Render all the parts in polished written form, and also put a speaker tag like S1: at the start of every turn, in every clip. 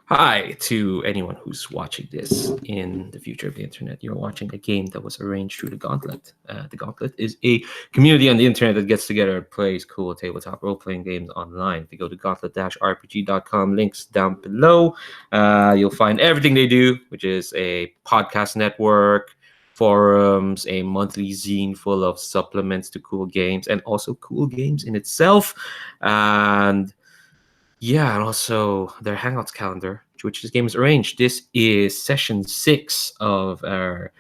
S1: Hi to anyone who's watching this in the future of the internet. You're watching a game that was arranged through the Gauntlet. The Gauntlet is a community on the internet that gets together and plays cool tabletop role-playing games online. If you go to gauntlet-rpg.com, links down below, you'll find everything they do, which is a podcast network, forums, a monthly zine full of supplements to cool games, and also cool games in itself. And yeah, and also their Hangouts calendar, to which this game is arranged. This is session 6 of our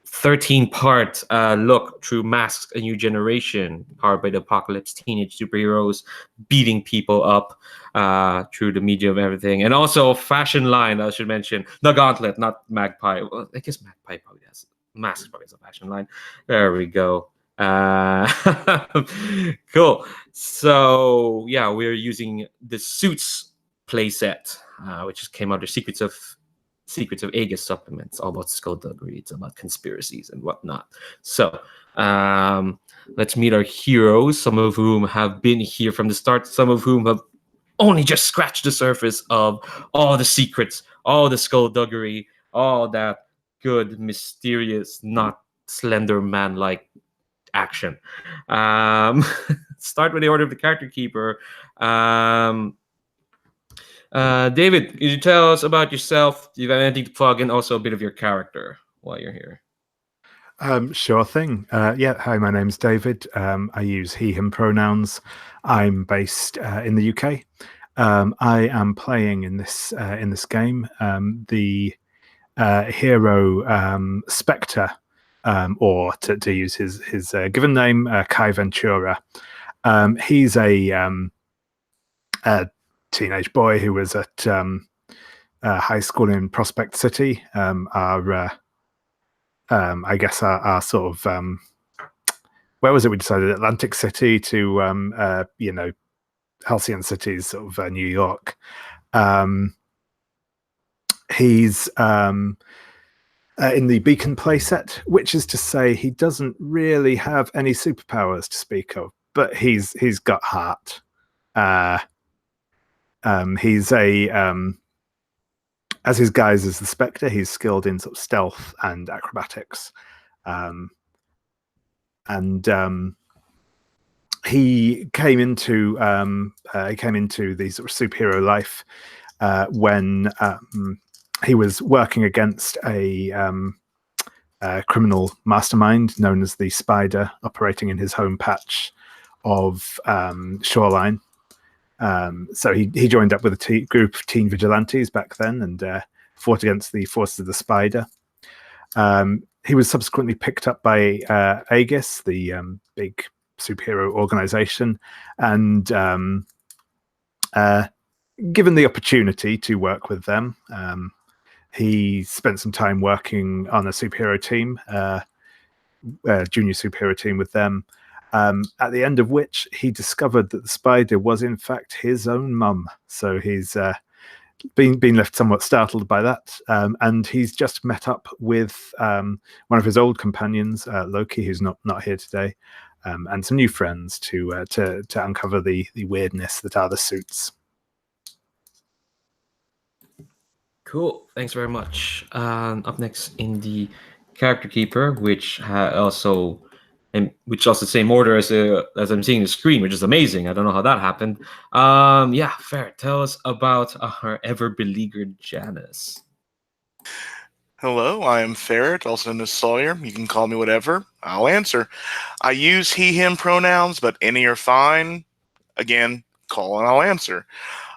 S1: 13-part look through Masks, a New Generation, powered by the apocalypse, teenage superheroes beating people up through the medium of everything. And also fashion line, I should mention. The Gauntlet, not Magpie. Well, I guess Magpie probably has. Masks probably has a fashion line. There we go. Uh, cool. So yeah, we're using the Suits playset, which just came out of Secrets of Aegis supplements, all about skullduggery. It's about conspiracies and whatnot. So let's meet our heroes, some of whom have been here from the start, some of whom have only just scratched the surface of all the secrets, all the skullduggery, all that good, mysterious, not Slender Man-like action. Start with the order of the character keeper. David, can you tell us about yourself? Do you have anything to plug, and also a bit of your character while you're here?
S2: Sure thing. Hi, my name's David. I use he, him pronouns. I'm based in the UK. I am playing in this game the hero Spectre, or to use his given name, Kai Ventura. He's a teenage boy who was at high school in Prospect City. I guess our sort of where was it we decided? Atlantic City to Halcyon City's sort of New York. He's in the Beacon playset, which is to say he doesn't really have any superpowers to speak of, but he's got heart. He's as his guise as the Spectre, he's skilled in sort of stealth and acrobatics. He came into the sort of superhero life when he was working against a criminal mastermind known as the Spider, operating in his home patch of Shoreline. So he joined up with a group of teen vigilantes back then and fought against the forces of the Spider. He was subsequently picked up by Aegis, the big superhero organization, and given the opportunity to work with them, he spent some time working on a superhero team, junior superhero team with them, at the end of which he discovered that the Spider was in fact his own mum. So he's been left somewhat startled by that, and he's just met up with one of his old companions, Loki, who's not here today, and some new friends to uncover the weirdness that are the Suits.
S1: Cool. Thanks very much. Up next in the character keeper, which also the same order as I'm seeing the screen, which is amazing. I don't know how that happened. Fair. Tell us about our ever beleaguered Janice.
S3: Hello, I am Ferret, also known as Sawyer. You can call me whatever. I'll answer. I use he, him pronouns, but any are fine. Again, call and I'll answer.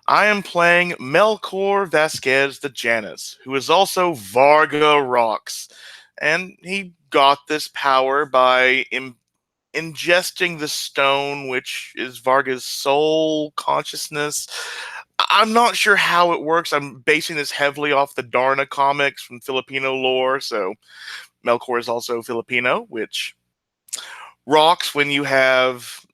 S3: I am playing Melcor Vasquez the Janus, who is also Varga Rocks. And he got this power by ingesting the stone, which is Varga's soul consciousness. I'm not sure how it works. I'm basing this heavily off the Darna comics from Filipino lore, so Melcor is also Filipino, which rocks when you have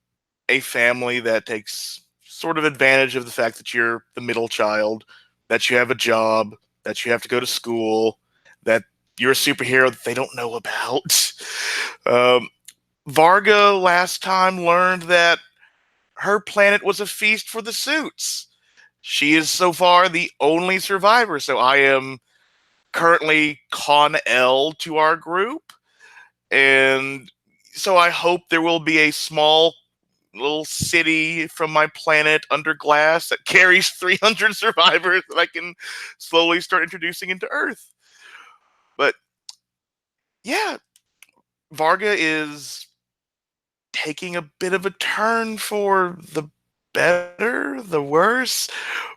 S3: a family that takes sort of advantage of the fact that you're the middle child, that you have a job, that you have to go to school, that you're a superhero that they don't know about. Varga last time learned that her planet was a feast for the Suits. She is so far the only survivor, so I am currently Con L to our group, and so I hope there will be a small little city from my planet under glass that carries 300 survivors that I can slowly start introducing into Earth. But yeah, Varga is taking a bit of a turn for the better, the worse.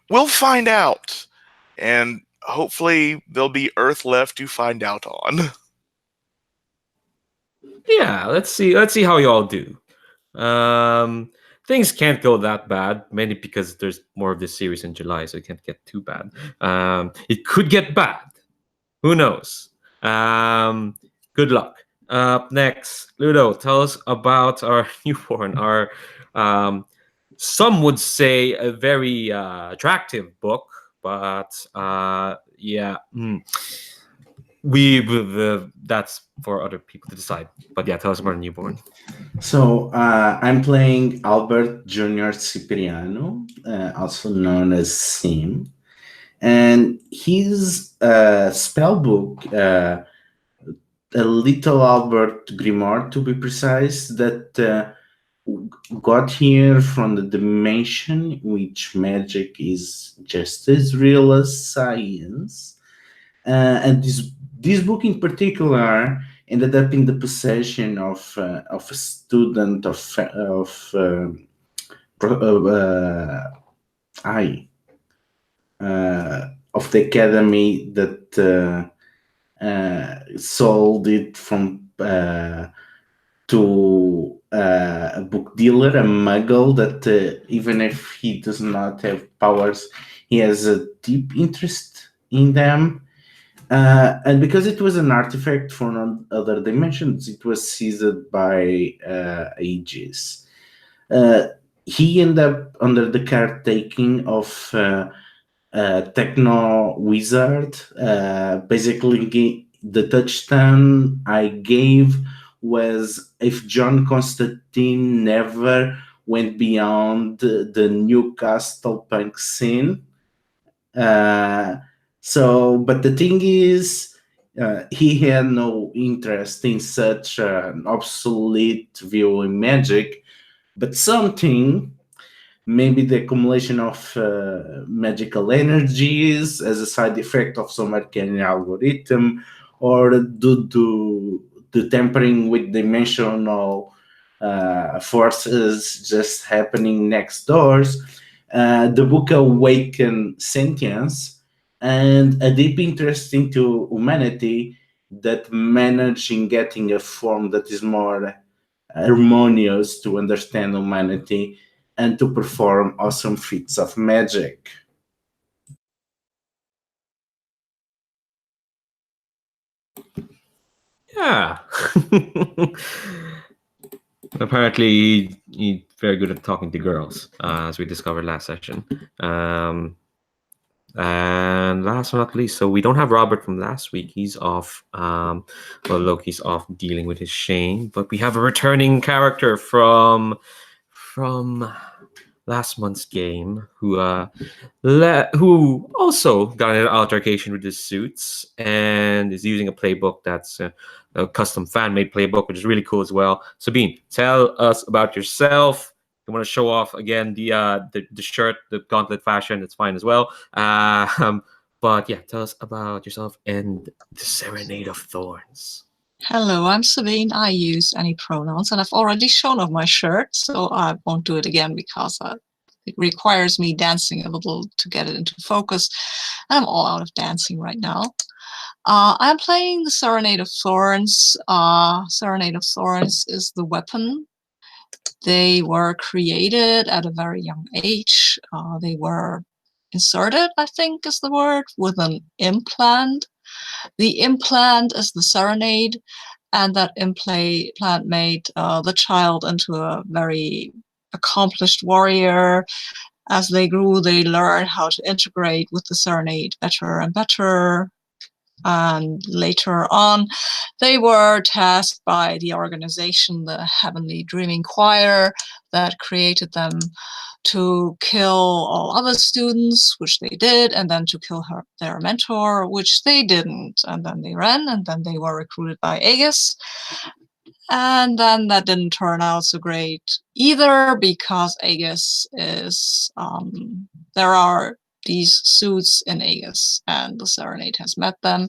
S3: We'll find out. And hopefully there'll be Earth left to find out on.
S1: Yeah, let's see. Let's see how y'all do. Things can't go that bad, mainly because there's more of this series in July, so it can't get too bad. It could get bad. Who knows? Good luck. Up next, Ludo, tell us about our newborn. Our some would say a very attractive book, but yeah. That's for other people to decide. But yeah, tell us about newborn.
S4: So I'm playing Albert Junior Cipriano, also known as Sim, and his spell book, a Little Albert Grimoire to be precise, that got here from the dimension which magic is just as real as science. And this book in particular ended up in the possession of a student I of the academy that sold it from to a book dealer, a muggle that even if he does not have powers, he has a deep interest in them. And because it was an artifact from other dimensions, it was seized by Aegis. He ended up under the caretaking of techno wizard. Basically, the touchdown I gave was if John Constantine never went beyond the Newcastle punk scene. But the thing is, he had no interest in such an obsolete view in magic, but something, maybe the accumulation of magical energies as a side effect of some arcane algorithm, or due to the tampering with dimensional forces just happening next doors. The book awakened sentience and a deep interest into humanity that managed in getting a form that is more harmonious to understand humanity and to perform awesome feats of magic.
S1: Yeah. Apparently, he's very good at talking to girls, as we discovered last session. And last but not least, so we don't have Robert from last week. He's off. Well, Loki's off dealing with his shame, but we have a returning character from last month's game who also got in an altercation with his suits and is using a playbook that's a custom fan-made playbook, which is really cool as well. Sabine, tell us about yourself. You want to show off again the shirt, the Gauntlet fashion? It's fine as well. But yeah, tell us about yourself and the Serenade of Thorns.
S5: Hello, I'm Sabine. I use any pronouns, and I've already shown off my shirt, so I won't do it again because it requires me dancing a little to get it into focus. And I'm all out of dancing right now. I'm playing the Serenade of Thorns. Serenade of Thorns is the weapon. They were created at a very young age. They were inserted, I think is the word, with an implant. The implant is the Serenade, and that implant made the child into a very accomplished warrior. As they grew, they learned how to integrate with the Serenade better and better. And later on, they were tasked by the organization, the Heavenly Dreaming Choir, that created them, to kill all other students, which they did, and then to kill their mentor, which they didn't. And then they ran, and then they were recruited by Aegis. And then that didn't turn out so great either, because Aegis is, there are these suits in Aegis, and the Serenade has met them.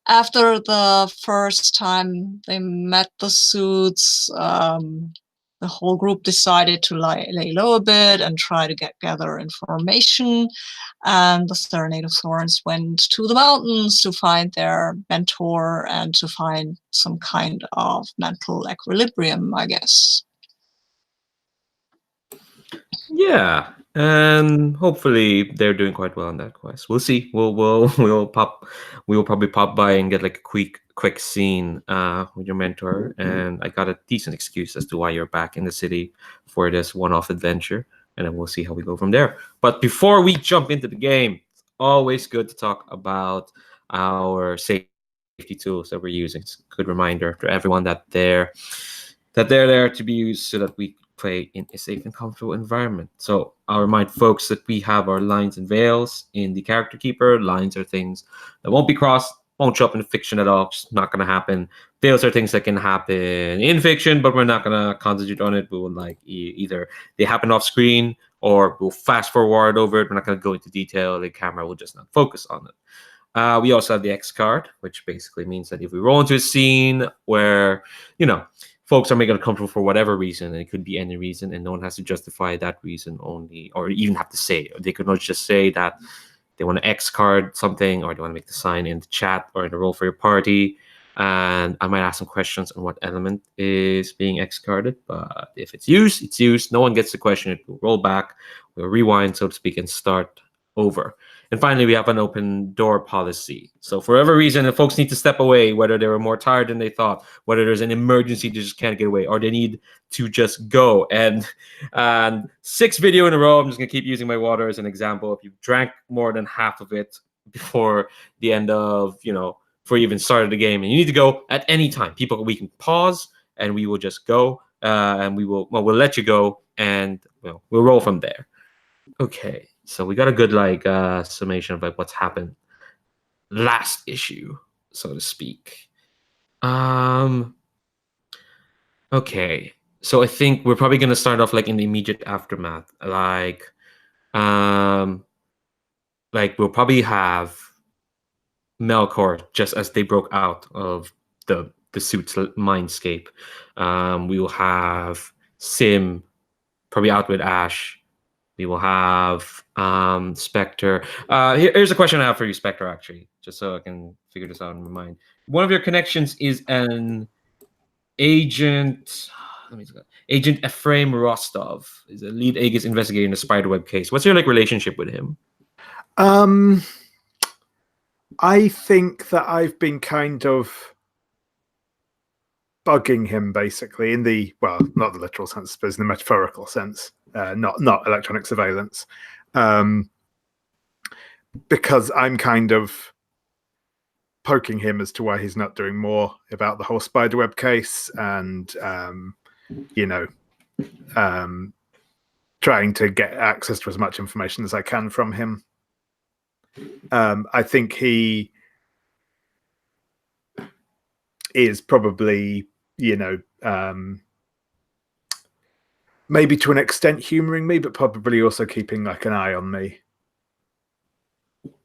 S5: After the first time they met the suits, the whole group decided to lay low a bit and try to gather information. And the Serenade of Thorns went to the mountains to find their mentor and to find some kind of mental equilibrium, I guess.
S1: Yeah, and hopefully they're doing quite well on that quest. We'll see. We will probably pop by and get like a quick scene with your mentor, and I got a decent excuse as to why you're back in the city for this one-off adventure, and then we'll see how we go from there. But before we jump into the game, it's always good to talk about our safety tools that we're using. It's a good reminder to everyone that they're there to be used so that we play in a safe and comfortable environment. So I'll remind folks that we have our lines and veils in the character keeper. Lines are things that won't be crossed, won't show up in fiction at all, just not gonna happen. Veils are things that can happen in fiction, but we're not gonna concentrate on it. We will like either they happen off screen or we'll fast forward over it. We're not gonna go into detail. The camera will just not focus on it. We also have the X card, which basically means that if we roll into a scene where, folks are making it uncomfortable for whatever reason, and it could be any reason, and no one has to justify that reason only, or even have to say it. They could not just say that they want to X card something, or they want to make the sign in the chat or in the roll for your party. And I might ask some questions on what element is being X carded, but if it's used, it's used. No one gets to question it. We'll roll back, we'll rewind, so to speak, and start over. And finally, we have an open door policy. So for whatever reason, if folks need to step away, whether they were more tired than they thought, whether there's an emergency, they just can't get away, or they need to just go. And 6 video in a row, I'm just going to keep using my water as an example. If you drank more than half of it before the end of, before you even started the game, and you need to go at any time, we can pause and we will just go, and we'll let you go, and we'll roll from there. Okay. So we got a good summation of what's happened last issue, so to speak. Okay. So I think we're probably gonna start off in the immediate aftermath. We'll probably have Melcor just as they broke out of the suit's mindscape. We will have Sim probably out with Ash. We will have Spectre. Here's a question I have for you, Spectre, actually, just so I can figure this out in my mind. One of your connections is an agent. Agent Ephraim Rostov is a lead Aegis investigator in the Spiderweb case. What's your relationship with him?
S2: I think that I've been kind of bugging him, basically, in the not the literal sense, but in the metaphorical sense. Not electronic surveillance, because I'm kind of poking him as to why he's not doing more about the whole Spiderweb case, and trying to get access to as much information as I can from him. I think he is probably, maybe to an extent humoring me, but probably also keeping an eye on me.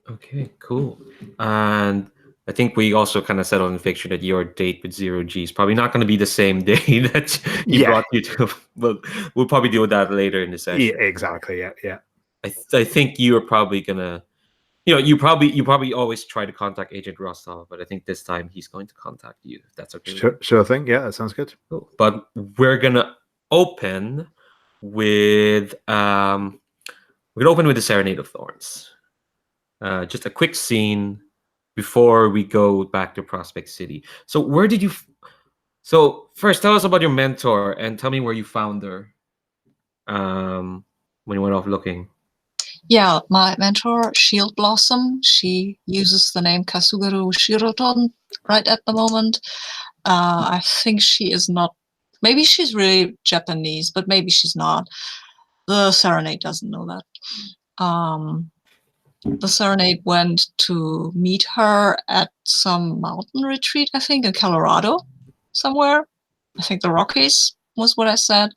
S1: Okay, cool. And I think we also kind of settled in fiction that your date with Zero G is probably not going to be the same day that he brought you to. But we'll probably deal with that later in the session.
S2: Yeah, exactly. Yeah.
S1: I think you are probably gonna, you probably always try to contact Agent Rostov, but I think this time he's going to contact you. If that's okay.
S2: Sure thing. Yeah, that sounds good.
S1: Cool. But we're gonna open with the Serenade of Thorns. Just a quick scene before we go back to Prospect City. So where did you? So first, tell us about your mentor and tell me where you found her. When you went off looking.
S5: Yeah, my mentor, Shield Blossom, she uses the name Kasugaru Shiroton right at the moment. I think she is not, maybe she's really Japanese, but maybe she's not. The Serenade doesn't know that. The Serenade went to meet her at some mountain retreat, I think, in Colorado, somewhere. I think the Rockies was what I said.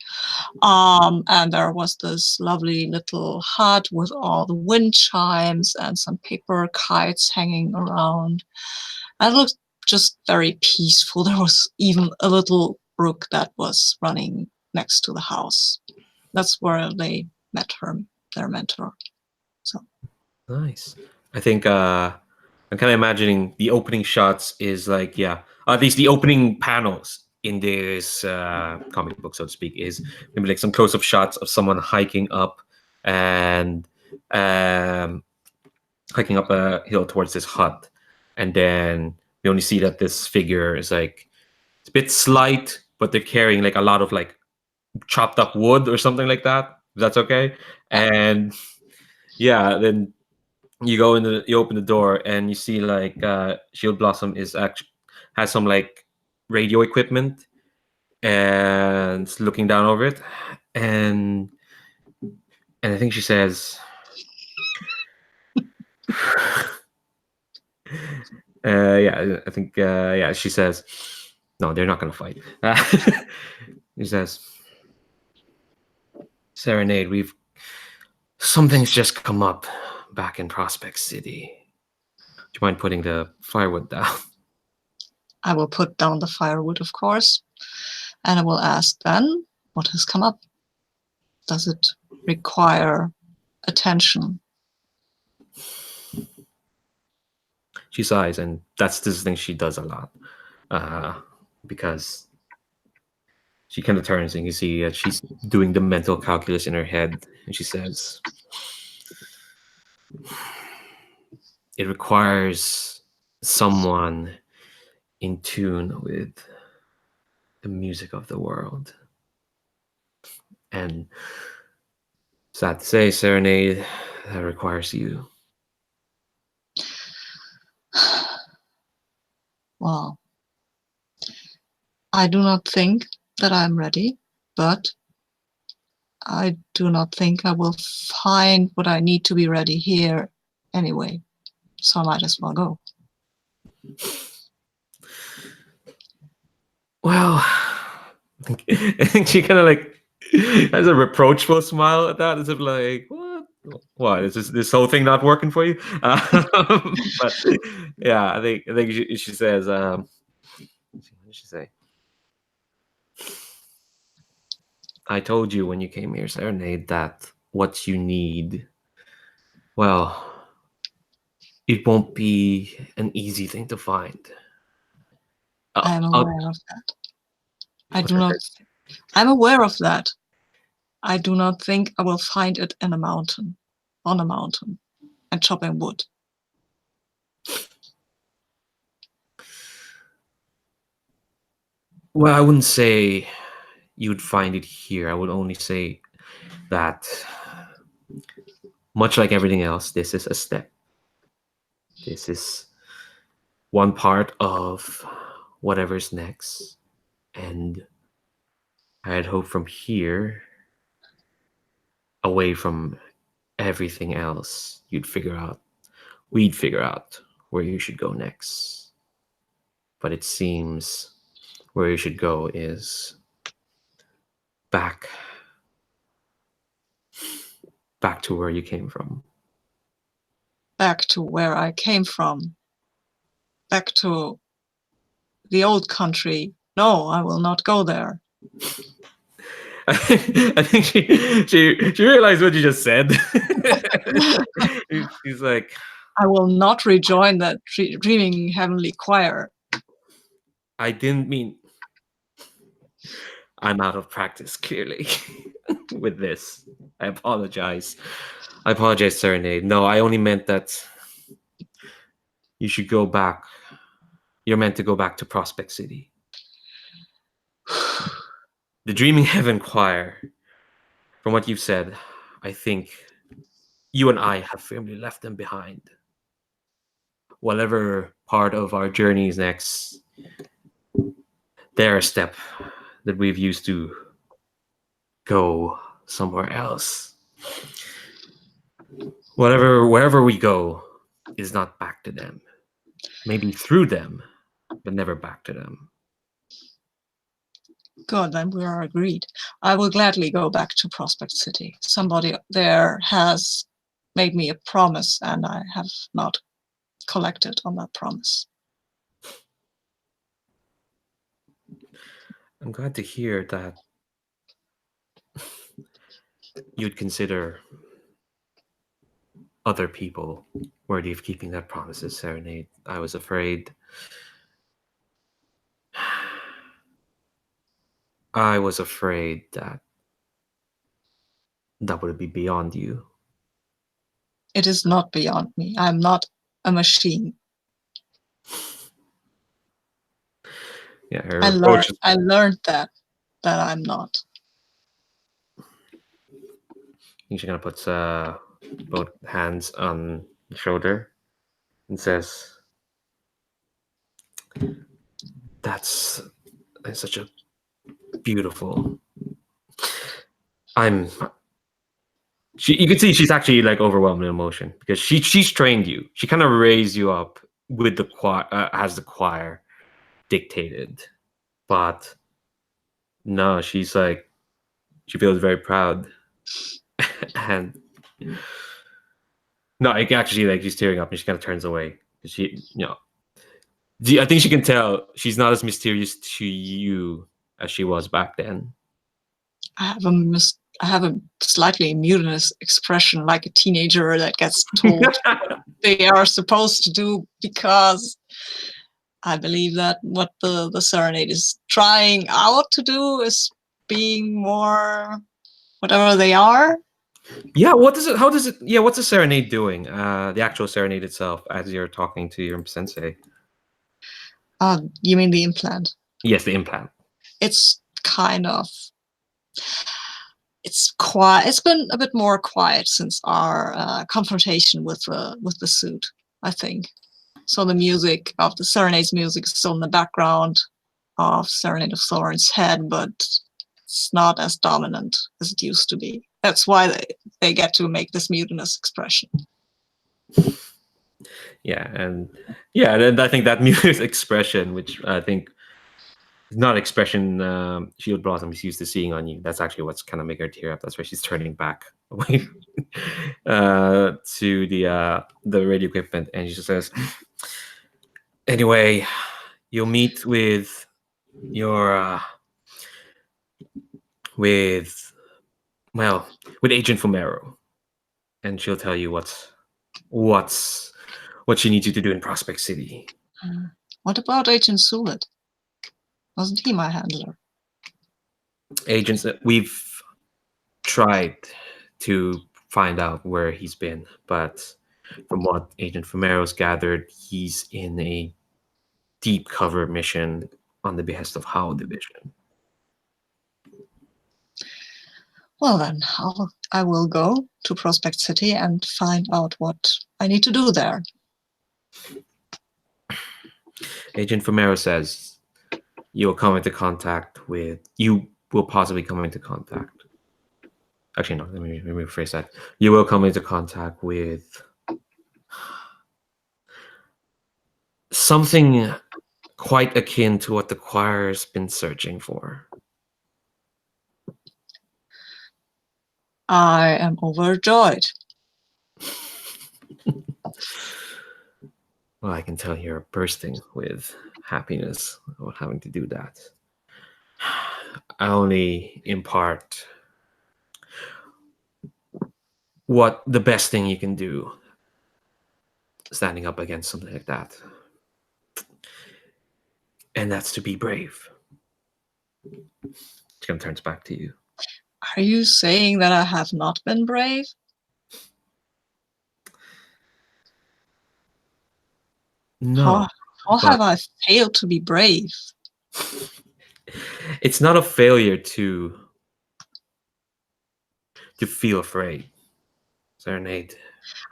S5: And there was this lovely little hut with all the wind chimes and some paper kites hanging around. And it looked just very peaceful. There was even a little brook that was running next to the house. That's where they met their mentor. So
S1: Nice. I think I'm kind of imagining the opening shots is like, yeah, at least the opening panels in this comic book, so to speak, is maybe like some close-up shots of someone hiking up and hiking up a hill towards this hut, and then we only see that this figure is like it's a bit slight, but they're carrying like a lot of like chopped up wood or something like that. If that's okay. And yeah, then you open the door and you see like Shield Blossom is actually has some like radio equipment and is looking down over it, and I think she says yeah, I think yeah, she says no, they're not gonna fight. She says, Serenade, we've something's just come up back in Prospect City. Do you mind putting the firewood down?
S5: I will put down the firewood, of course, and I will ask then, what has come up? Does it require attention?
S1: She sighs, and that's this thing she does a lot, because she kind of turns and you see she's doing the mental calculus in her head, and she says, it requires someone in tune with the music of the world. And sad to say, Serenade, that requires you.
S5: Well, I do not think that I'm ready, but I do not think I will find what I need to be ready here anyway. So I might as well go.
S1: Well, I think she kind of like has a reproachful smile at that, as if like, what is this whole thing not working for you? But yeah, I think she says, what did she say? I told you when you came here, Serenade, that what you need, well, it won't be an easy thing to find.
S5: I am aware of that. I'm aware of that. I do not think I will find it in a mountain, on a mountain, and chopping wood.
S1: Well, I wouldn't say you'd find it here. I would only say that, much like everything else, this is a step. This is one part of whatever's next. And I had hoped from here, away from everything else, we'd figure out where you should go next. But it seems where you should go is back to where you came from.
S5: Back to where I came from. Back to the old country. No, I will not go there.
S1: I think she realized what you just said. She's like,
S5: I will not rejoin that dreaming heavenly choir.
S1: I didn't mean. I'm out of practice, clearly, with this. I apologize. Serenade. No, I only meant that you should go back. You're meant to go back to Prospect City. The Dreaming Heaven Choir, from what you've said, I think you and I have firmly left them behind. Whatever part of our journey is next, they're a step that we've used to go somewhere else. Wherever we go is not back to them. Maybe through them, but never back to them.
S5: Good, then we are agreed. I will gladly go back to Prospect City. Somebody there has made me a promise, and I have not collected on that promise.
S1: I'm glad to hear that you'd consider other people worthy of keeping their promises, Serenade. I was afraid. I was afraid that would be beyond you.
S5: It is not beyond me. I'm not a machine.
S1: Yeah, her
S5: I
S1: approach is-
S5: learned that I'm not.
S1: She's gonna put both hands on the shoulder and says, That's such a beautiful. You can see she's actually like overwhelmed in emotion because she's trained you. She kind of raised you up with the choir, as the choir dictated, but no, she's like, she feels very proud, and no, it actually, like, she's tearing up and she kind of turns away. She, I think she can tell she's not as mysterious to you as she was back then.
S5: I have a slightly mutinous expression, like a teenager that gets told what they are supposed to do, because I believe that what the Serenade is trying out to do is being more whatever they are.
S1: Yeah, what's the Serenade doing? The actual Serenade itself, as you're talking to your sensei.
S5: You mean the implant?
S1: Yes, the implant.
S5: It's kind of, it's quiet. It's been a bit more quiet since our confrontation with the suit, I think. So the music of the Serenade's music is still in the background of Serenade of Thorn's head, but it's not as dominant as it used to be. That's why they get to make this mutinous expression.
S1: Yeah, and I think that mutinous expression, which I think is not expression Shield Blossom is used to seeing on you. That's actually what's kind of making her tear up. That's why she's turning back away to the radio equipment, and she just says, "Anyway, you'll meet with your with Agent Fumero, and she'll tell you what she needs you to do in Prospect City."
S5: What about Agent Sulet? Wasn't he my handler?
S1: Agents, we've tried to find out where he's been, but from what Agent Fumero's gathered, he's in a deep cover mission on the behest of Howe Division.
S5: Well then, I will go to Prospect City and find out what I need to do there.
S1: Agent Fumero says you will possibly come into contact. Actually, no, let me rephrase that. You will come into contact with something quite akin to what the choir's been searching for.
S5: I am overjoyed.
S1: Well, I can tell you're bursting with happiness about having to do that. I only impart what the best thing you can do standing up against something like that. And that's to be brave. She turns back to you.
S5: Are you saying that I have not been brave?
S1: No.
S5: How have I failed to be brave?
S1: It's not a failure to feel afraid. Serenade.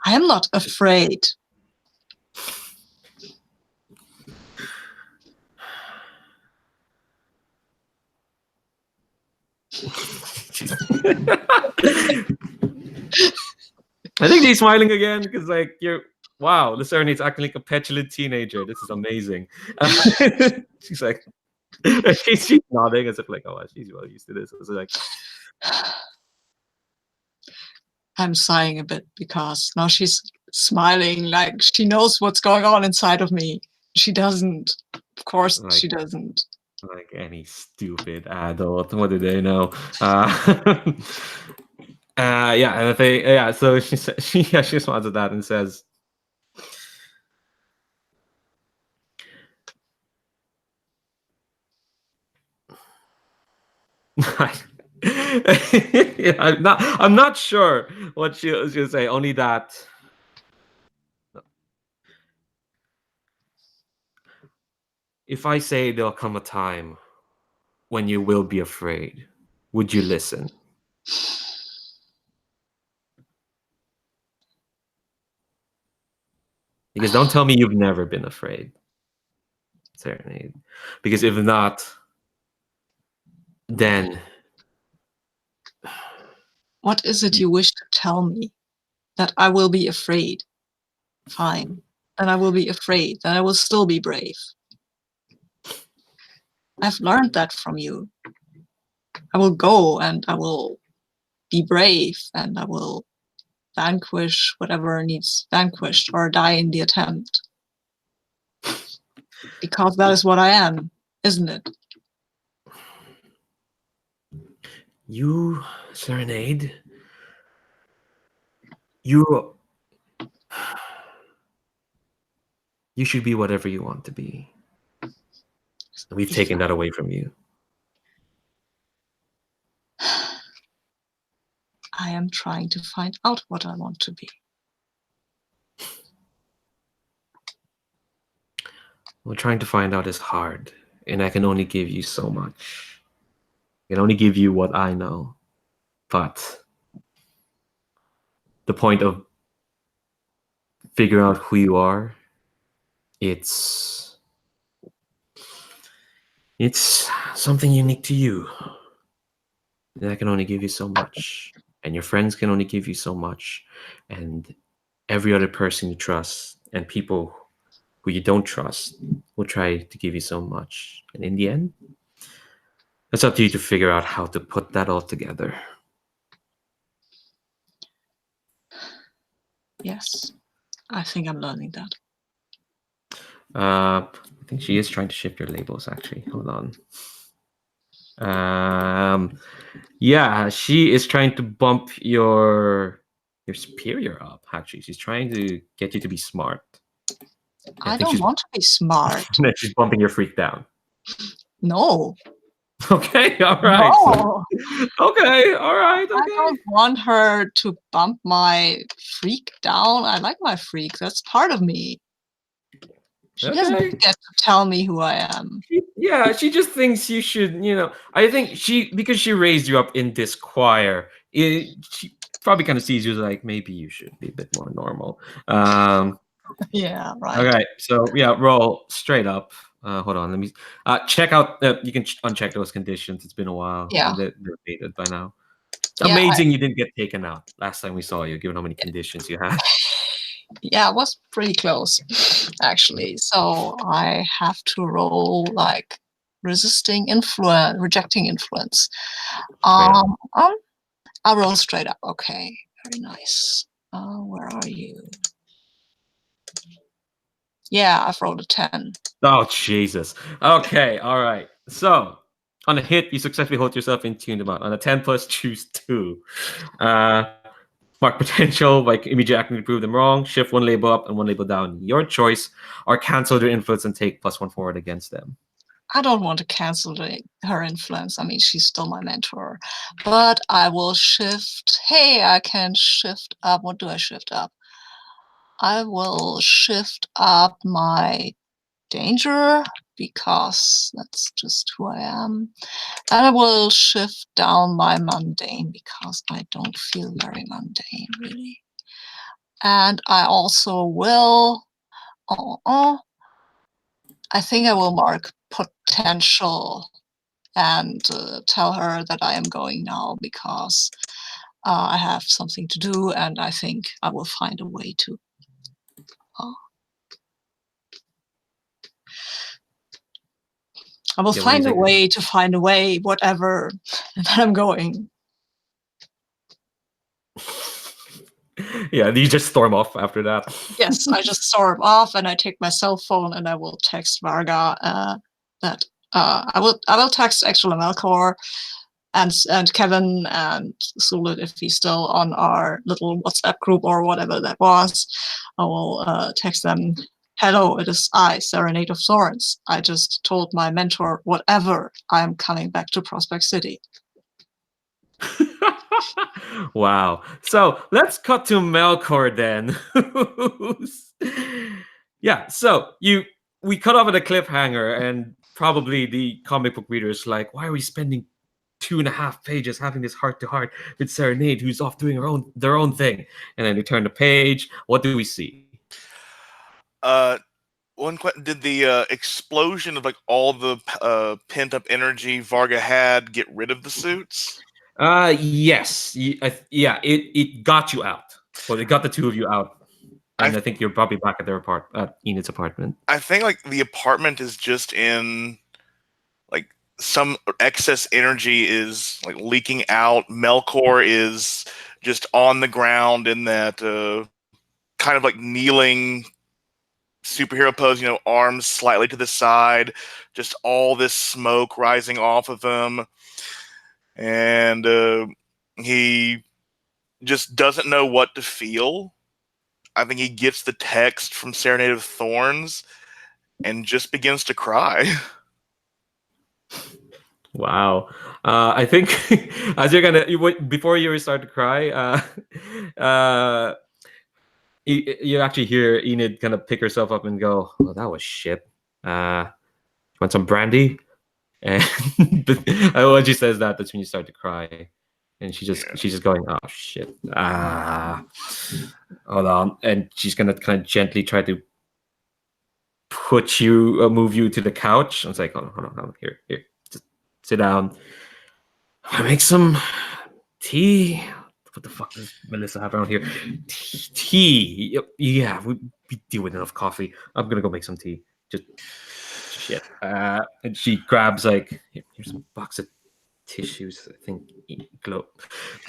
S5: I am not afraid.
S1: I think he's smiling again because, like, wow, the Serenade's acting like a petulant teenager. This is amazing. She's like, she's nodding as if like, oh, she's well used to this. It's like,
S5: I'm sighing a bit because now she's smiling like she knows what's going on inside of me. She doesn't. Of course,
S1: Like-
S5: she doesn't.
S1: like any stupid adult. What do they know? Yeah, and if they, yeah, so she responds to that and says, yeah, I'm not sure what she was gonna say. Only that if I say there'll come a time when you will be afraid, would you listen? Because don't tell me you've never been afraid, Serenade. Because if not, then
S5: What is it you wish to tell me? That I will be afraid. Fine. Then I will be afraid. Then I will still be brave. I've learned that from you. I will go and I will be brave and I will vanquish whatever needs vanquished or die in the attempt. Because that is what I am, isn't it?
S1: you, Serenade, you should be whatever you want to be. We've taken that away from you.
S5: I am trying to find out what I want to be.
S1: Well, trying to find out is hard, and I can only give you so much. I can only give you what I know. But the point of figuring out who you are, it's something unique to you. And I can only give you so much. And your friends can only give you so much. And every other person you trust and people who you don't trust will try to give you so much. And in the end, it's up to you to figure out how to put that all together.
S5: Yes, I think I'm learning that.
S1: I think she is trying to shift your labels, actually. Hold on. Yeah, she is trying to bump your superior up, actually. She's trying to get you to be smart.
S5: I don't want to be smart.
S1: She's bumping your freak down.
S5: No.
S1: Okay, all right.
S5: No.
S1: Okay, all right. Okay.
S5: I don't want her to bump my freak down. I like my freak. That's part of me. She doesn't get to tell me who I am.
S1: Yeah, she just thinks you should, I think because she raised you up in this choir, she probably kind of sees you as like, maybe you should be a bit more normal.
S5: Yeah, right.
S1: Okay, so yeah, roll straight up. Hold on, let me check out. You can uncheck those conditions. It's been a while.
S5: Yeah.
S1: They're dated by now.
S5: Yeah,
S1: Amazing, you didn't get taken out last time we saw you, given how many conditions you had.
S5: Yeah, it was pretty close, actually. So I have to roll like rejecting influence. I'll roll straight up. Okay, very nice. Where are you? Yeah, I've rolled a 10.
S1: Oh, Jesus. Okay, all right. So, on a hit, you successfully hold yourself in tuned amount. On a 10 plus, choose 2. Mark potential by immediate action to prove them wrong. Shift one label up and one label down. Your choice. Or cancel their influence and take +1 forward against them.
S5: I don't want to cancel her influence. I mean, she's still my mentor. But I will shift. Hey, I can shift up. What do I shift up? I will shift up my danger because that's just who I am. And I will shift down my mundane because I don't feel very mundane, really. And I also will. I think I will mark potential and tell her that I am going now because I have something to do, and I think I will find a way to. I will
S1: Yeah,
S5: find a way to find a way, whatever that I'm going.
S1: Yeah, you just storm off after that.
S5: Yes, I just storm off and I take my cell phone and I will text Varga that I will text actually Melcor and Kevin and Sulit if he's still on our little WhatsApp group or whatever that was. I will text them. Hello, it is I, Serenade of Thorns. I just told my mentor whatever. I am coming back to Prospect City.
S1: Wow. So let's cut to Melkor then. Yeah, so we cut off at a cliffhanger, and probably the comic book readers like, why are we spending 2.5 pages having this heart to heart with Serenade, who's off doing their own thing? And then we turn the page. What do we see?
S3: Did the explosion of like all the pent up energy Varga had get rid of the suits?
S1: Yes. Yeah, it got you out. Well, it got the two of you out. And I think you're probably back at Enid's apartment.
S3: I think like the apartment is just in like some excess energy is like leaking out. Melcor is just on the ground in that kind of like kneeling superhero pose, arms slightly to the side, just all this smoke rising off of him. And he just doesn't know what to feel. I think he gets the text from Serenade of Thorns and just begins to cry.
S1: Wow. I think as before you start to cry, you actually hear Enid kind of pick herself up and go, "Oh, that was shit. You want some brandy?" And when she says that, that's when you start to cry. And she's just going, "Oh shit. Hold on." And she's gonna kind of gently try to move you to the couch. I was like, hold on. Here. Just sit down. I make some tea. What the fuck does Melissa have around here? Tea. Yeah, we deal with enough coffee. I'm gonna go make some tea. Just shit. And she grabs like, here's a box of tissues. I think glow.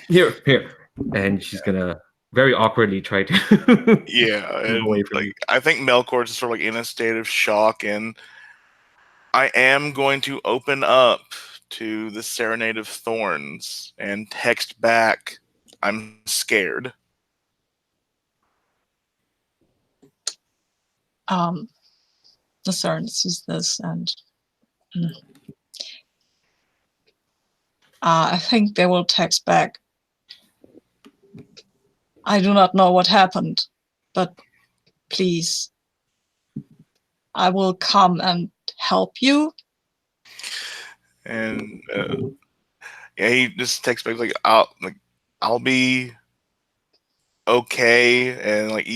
S1: Here. And she's gonna very awkwardly try to move away from you.
S3: I think Melkor is sort of like in a state of shock, and I am going to open up to the Serenade of Thorns and text back, I'm scared.
S5: The Saren sees this and I think they will text back. I do not know what happened, but please, I will come and help you.
S3: And he just texts back like, I'll be okay. And like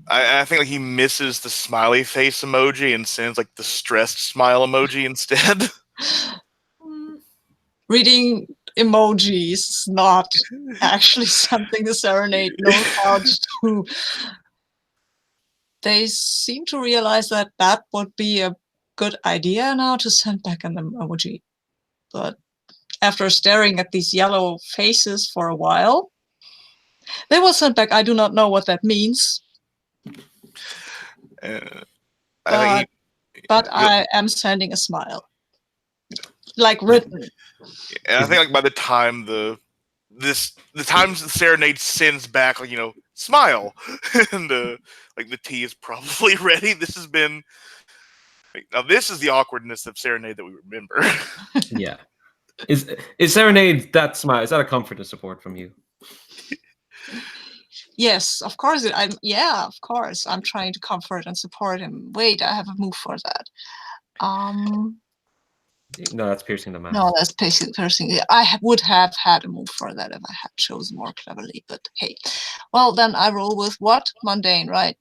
S3: I think like he misses the smiley face emoji and sends like the stressed smile emoji instead.
S5: Reading emojis is not actually something the Serenade knows how to do. They seem to realize that would be a good idea now to send back an emoji. But after staring at these yellow faces for a while, they will send back, I do not know what that means. But I am sending a smile. Like written.
S3: And I think like by the time the times the Serenade sends back, like, smile, and like the tea is probably ready. This has been now. This is the awkwardness of Serenade that we remember.
S1: Yeah, is Serenade that smile? Is that a comfort and support from you?
S5: Yes, of course. Of course. I'm trying to comfort and support him. Wait, I have a move for that.
S1: No, that's piercing the mask.
S5: No, that's piercing. Would have had a move for that if I had chosen more cleverly, but hey. Well, then I roll with what? Mundane, right?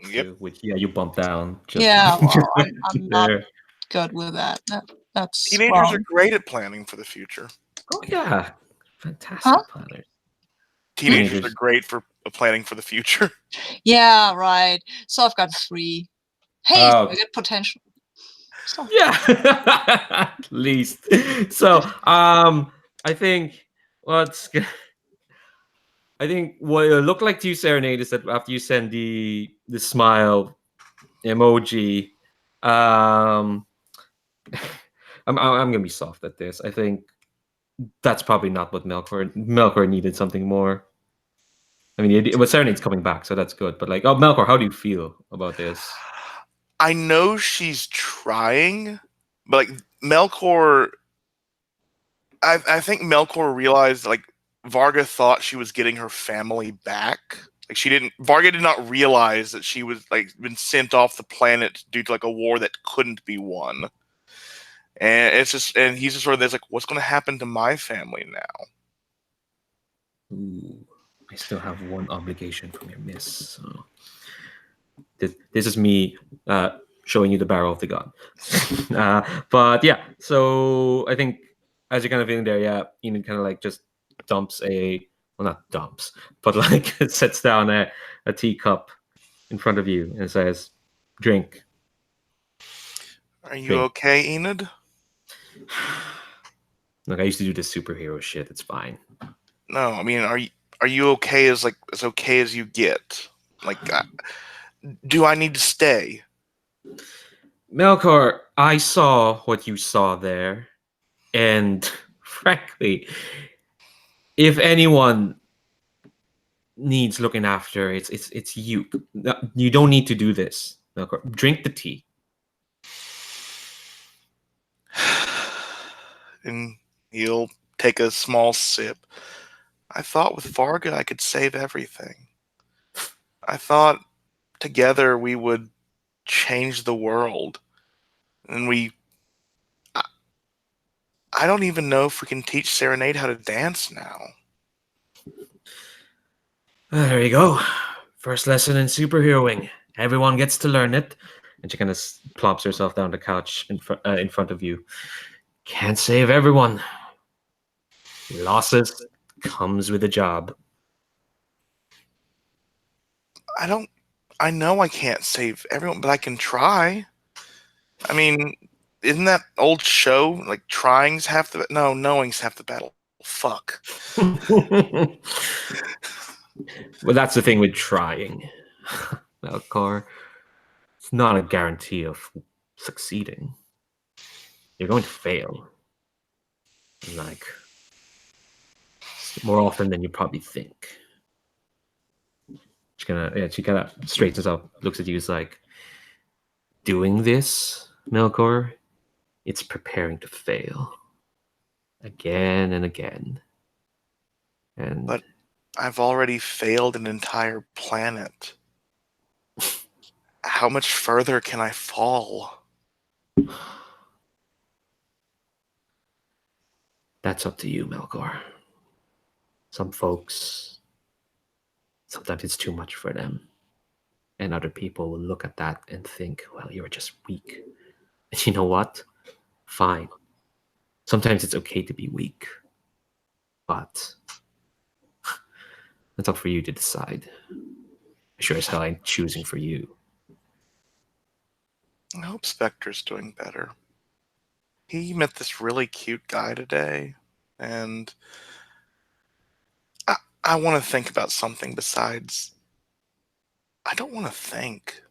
S3: Yep.
S1: Which you bump down.
S5: Yeah, well, I'm not
S1: there.
S5: good with that. That's
S3: Teenagers
S5: wrong.
S3: are great at planning for the future.
S1: Oh yeah, fantastic
S5: Huh?
S1: planners.
S3: Teenagers
S1: Teenagers.
S3: are great for planning for the future.
S5: Yeah, right. So I've got 3. Hey, so I get potential. So
S1: Yeah, at least. So, I think what's g- I think what it looked like to you, Serenade, is that after you send the smile emoji, um, I'm gonna be soft at this. I think that's probably not what Melcor needed something more. I mean, Serenade's coming back, so that's good. But like, oh, Melkor, how do you feel about this?
S3: I know she's trying, but like Melkor, I think Melkor realized like Varga thought she was getting her family back. Like Varga did not realize that she was like been sent off the planet due to like a war that couldn't be won. And he's just sort of there's like, what's going to happen to my family now?
S1: Ooh, I still have one obligation from your miss. So this is me showing you the barrel of the gun. But yeah, so I think as you're kind of feeling there, yeah, Enid kind of like just dumps not dumps, but like sets down a teacup in front of you and says, "Drink."
S3: Are you
S1: Drink.
S3: okay, Enid?
S1: Like I used to do this superhero shit. It's fine.
S3: No, I mean, are you okay as okay as you get? Like, do I need to stay?
S1: Melkor, I saw what you saw there, and frankly, if anyone needs looking after, it's you. No, you don't need to do this, Melkor. Drink the tea.
S3: And he'll take a small sip. I thought with Varga I could save everything. I thought together we would change the world. And I don't even know if we can teach Serenade how to dance now.
S1: There you go. First lesson in superheroing. Everyone gets to learn it. And she kind of plops herself down the couch in front of you. Can't save everyone. Losses comes with a job.
S3: I know I can't save everyone, but I can try. I mean, isn't that old show like trying's half the no, knowing's half the battle? Fuck.
S1: Well, that's the thing with trying, Melkor. It's not a guarantee of succeeding. You're going to fail. Like, more often than you probably think. She kind of straightens up, looks at you, is like, doing this, Melkor, it's preparing to fail. Again and again. And
S3: But I've already failed an entire planet. How much further can I fall?
S1: that's up to you, Melkor. Some folks, sometimes it's too much for them. And other people will look at that and think, well, you're just weak. And you know what? Fine. Sometimes it's okay to be weak. But that's up for you to decide. Sure as hell I'm choosing for you.
S3: I hope Spectre's doing better. He met this really cute guy today, and I want to think about something besides. I don't want to think.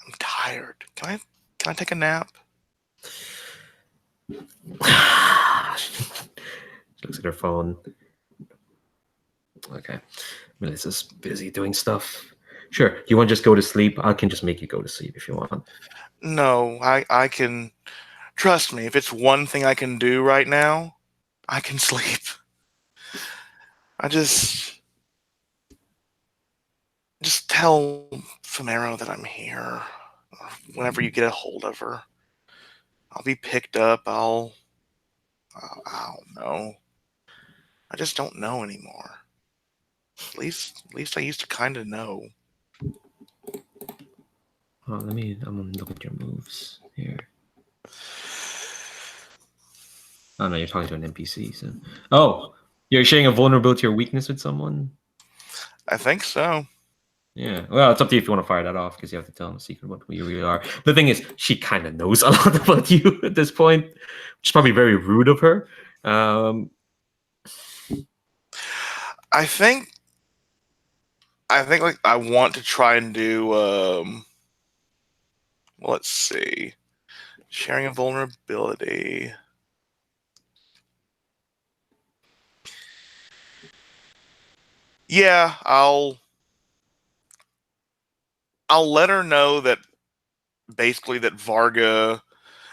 S3: I'm tired. Can I take a nap?
S1: She looks at her phone. Okay. Melissa's busy doing stuff. Sure. You want to just go to sleep? I can just make you go to sleep if you want.
S3: No, I can. Trust me, if it's one thing I can do right now, I can sleep. I just tell Famero that I'm here. Whenever you get a hold of her, I'll be picked up. I'll I don't know. I just don't know anymore. At least I used to kind of know.
S1: Oh, I'm gonna look at your moves here. Oh no, you're talking to an NPC. So, oh, you're sharing a vulnerability or weakness with someone.
S3: I think so.
S1: Yeah, well, it's up to you if you want to fire that off because you have to tell them a secret what you really are. The thing is, she kind of knows a lot about you at this point, which is probably very rude of her.
S3: I think like I want to try and do let's see. Sharing a vulnerability. Yeah, I'll let her know that basically that Varga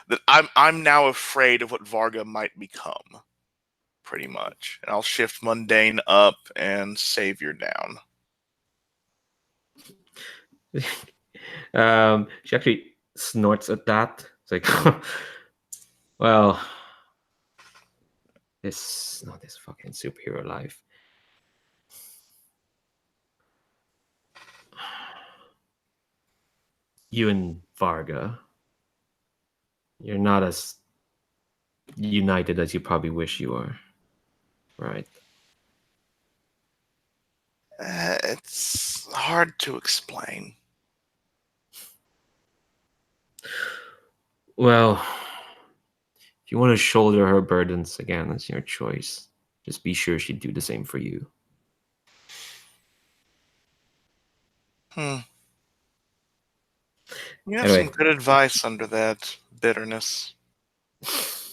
S3: that I'm now afraid of what Varga might become. Pretty much. And I'll shift mundane up and savior down.
S1: She actually snorts at that. It's like, well, this not this fucking superhero life. You and Varga, you're not as united as you probably wish you were, right?
S3: It's hard to explain.
S1: Well, if you want to shoulder her burdens again, that's your choice. Just be sure she'd do the same for you.
S3: You have
S1: Anyway.
S3: some good advice under that bitterness.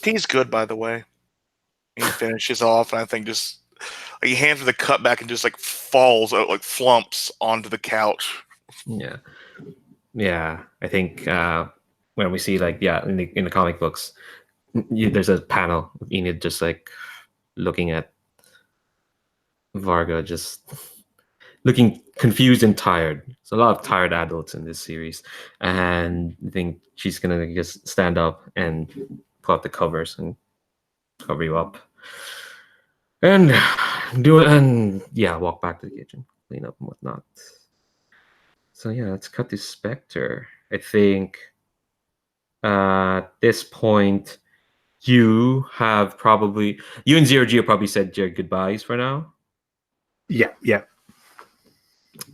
S3: Tea's good, by the way. He finishes off, and I think just like, he hands her the cut back and just like falls out, like flumps onto the couch.
S1: Yeah. I think when we see like in the comic books, there's a panel of Enid just like looking at Varga, just looking confused and tired. There's a lot of tired adults in this series, and I think she's gonna just stand up and pull out the covers and cover you up, and walk back to the kitchen, clean up and whatnot. So yeah, let's cut to Spectre. I think at this point, you and Zero G have probably said your goodbyes for now.
S2: Yeah.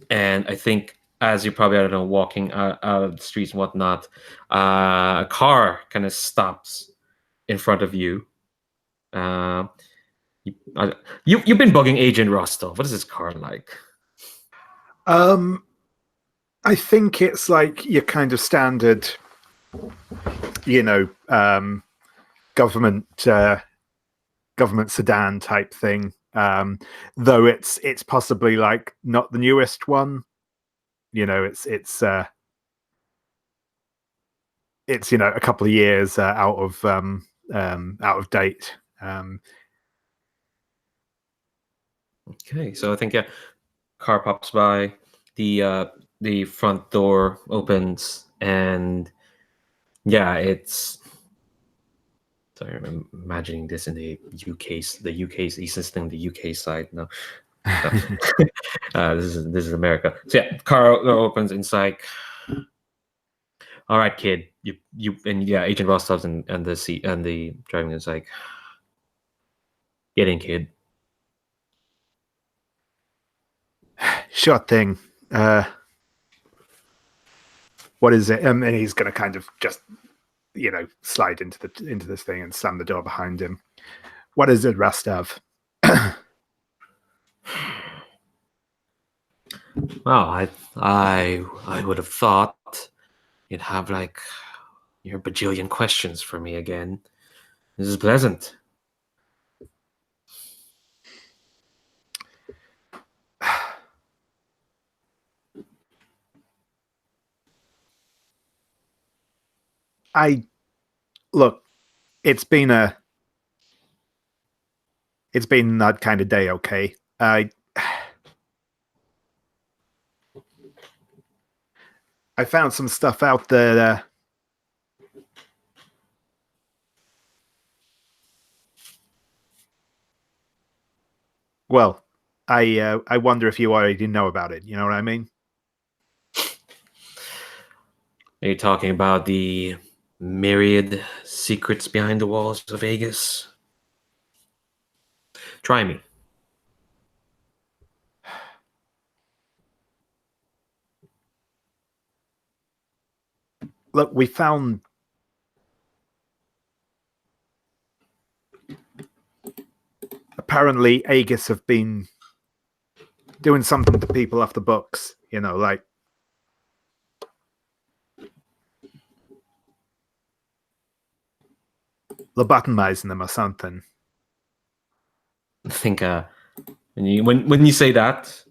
S1: And I think as you're probably, I don't know, walking out of the streets and whatnot, a car kind of stops in front of you. You've been bugging Agent Rostov. What is this car like?
S2: I think it's like your kind of standard, government sedan type thing. Though it's possibly like not the newest one. It's a couple of years out of date.
S1: Okay, so I think car pops by, the front door opens, and it's. Sorry, I'm imagining this in the UK's existing the UK side. No, this is America. So yeah, car opens inside. All right, kid, you and Agent Rostov's and the seat and the driving is like, get in, kid.
S2: Sure thing. What is it? And he's going to kind of just, slide into this thing and slam the door behind him. What is it, Rostov?
S1: Well, I would have thought you'd have like your bajillion questions for me again. This is pleasant.
S2: It's been that kind of day, okay? I found some stuff out there. Well, I wonder if you already know about it. You know what I mean?
S1: Are you talking about the myriad secrets behind the walls of Vegas? Try me.
S2: Look, we found. Apparently, Aegis have been doing something to people off the books. You know, like lobotomizing them or something.
S1: I think when you say that,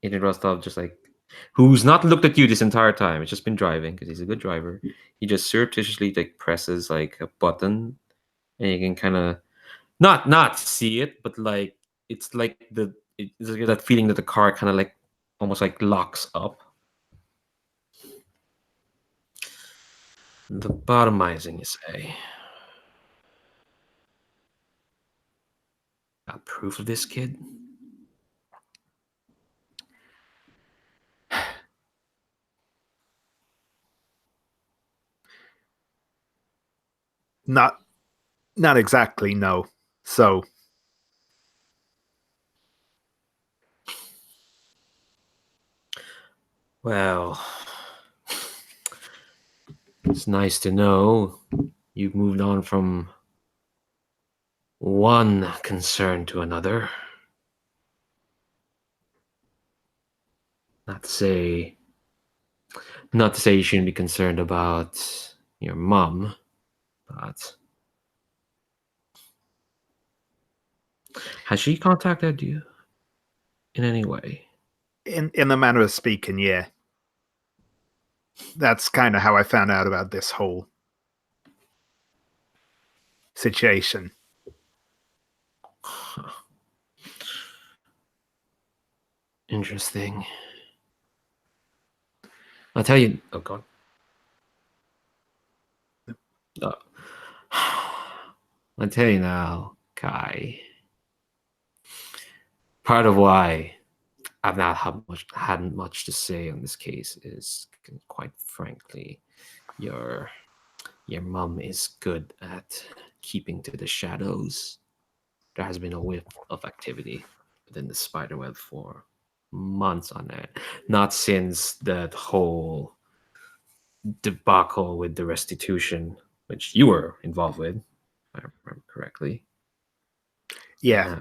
S1: Aiden Rostov just like, who's not looked at you this entire time. It's just been driving because he's a good driver. He just surreptitiously like presses like a button, and you can kind of not see it, but like it's like it's like that feeling that the car kind of like almost like locks up. The bottomizing, you say? Got proof of this, kid?
S2: Not exactly. No. So
S1: Well, it's nice to know you've moved on from one concern to another. Not to say you shouldn't be concerned about your mom, but has she contacted you in any way?
S2: in the manner of speaking, yeah. That's kind of how I found out about this whole situation.
S1: Huh. Interesting. I'll tell you. Oh God. I'll tell you now, Kai. Part of why I've not hadn't much to say on this case is, quite frankly, your mom is good at keeping to the shadows. There has been a whiff of activity within the spiderweb for months on end. Not since that whole debacle with the restitution, which you were involved with, if I remember correctly.
S2: Yeah.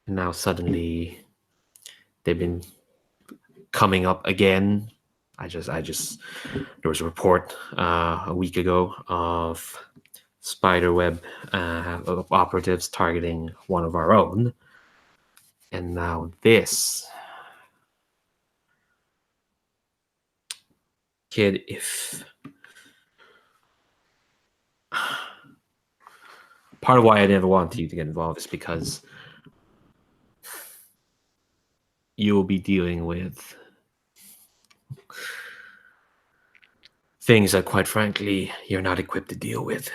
S1: And now suddenly they've been coming up again. There was a report a week ago of spiderweb of operatives targeting one of our own, and now this. Kid, if part of why I never wanted you to get involved is because you will be dealing with things that, quite frankly, you're not equipped to deal with.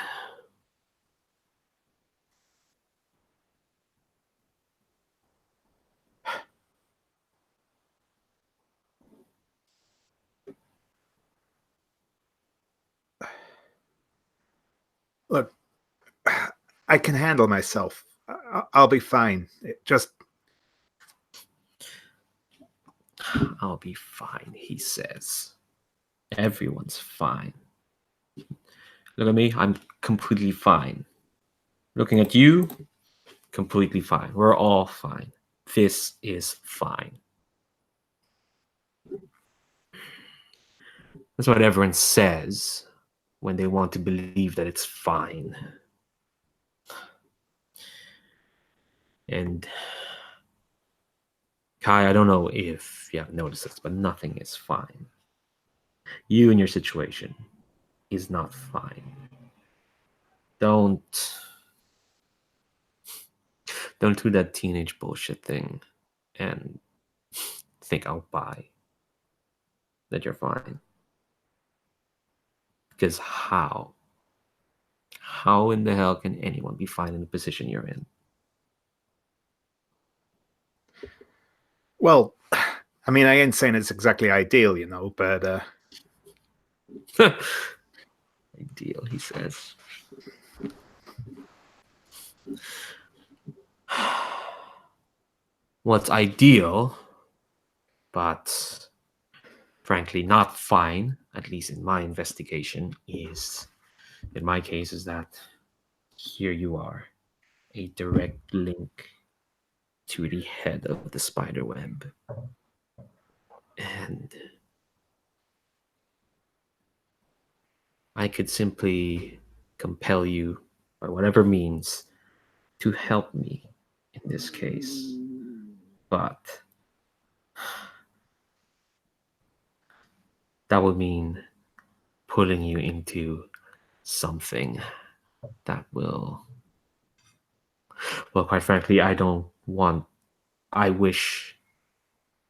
S2: Look, I can handle myself. I'll be fine.
S1: I'll be fine, he says. Everyone's fine. Look at me, I'm completely fine. Looking at you, completely fine. We're all fine. This is fine. That's what everyone says when they want to believe that it's fine. And Kai, I don't know if you have noticed this, but nothing is fine. You and your situation is not fine. Don't do that teenage bullshit thing and think I'll buy that you're fine. Because how in the hell can anyone be fine in the position you're in?
S2: Well, I mean, I ain't saying it's exactly ideal, you know, but
S1: Ideal, he says. What's ideal, but frankly not fine, at least in my investigation, is, in my case, is that here you are, a direct link to the head of the spider web. And I could simply compel you, by whatever means, to help me in this case. But that would mean pulling you into something that will, well, quite frankly, I wish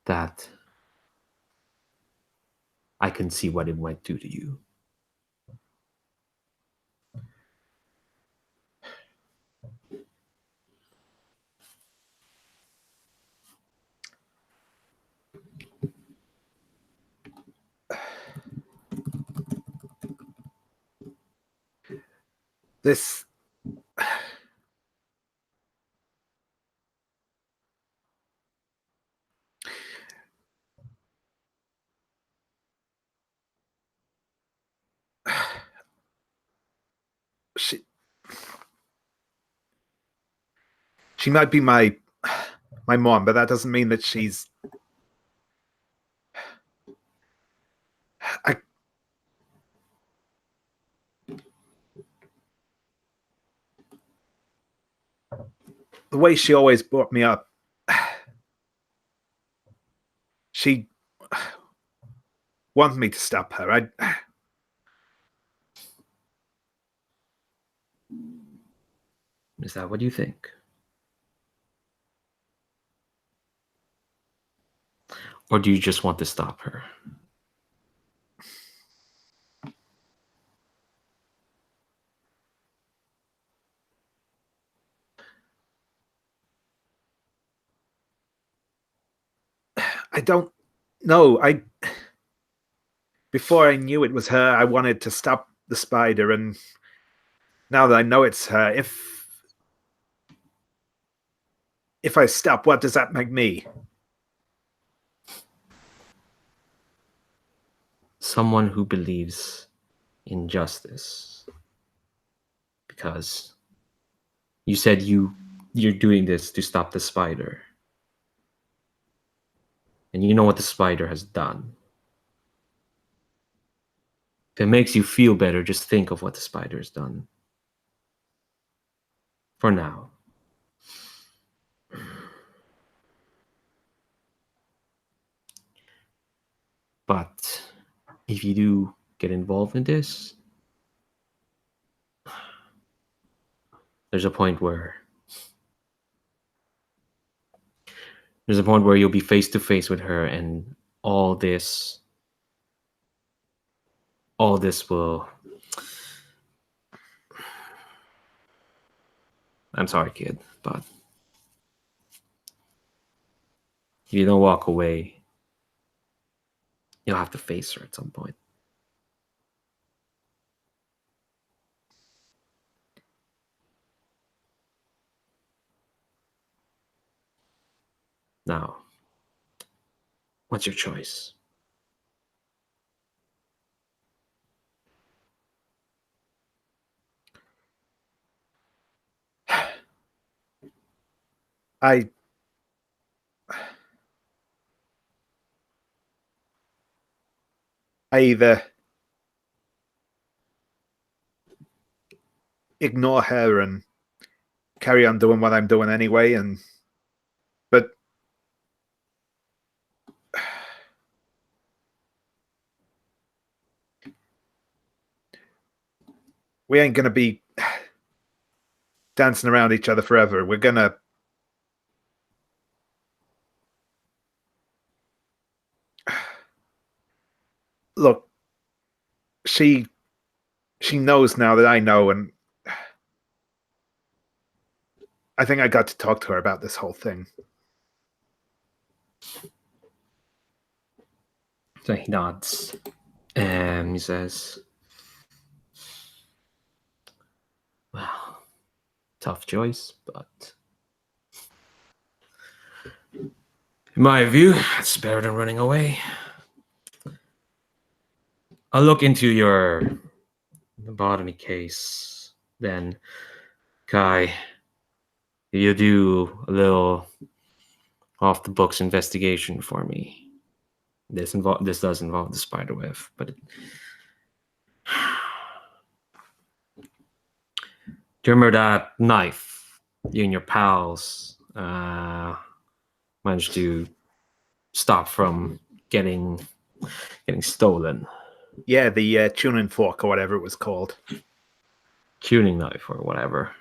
S1: that I can see what it might do to you.
S2: this. She might be my mom, but that doesn't mean that she's. The way she always brought me up, she wanted me to stop her.
S1: Is that what you think? Or do you just want to stop her?
S2: I don't know. Before I knew it was her, I wanted to stop the spider, and now that I know it's her, if I stop, what does that make me?
S1: Someone who believes in justice. Because you said you're doing this to stop the spider. And you know what the spider has done. If it makes you feel better, just think of what the spider has done. For now. But if you do get involved in this, there's a point where you'll be face to face with her, and all this will, I'm sorry, kid, but if you don't walk away, you'll have to face her at some point. Now, what's your choice?
S2: I either ignore her and carry on doing what I'm doing anyway, but we ain't gonna be dancing around each other forever. We're gonna look. She knows now that I know, and I think I got to talk to her about this whole thing.
S1: So he nods. And he says, well, tough choice, but in my view, it's better than running away. I'll look into your lobotomy case then. Kai, you do a little off the books investigation for me. This does involve the spider web, but do you remember that knife you and your pals managed to stop from getting stolen?
S2: Yeah, the tuning fork or whatever it was called.
S1: Tuning knife or whatever.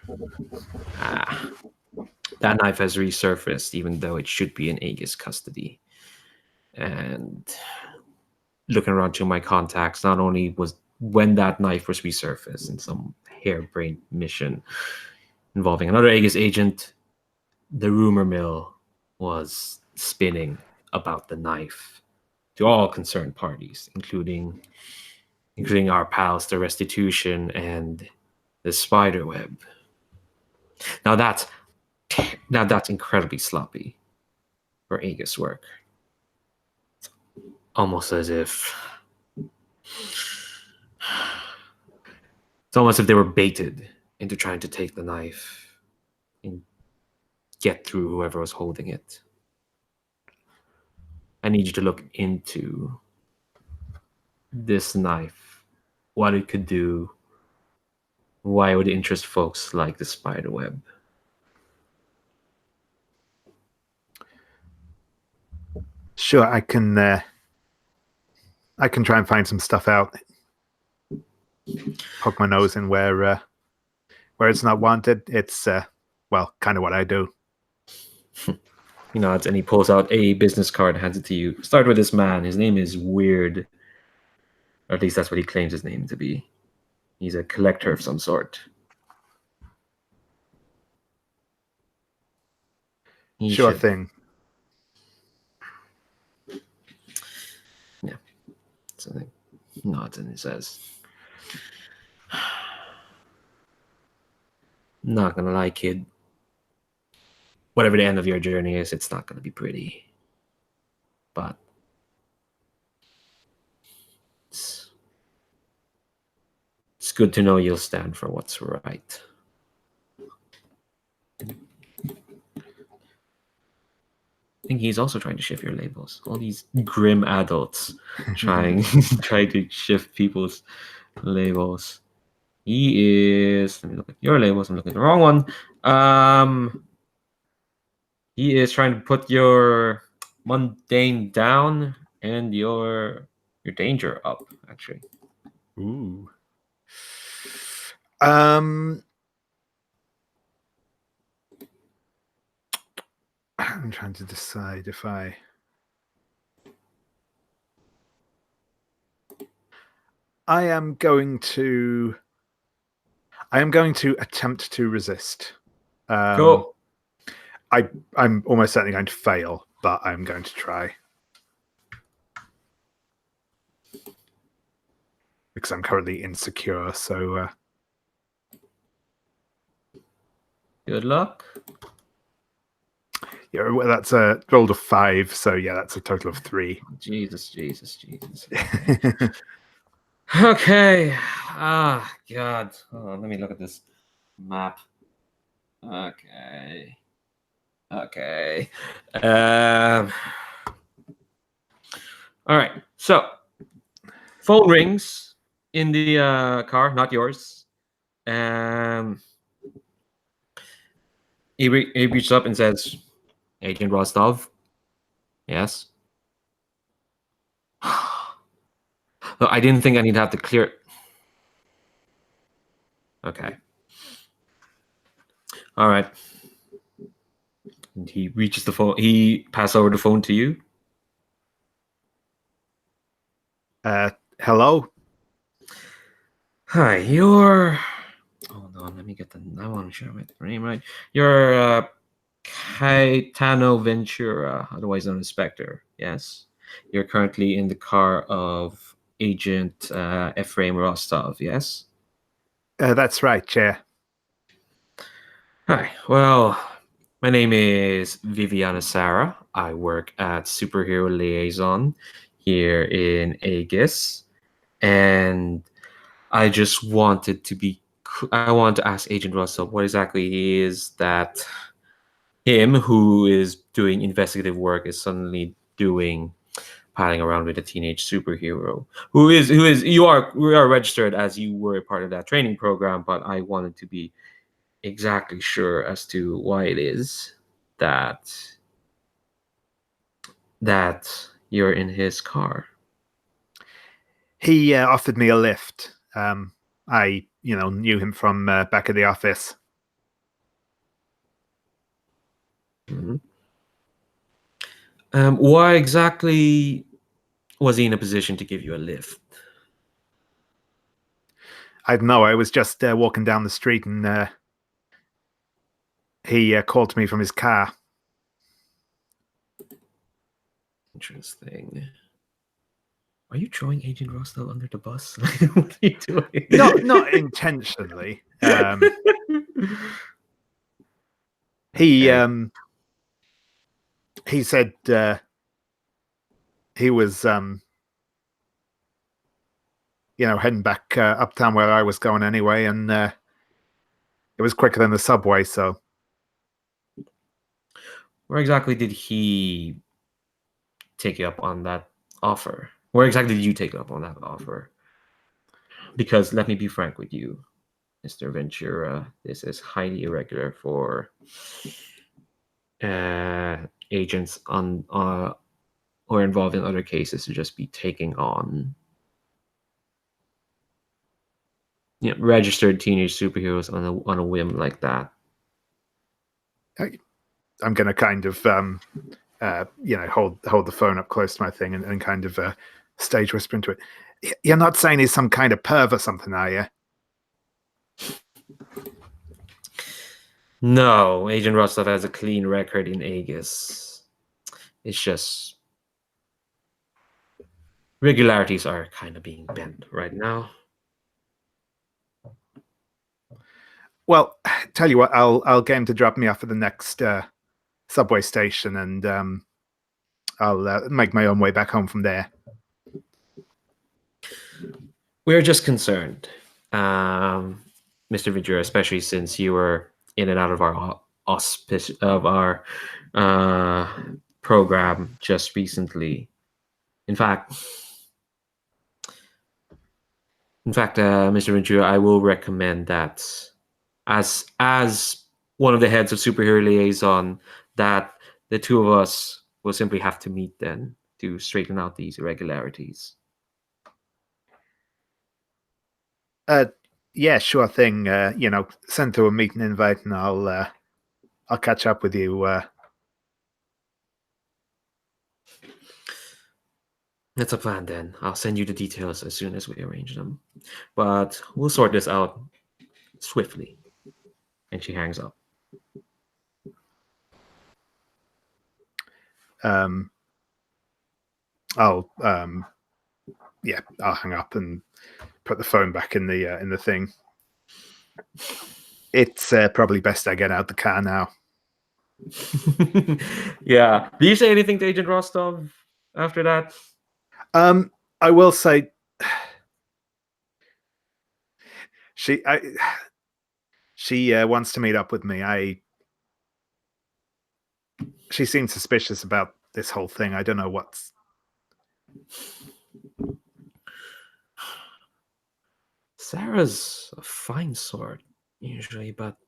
S1: That knife has resurfaced, even though it should be in Aegis custody. And looking around to my contacts, not only was when that knife was resurfaced in some harebrained mission involving another Aegis agent, the rumor mill was spinning about the knife to all concerned parties, including our pals, the Restitution and the spider web. Now that's incredibly sloppy for Aegis work. It's almost as if they were baited into trying to take the knife and get through whoever was holding it. I need you to look into this knife, what it could do, why it would interest folks like the spider web.
S2: Sure, I can try and find some stuff out. Poke my nose in where it's not wanted. It's well, kind of what I do.
S1: He nods and he pulls out a business card and hands it to you. Start with this man. His name is Weird. Or at least that's what he claims his name to be. He's a collector of some sort.
S2: Sure thing.
S1: Yeah. So he nods and he says, not gonna lie, kid. Whatever the end of your journey is, it's not gonna be pretty. But it's good to know you'll stand for what's right. I think he's also trying to shift your labels. All these grim adults trying to shift people's labels. He is. Let me look at your labels. I'm looking at the wrong one. He is trying to put your mundane down and your danger up. Actually.
S2: Ooh. I'm trying to decide if I am going to attempt to resist.
S1: Cool.
S2: I'm almost certainly going to fail, but I'm going to try. Because I'm currently insecure, so
S1: Good luck.
S2: yeah, well, that's a rolled a 5, so yeah, that's a total of 3.
S1: Jesus. Okay. God. Oh, let me look at this map. Okay. All right. So, phone rings in the car, not yours. He reaches up and says, "Agent Rostov." Yes. Look, I didn't think I need to have to clear. Okay. All right. And he reaches the phone. He passes over the phone to you.
S2: Hello?
S1: Hi, you're. Hold on, let me get the. I want to share my name right. You're Caetano Ventura, otherwise known as Spectre. Yes, you're currently in the car of Agent Ephraim Rostov. Yes.
S2: That's right, Chair.
S1: Hi. Well, my name is Viviana Sarah. I work at Superhero Liaison here in Aegis, and I just wanted to be. I want to ask Agent Russell what exactly is that him who is doing investigative work is suddenly doing piling around with a teenage superhero who is we are registered as you were a part of that training program, but I wanted to be exactly sure as to why it is that you're in his car.
S2: He offered me a lift. I, knew him from back at the office.
S1: Mhm. Why exactly was he in a position to give you a lift?
S2: I don't know. I was just walking down the street and he called to me from his car.
S1: Interesting. Are you throwing Agent Rostel under the bus? What are you doing?
S2: Not intentionally. He
S1: Okay.
S2: he said he was heading back uptown where I was going anyway, and it was quicker than the subway. So
S1: Where exactly did he take you up on that offer? Where exactly did you take up on that offer? Because let me be frank with you, Mr. Ventura, this is highly irregular for agents on who are involved in other cases to just be taking on registered teenage superheroes on a whim like that.
S2: I'm going to kind of hold the phone up close to my thing and kind of stage whisper into it. You're not saying he's some kind of perv or something, are you?
S1: No, Agent Rostov has a clean record in Aegis. It's just regularities are kind of being bent right now.
S2: Well, tell you what, I'll get him to drop me off at the next subway station, and I'll make my own way back home from there.
S1: We're just concerned, Mr. Ventura, especially since you were in and out of our auspice of our program just recently. In fact, Mr. Ventura, I will recommend that as one of the heads of Superhero Liaison, that the two of us will simply have to meet then to straighten out these irregularities.
S2: Yeah, sure thing. Send through a meeting invite, and I'll catch up with you.
S1: That's a plan then. I'll send you the details as soon as we arrange them. But we'll sort this out swiftly. And she hangs up.
S2: I'll hang up and put the phone back in the thing. It's probably best I get out the car now.
S1: Yeah. Do you say anything to Agent Rostov after that?
S2: I will say she wants to meet up with me. She seems suspicious about this whole thing. I don't know what's.
S1: Sarah's a fine sort, usually, but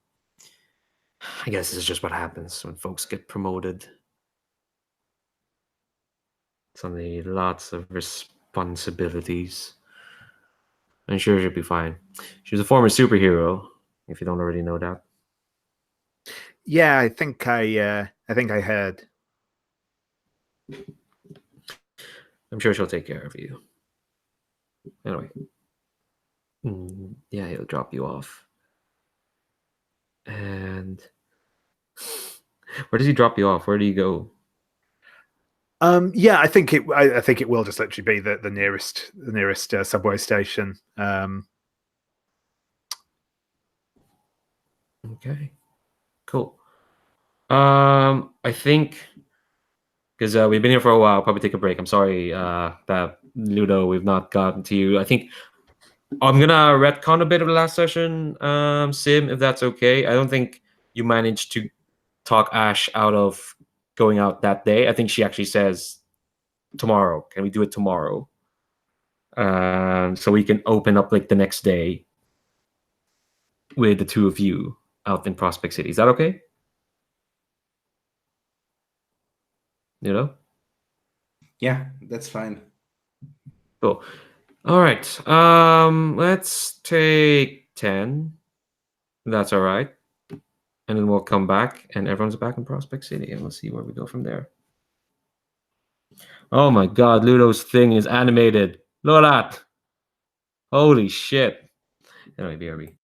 S1: I guess this is just what happens when folks get promoted. Suddenly, lots of responsibilities. I'm sure she'll be fine. She was a former superhero, if you don't already know that.
S2: Yeah, I think I heard.
S1: I'm sure she'll take care of you. Anyway. Yeah, he'll drop you off. And Where does he drop you off? Where do you go?
S2: Yeah, I think it will just literally be the nearest subway station.
S1: Okay, cool. I think because we've been here for a while, probably take a break. I'm sorry that Ludo, we've not gotten to you. I think I'm gonna retcon a bit of the last session, Sim, if that's okay. I don't think you managed to talk Ash out of going out that day. I think she actually says tomorrow. Can we do it tomorrow? So we can open up like the next day with the two of you out in Prospect City. Is that okay? You know?
S4: Yeah, that's fine.
S1: Cool. All right. Let's take 10. That's all right. And then we'll come back and everyone's back in Prospect City and we'll see where we go from there. Oh my god, Ludo's thing is animated. Look at that. Holy shit. Anyway, BRB.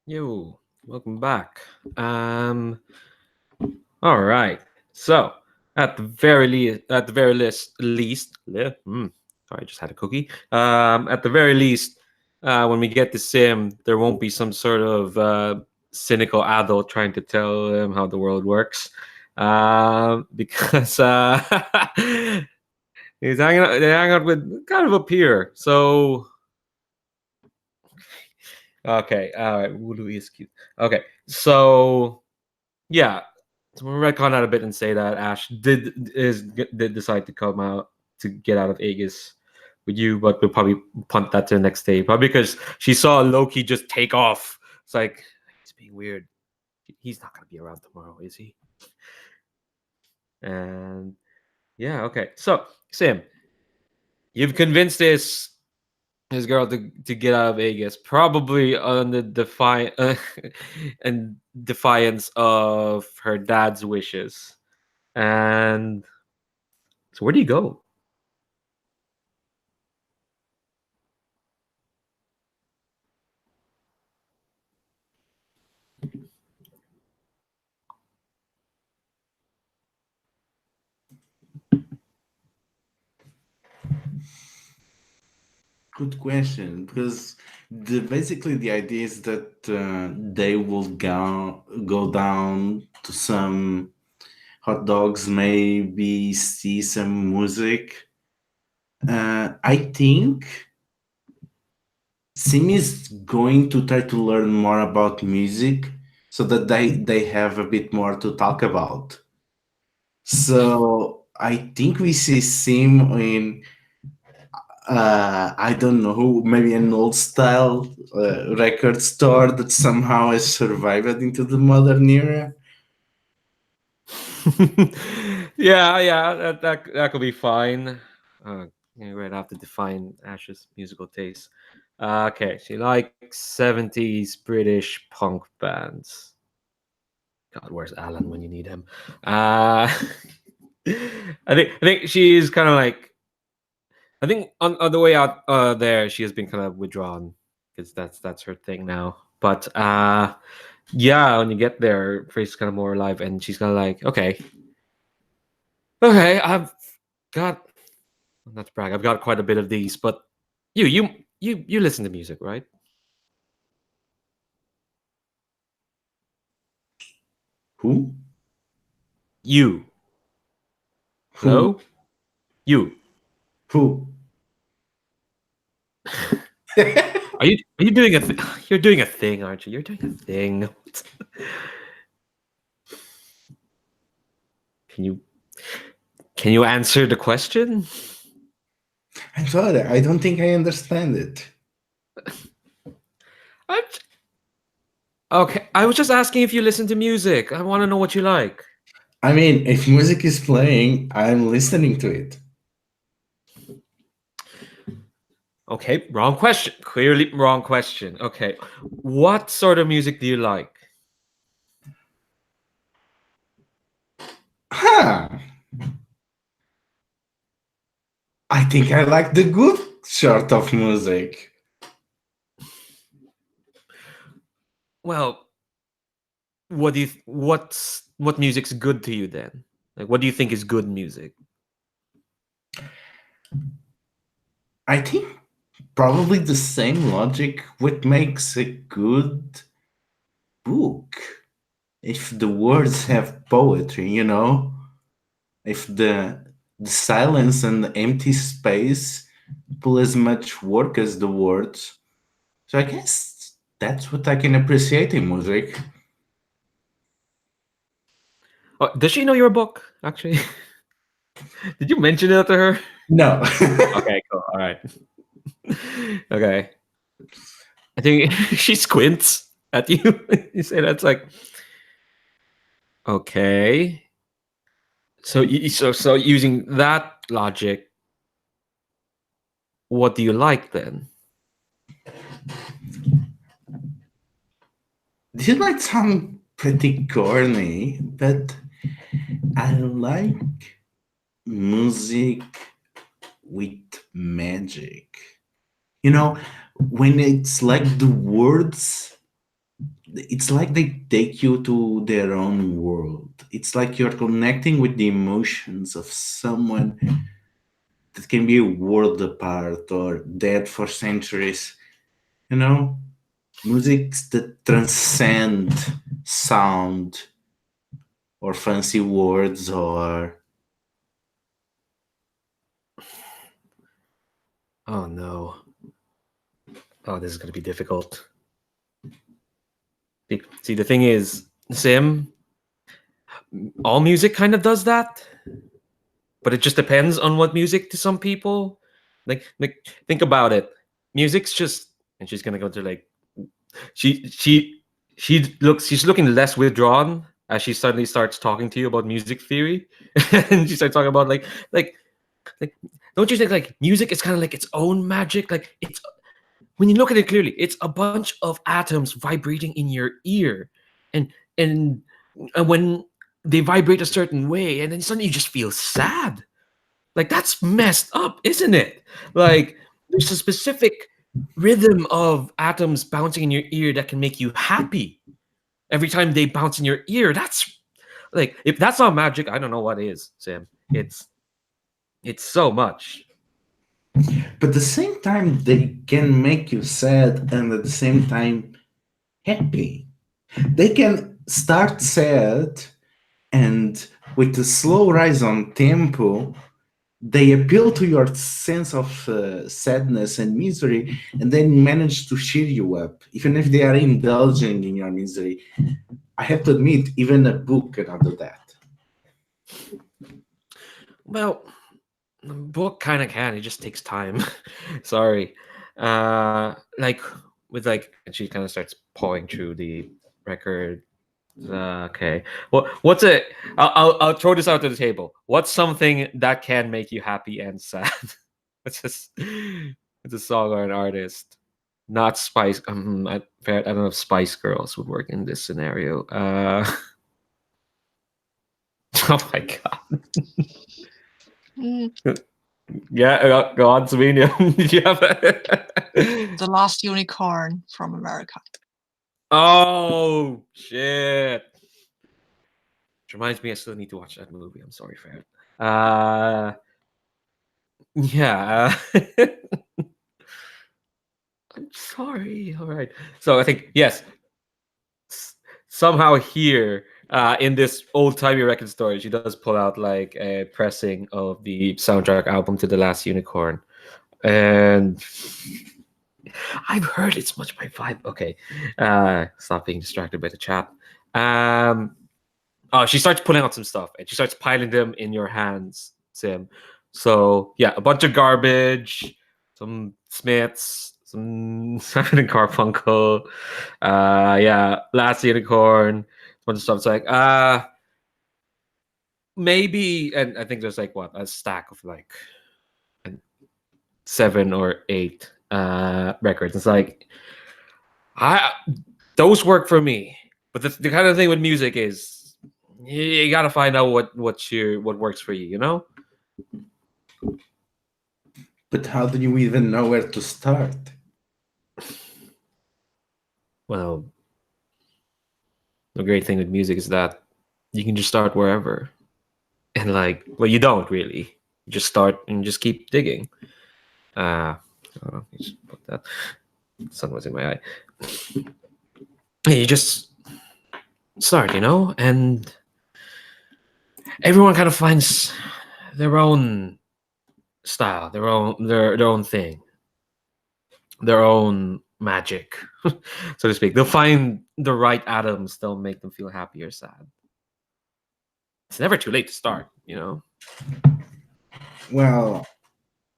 S1: Yo, welcome back. All right. So, sorry, I just had a cookie. At the very least, when we get to Sim, there won't be some sort of cynical adult trying to tell him how the world works, because they hang out with kind of a peer. So, okay, all right, what do we excuse? Okay, so yeah, so we'll retcon that a bit and say that Ash did decide to come out to get out of Aegis with you, but we'll probably punt that to the next day, probably because she saw Loki just take off. It's like he's being weird. He's not gonna be around tomorrow, is he? And yeah, okay. So Sam, you've convinced this girl to get out of Vegas, probably on the and defiance of her dad's wishes. And so, where do you go?
S4: Good question, because basically the idea is that they will go down to some hot dogs, maybe see some music. I think Sim is going to try to learn more about music so that they have a bit more to talk about. So I think we see Sim in I don't know, maybe an old style record store that somehow has survived into the modern era.
S1: Yeah, that could be fine. We're gonna have to define Ash's musical taste. Okay, she likes 70s British punk bands. God, where's Alan when you need him? I think she's kind of like, I think on the way out there she has been kind of withdrawn because that's her thing now. But yeah, when you get there, her face is kind of more alive, and she's kind of like, okay, I've got, not to brag, I've got quite a bit of these, but you listen to music, right?
S4: Who?
S1: You.
S4: Who?
S1: Hello? You.
S4: Who?
S1: Are you doing a you're doing a thing, aren't you? You're doing a thing. Can you can you answer the question?
S4: I'm sorry, I don't think I understand it.
S1: I'm, okay, I was just asking if you listen to music. I want to know what you like.
S4: I mean, if music is playing, I'm listening to it.
S1: Okay, wrong question. Clearly wrong question. Okay. What sort of music do you like?
S4: Huh. I think I like the good sort of music.
S1: Well, what music's good to you then? Like, what do you think is good music?
S4: I think probably the same logic what makes a good book. If the words have poetry, you know, if the silence and the empty space pull as much work as the words. So I guess that's what I can appreciate in music.
S1: Oh, does she know your book? Actually, did you mention it to her?
S4: No.
S1: Okay, cool. All right. Okay. I think she squints at you. You say that's like, okay. So using that logic, what do you like then?
S4: This might sound pretty corny, but I like music with magic. You know, when it's like the words it's like they take you to their own world. It's like you're connecting with the emotions of someone that can be a world apart or dead for centuries. You know, musics that transcend sound or fancy words or
S1: Oh no. Oh, this is gonna be difficult. See, the thing is, Sim, all music kind of does that, but it just depends on what music to some people. Like think about it. Music's just, and she's gonna go to like, she she she's looking less withdrawn as she suddenly starts talking to you about music theory, and she starts talking about like don't you think like music is kind of like its own magic? Like it's when you look at it clearly, it's a bunch of atoms vibrating in your ear, and and, and when they vibrate a certain way, and then suddenly you just feel sad. Like that's messed up, isn't it? Like there's a specific rhythm of atoms bouncing in your ear that can make you happy every time they bounce in your ear. That's like if that's not magic, I don't know what is, Sam. It's so much.
S4: but at the same time they can make you sad and at the same time happy. They can start sad and with a slow rise on tempo they appeal to your sense of sadness and misery and then manage to cheer you up even if they are indulging in your misery. I have to admit even a book cannot do that.
S1: Well, the book kind of can. It just takes time. Sorry. Like with like, and she kind of starts pawing through the record. Okay. What's it? I'll throw this out to the table. What's something that can make you happy and sad? It's a song or an artist. Not Spice. I don't know if Spice Girls would work in this scenario. Oh my god.
S5: Mm,
S1: Yeah, go on, Slovenia. Did you have
S5: The Last Unicorn from America.
S1: Oh shit! Which reminds me, I still need to watch that movie. I'm sorry for it. Yeah. I'm sorry. All right. So I think yes. Somehow here, in this old timey record store, she does pull out like a pressing of the soundtrack album to The Last Unicorn, and I've heard it's much my vibe. Okay, stop being distracted by the chat. Oh, she starts pulling out some stuff and she starts piling them in your hands, Sim. So yeah, a bunch of garbage, some Smiths, some Simon and Garfunkel, yeah, Last Unicorn, a bunch of stuff. It's like maybe, and I think there's like what a stack of like 7 or 8 records. It's like I those work for me, but the kind of thing with music is you got to find out what works for you. You know.
S4: But how do you even know where to start?
S1: Well, the great thing with music is that you can just start wherever, and like, well, you don't really. You just start and just keep digging. Just put that. The sun was in my eye. You just start, and everyone kind of finds their own style, their own thing, their own magic, so to speak. They'll find the right atoms. They'll make them feel happy or sad. It's never too late to start,
S4: Well,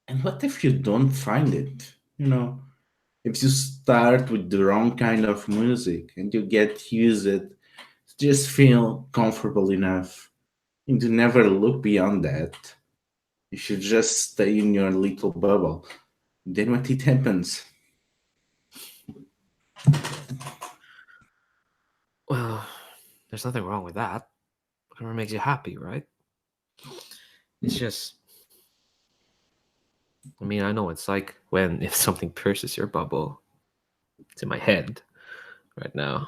S4: and what if you don't find it? If you start with the wrong kind of music and you get used to just feel comfortable enough and to never look beyond that. You should just stay in your little bubble. Then what it happens?
S1: Well, there's nothing wrong with that. Whatever makes you happy, right? It's just, I mean, I know it's like when if something pierces your bubble. It's in my head right now.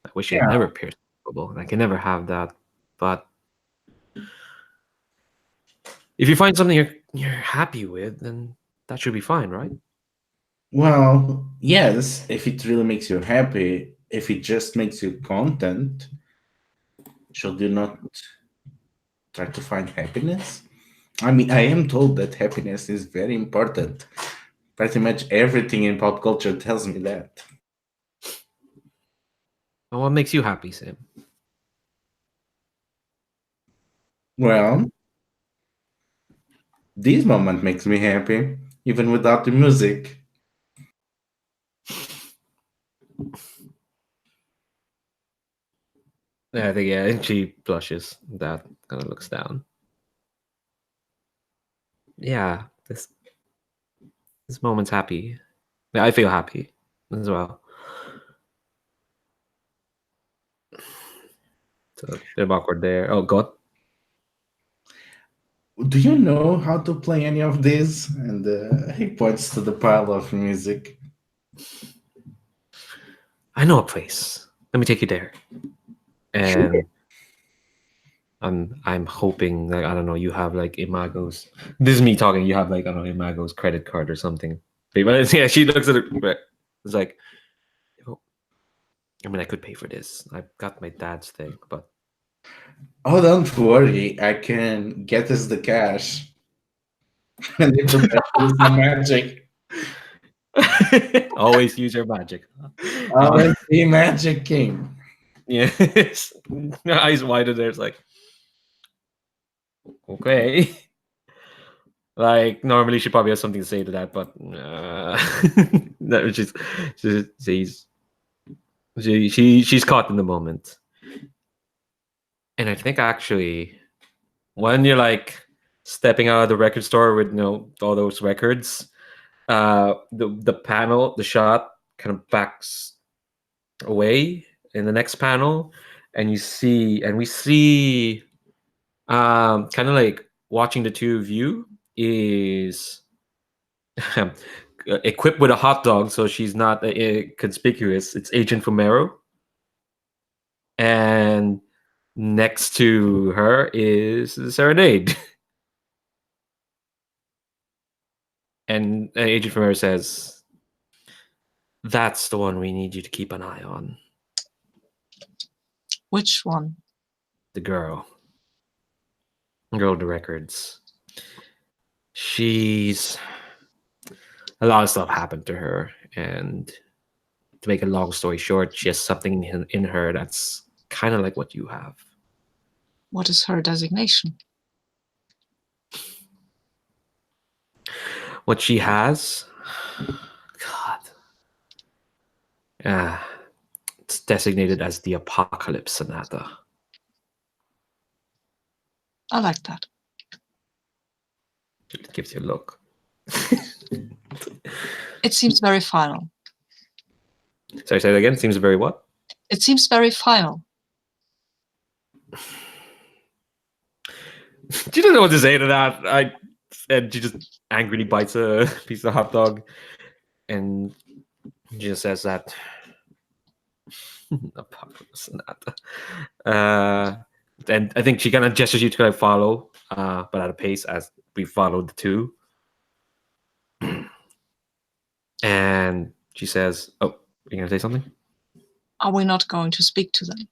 S1: I wish it never appears capable, and I can never have that. But if you find something you're happy with, then that should be fine, right?
S4: Well, yes, if it really makes you happy, if it just makes you content, should you not try to find happiness? I mean, I am told that happiness is very important. Pretty much everything in pop culture tells me that.
S1: And what makes you happy, Sam?
S4: Well, this moment makes me happy, even without the music.
S1: Yeah, I think and she blushes. That kind of looks down. Yeah, this moment's happy. Yeah, I feel happy as well. So a bit of awkward there. Oh God.
S4: Do you know how to play any of these? And he points to the pile of music.
S1: I know a place. Let me take you there. And I'm hoping, like, I don't know, you have like Imago's. This is me talking. You have like, I don't know, Imago's credit card or something. But yeah, she looks at it. It's like, oh, I mean, I could pay for this. I've got my dad's thing, but
S4: Oh, don't worry, I can get us the cash. And if the rest is some magic.
S1: always use your magic.
S4: Always be Magic King.
S1: Yes. Eyes wider there. It's like, okay. Like normally she probably has something to say to that, but that was just she's caught in the moment. And I think actually when you're like stepping out of the record store with all those records, the panel, the shot kind of backs away in the next panel, and we see kind of like watching the two of you is equipped with a hot dog, so she's not conspicuous. It's Agent Romero, and next to her is Serenade. And Agent Romero says, "That's the one we need you to keep an eye on.
S5: Which one?
S1: The girl with the records. She's a lot of stuff happened to her, and to make a long story short, she has something in her that's kind of like what you have."
S5: What is her designation?
S1: What she has, God, it's designated as the Apocalypse Sonata.
S5: I like that.
S1: It gives you a look.
S5: It seems very final.
S1: Sorry, say that again. It seems very what?
S5: It seems very final.
S1: She doesn't know what to say to that. And she just angrily bites a piece of hot dog, and she just says that Apocalypse Sonata. And I think she kind of gestures you to kind of follow, but at a pace as we followed the two. And she says, "Oh, you're gonna say something?"
S5: Are we not going to speak to them?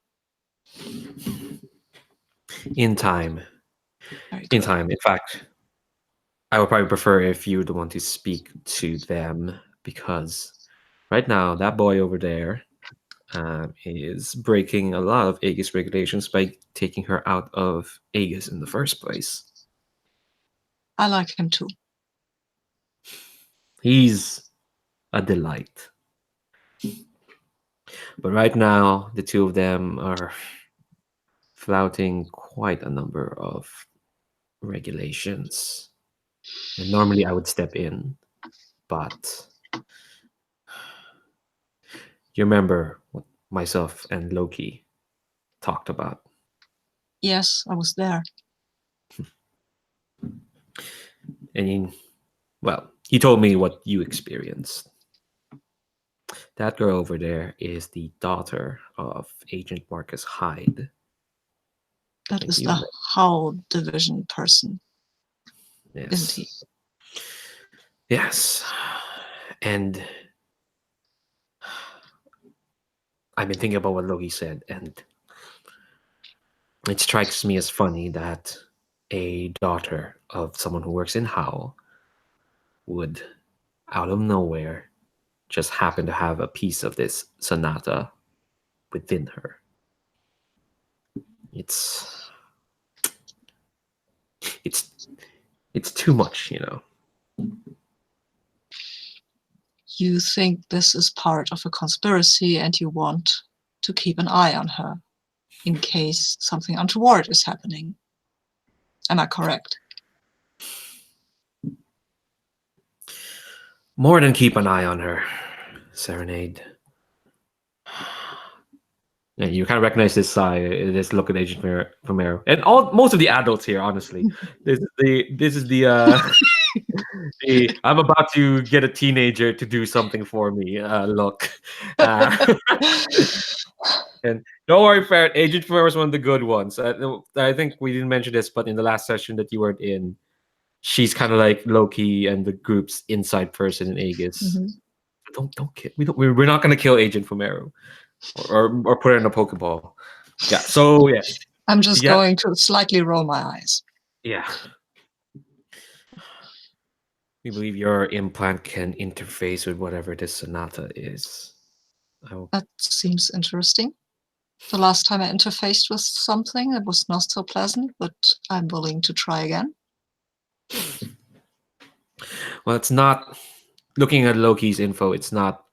S1: In time.
S5: Very
S1: In
S5: good.
S1: time. In fact, I would probably prefer if you were the one to speak to them, because right now that boy over there is breaking a lot of Aegis regulations by taking her out of Aegis in the first place.
S5: I like him too.
S1: He's a delight. But right now, the two of them are flouting quite a number of regulations. And normally I would step in, but you remember what myself and Loki talked about.
S5: Yes, I was there.
S1: And he told me what you experienced. That girl over there is the daughter of Agent Marcus Hyde.
S5: That is
S1: You
S5: the
S1: met-
S5: Howl division person, isn't he?
S1: Yes. And I've been thinking about what Loki said, and it strikes me as funny that a daughter of someone who works in Howl would, out of nowhere, just happen to have a piece of this sonata within her. It's it's too much, you know.
S5: You think this is part of a conspiracy and you want to keep an eye on her in case something untoward is happening. Am I correct?
S1: More than keep an eye on her, Serenade. Yeah, you kind of recognize this sigh, this look at Agent Romero, and most of the adults here. Honestly, this is the I'm about to get a teenager to do something for me. Look, and don't worry, Ferret. Agent Romero is one of the good ones. I think we didn't mention this, but in the last session that you weren't in, she's kind of like Loki and the group's inside person in Aegis. Don't kill. We're not gonna kill Agent Romero, or put her in a Pokeball. Yeah. So yeah.
S5: I'm just going to slightly roll my eyes.
S1: Yeah. We believe your implant can interface with whatever this sonata is.
S5: That seems interesting. The last time I interfaced with something, it was not so pleasant, but I'm willing to try again.
S1: Well, it's not. Looking at Loki's info, it's not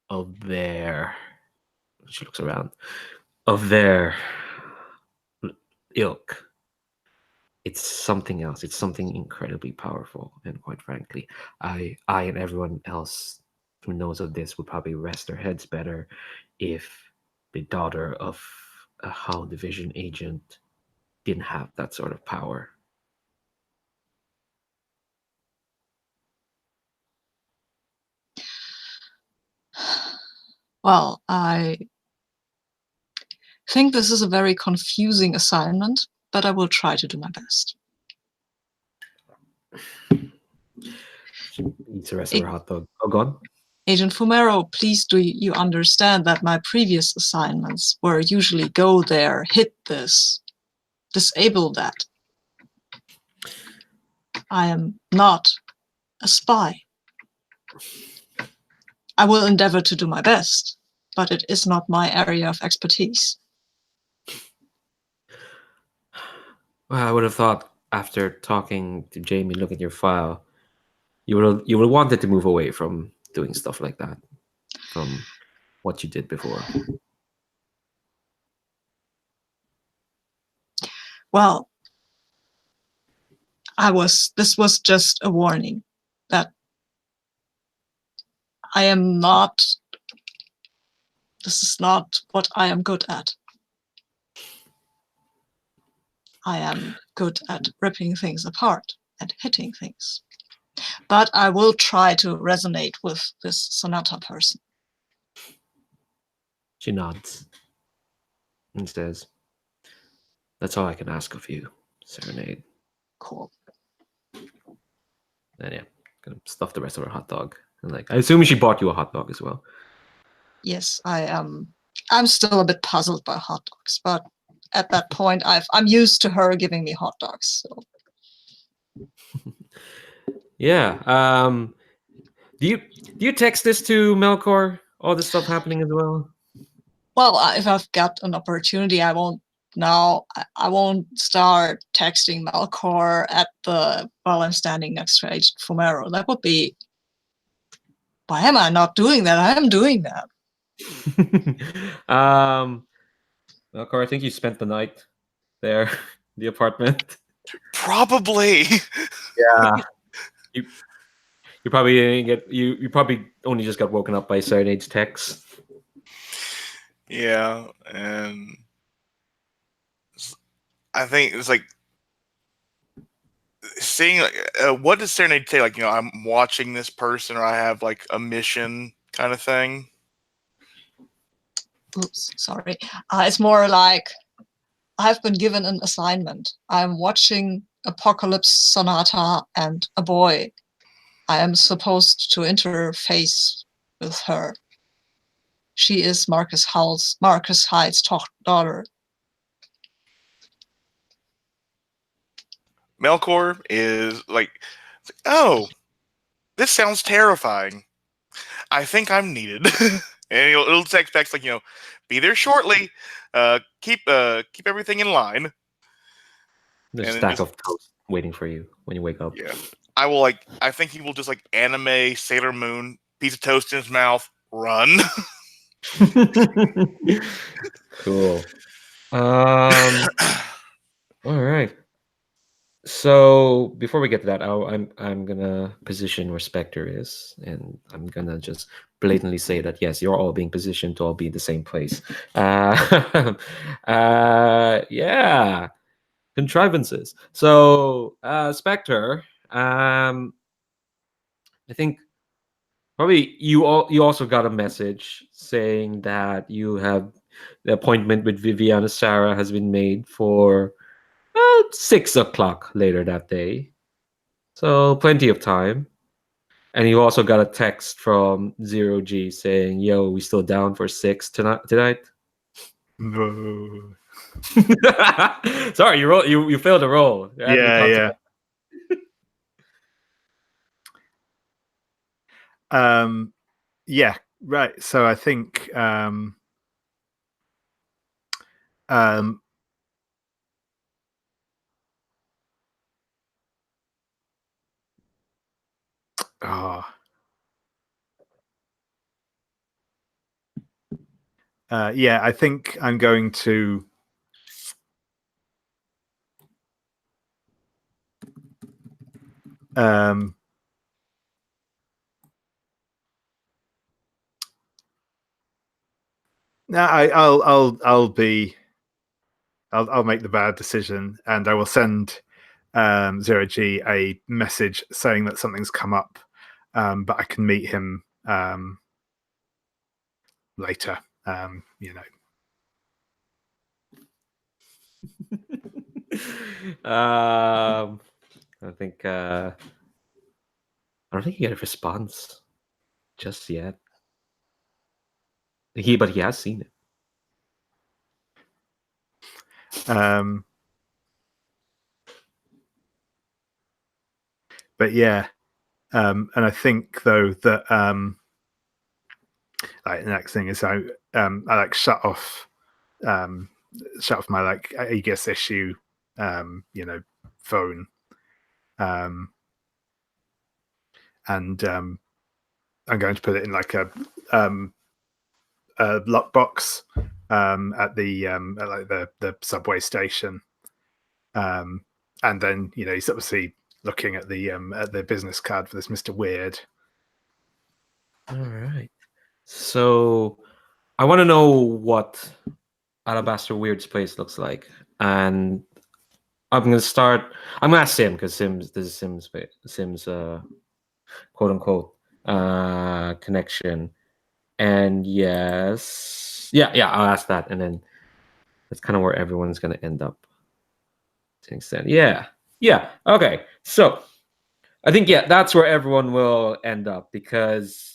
S1: of their. She looks around. Of their ilk. It's something else. It's something incredibly powerful. And quite frankly, I and everyone else who knows of this would probably rest their heads better if the daughter of a Howl Division agent didn't have that sort of power.
S5: Well, I think this is a very confusing assignment, but I will try to do my best.
S1: She eats the rest of her hot dog. Oh, gone?
S5: Agent Fumero, please do you understand that my previous assignments were usually go there, hit this, disable that. I am not a spy. I will endeavor to do my best, but it is not my area of expertise.
S1: Well, I would have thought after talking to Jamie, look at your file, you would have wanted to move away from doing stuff like that, from what you did before.
S5: Well, this was just a warning that this is not what I am good at. I am good at ripping things apart and hitting things. But I will try to resonate with this Sonata person.
S1: She nods and says, "That's all I can ask of you, Serenade."
S5: Cool.
S1: And yeah, gonna stuff the rest of her hot dog. And like, I assume she bought you a hot dog as well.
S5: Yes, I am. I'm still a bit puzzled by hot dogs, but at that point, I'm used to her giving me hot dogs. So.
S1: Yeah. Do you text this to Melcor? All this stuff happening as well?
S5: Well, if I've got an opportunity, I won't now. I won't start texting Melcor while I'm standing next to Agent Fumero. That would be. Why am I not doing that? I am doing that.
S1: Melcor, I think you spent the night there, in the apartment.
S3: Probably.
S1: Yeah. You probably you probably only just got woken up by Serenade's text.
S3: Yeah, and I think it's like seeing what does Serenade say? Like, I'm watching this person, or I have like a mission kind of thing?
S5: Oops, sorry. It's more like I've been given an assignment. I'm watching Apocalypse Sonata and a boy. I am supposed to interface with her. She is Marcus Hyde's daughter.
S3: Melcor is like, oh, this sounds terrifying. I think I'm needed. And it'll text back like, be there shortly. Keep everything in line.
S1: There's a
S3: And
S1: stack of toast waiting for you when you wake up.
S3: Yeah. I think he will just anime Sailor Moon, piece of toast in his mouth, run.
S1: Cool. All right. So before we get to that, I'm gonna position where Spectre is, and I'm gonna just blatantly say that yes, you're all being positioned to all be in the same place. Yeah, contrivances. So Spectre, I think probably you also got a message saying that you have the appointment with Viviana Sarah has been made for 6 o'clock later that day. So plenty of time. And you also got a text from Zero G saying, "Yo, we still down for 6 tonight?"
S2: No.
S1: Sorry, you failed to roll. There had to be
S2: Yeah. Yeah, right. So I think yeah, I think I'm going to no, I'll make the bad decision, and I will send Zero G a message saying that something's come up, but I can meet him later.
S1: I think I don't think you get a response just yet. But he has seen it.
S2: But yeah, and I think though that the next thing is I shut off my Aegis issue phone, and I'm going to put it in a lockbox at the subway station, and then he's obviously looking at the business card for this Mr. Weird.
S1: All right. So I want to know what Alabaster Weird's place looks like, and I'm gonna ask Sim because this is Sim's quote unquote connection. And yes, yeah, I'll ask that, and then that's kind of where everyone's gonna end up. To an extent, yeah, okay. So I think that's where everyone will end up because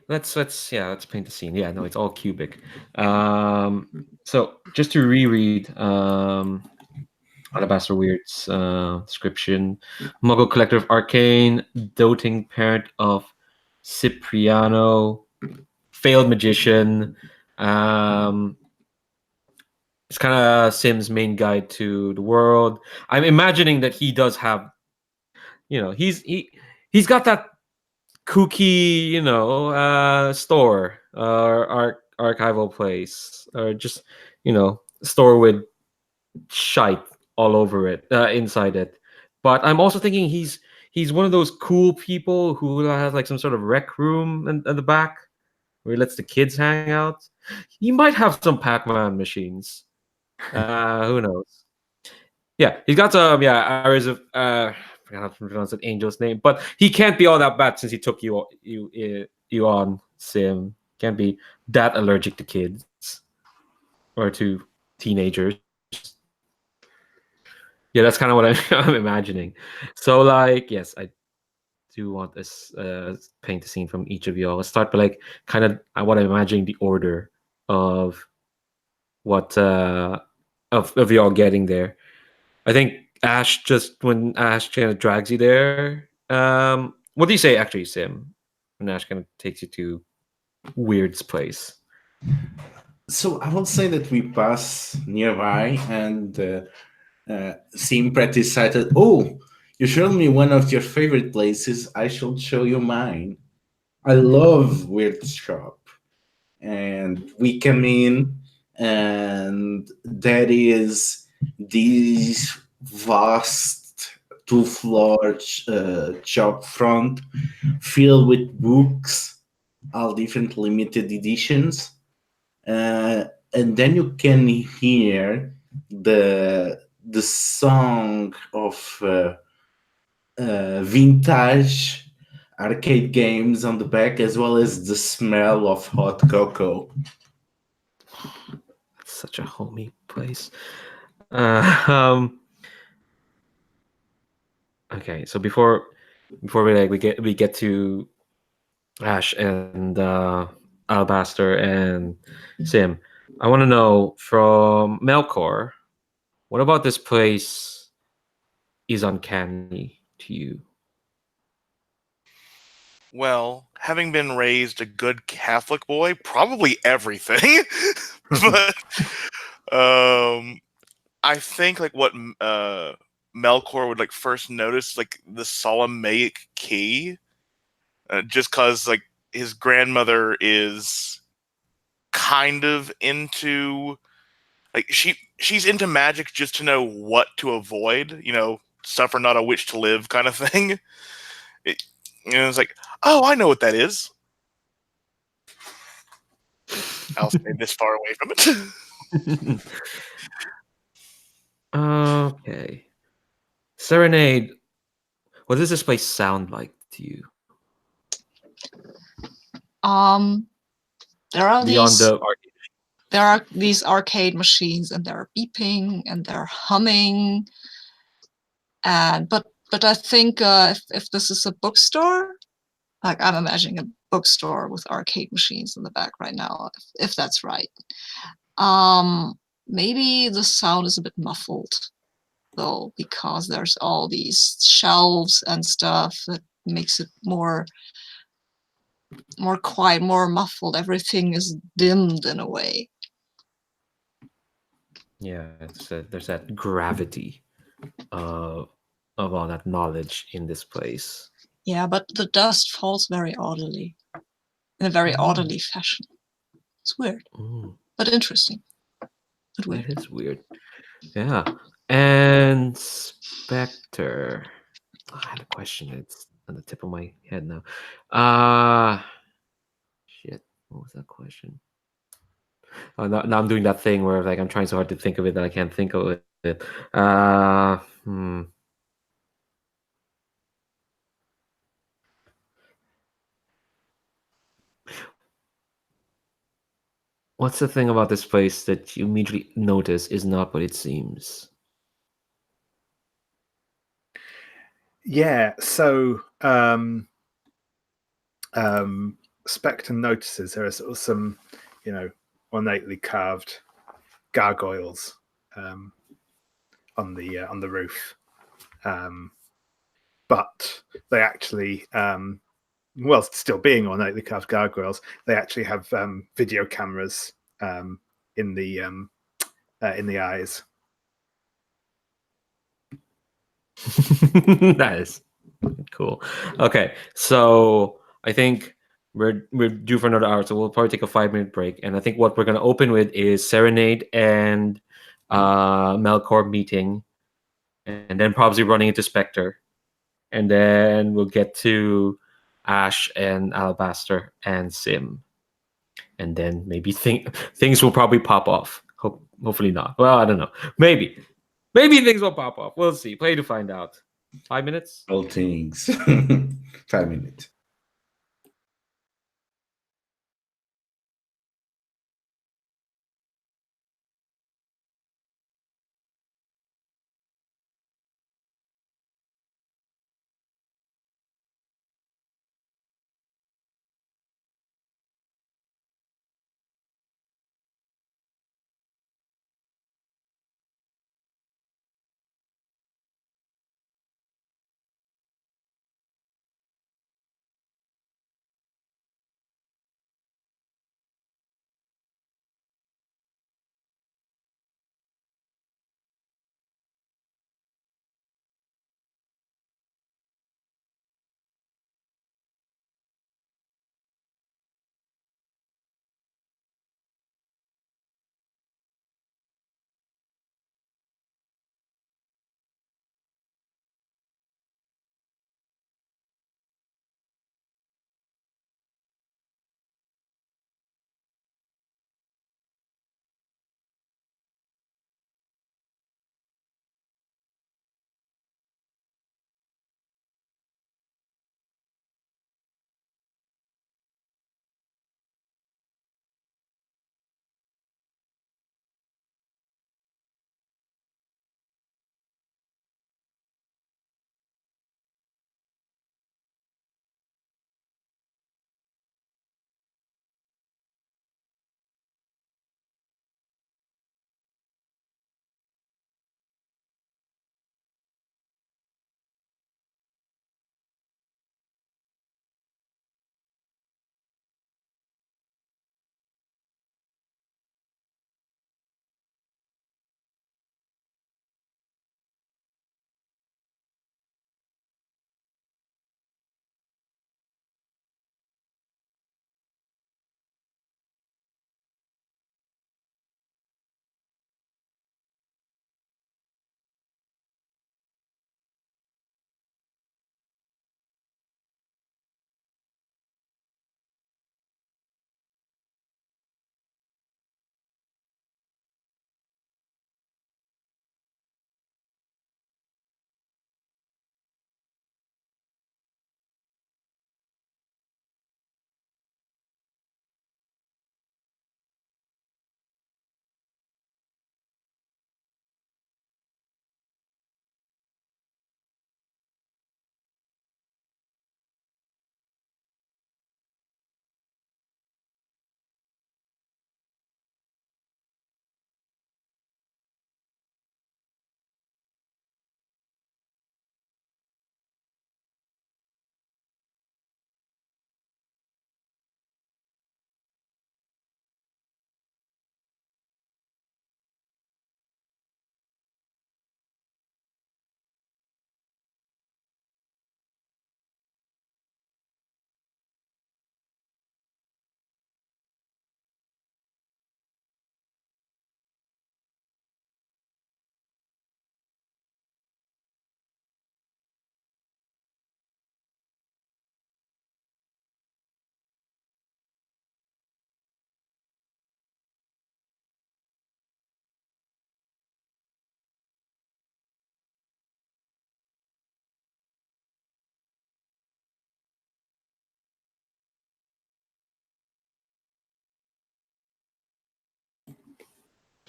S1: let's paint the scene. Yeah, no, it's all cubic. So just to reread Alabaster Weird's description: Muggle collector of arcane, doting parent of Cipriano, failed magician. It's kind of Sim's main guide to the world. I'm imagining that he does have, he's got that kooky, store or archival place, or just, store with shite all over it, inside it. But I'm also thinking he's one of those cool people who has some sort of rec room at the back where he lets the kids hang out. He might have some Pac-Man machines. Who knows? Yeah, he's got some areas of I forgot how to pronounce that angel's name, but he can't be all that bad since he took you on, Sim. Can't be that allergic to kids or to teenagers. Yeah, that's kind of what I'm imagining. So like, yes, I do want this paint a scene from each of y'all. Let's start by like kind of what I'm imagining the order of what of y'all getting there. I think Ash, just when Ash kind of drags you there. What do you say actually, Sim? When Ash kind of takes you to Weird's place.
S4: So I will say that we pass nearby and seem pretty excited. Oh, you showed me one of your favorite places. I shall show you mine. I love Weird Shop. And we come in, and there is this vast two-floor shop front filled with books, all different limited editions. And then you can hear the song of vintage arcade games on the back, as well as the smell of hot cocoa.
S1: That's such a homey place. Um, okay, so before we get to Ash and Alabaster and Sim, I want to know from Melcor, what about this place is uncanny to you?
S3: Well, having been raised a good Catholic boy, probably everything. But I think like what Melkor would like first notice, like the Solomaic key, just because like his grandmother is kind of into like she's into magic just to know what to avoid, suffer not a witch to live kind of thing. It's like, oh, I know what that is. I'll stay this far away from it.
S1: Okay. Serenade, what does this place sound like to you?
S5: There are
S1: Beyond
S5: these
S1: the arcade.
S5: there are these arcade machines, and they're beeping and they're humming. And but I think if this is a bookstore, like I'm imagining a bookstore with arcade machines in the back right now, if that's right. Maybe the sound is a bit muffled though, because there's all these shelves and stuff that makes it more quiet, more muffled. Everything is dimmed in a way.
S1: Yeah, there's that gravity of all that knowledge in this place.
S5: Yeah, but the dust falls very orderly, in a very orderly fashion. It's weird, but interesting. But weird.
S1: That is weird. Yeah. And Spectre. I had a question. It's on the tip of my head now. Shit. What was that question? Oh, now I'm doing that thing where like I'm trying so hard to think of it that I can't think of it. What's the thing about this place that you immediately notice is not what it seems?
S2: Yeah, so Spectre notices there are sort of some, ornately carved gargoyles on the roof, but they actually, well, still being ornately carved gargoyles, they actually have video cameras in the eyes.
S1: That is cool. Okay, so I think we're due for another hour, so we'll probably take a 5-minute break. And I think what we're gonna open with is Serenade and Melcor meeting, and then probably running into Spectre, and then we'll get to Ash and Alabaster and Sim, and then maybe things will probably pop off. Hopefully not. Well, I don't know. Maybe. Maybe things will pop up. We'll see. Play to find out. 5 minutes.
S4: All things. 5 minutes.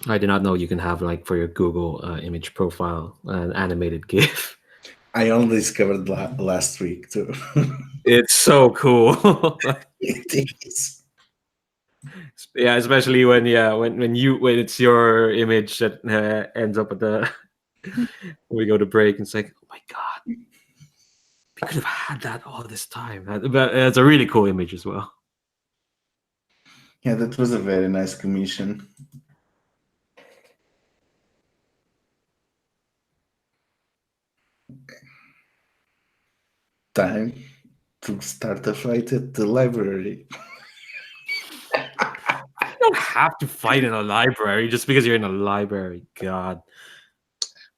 S1: I did not know you can have like for your Google image profile an animated GIF.
S4: I only discovered last week too.
S1: It's so cool.
S4: It is.
S1: Yeah, especially when when it's your image that ends up at the we go to break. And it's like, oh my god, we could have had that all this time. But it's a really cool image as well.
S4: Yeah, that was a very nice commission. Time to start a fight at the library.
S1: You don't have to fight in a library just because you're in a library. God,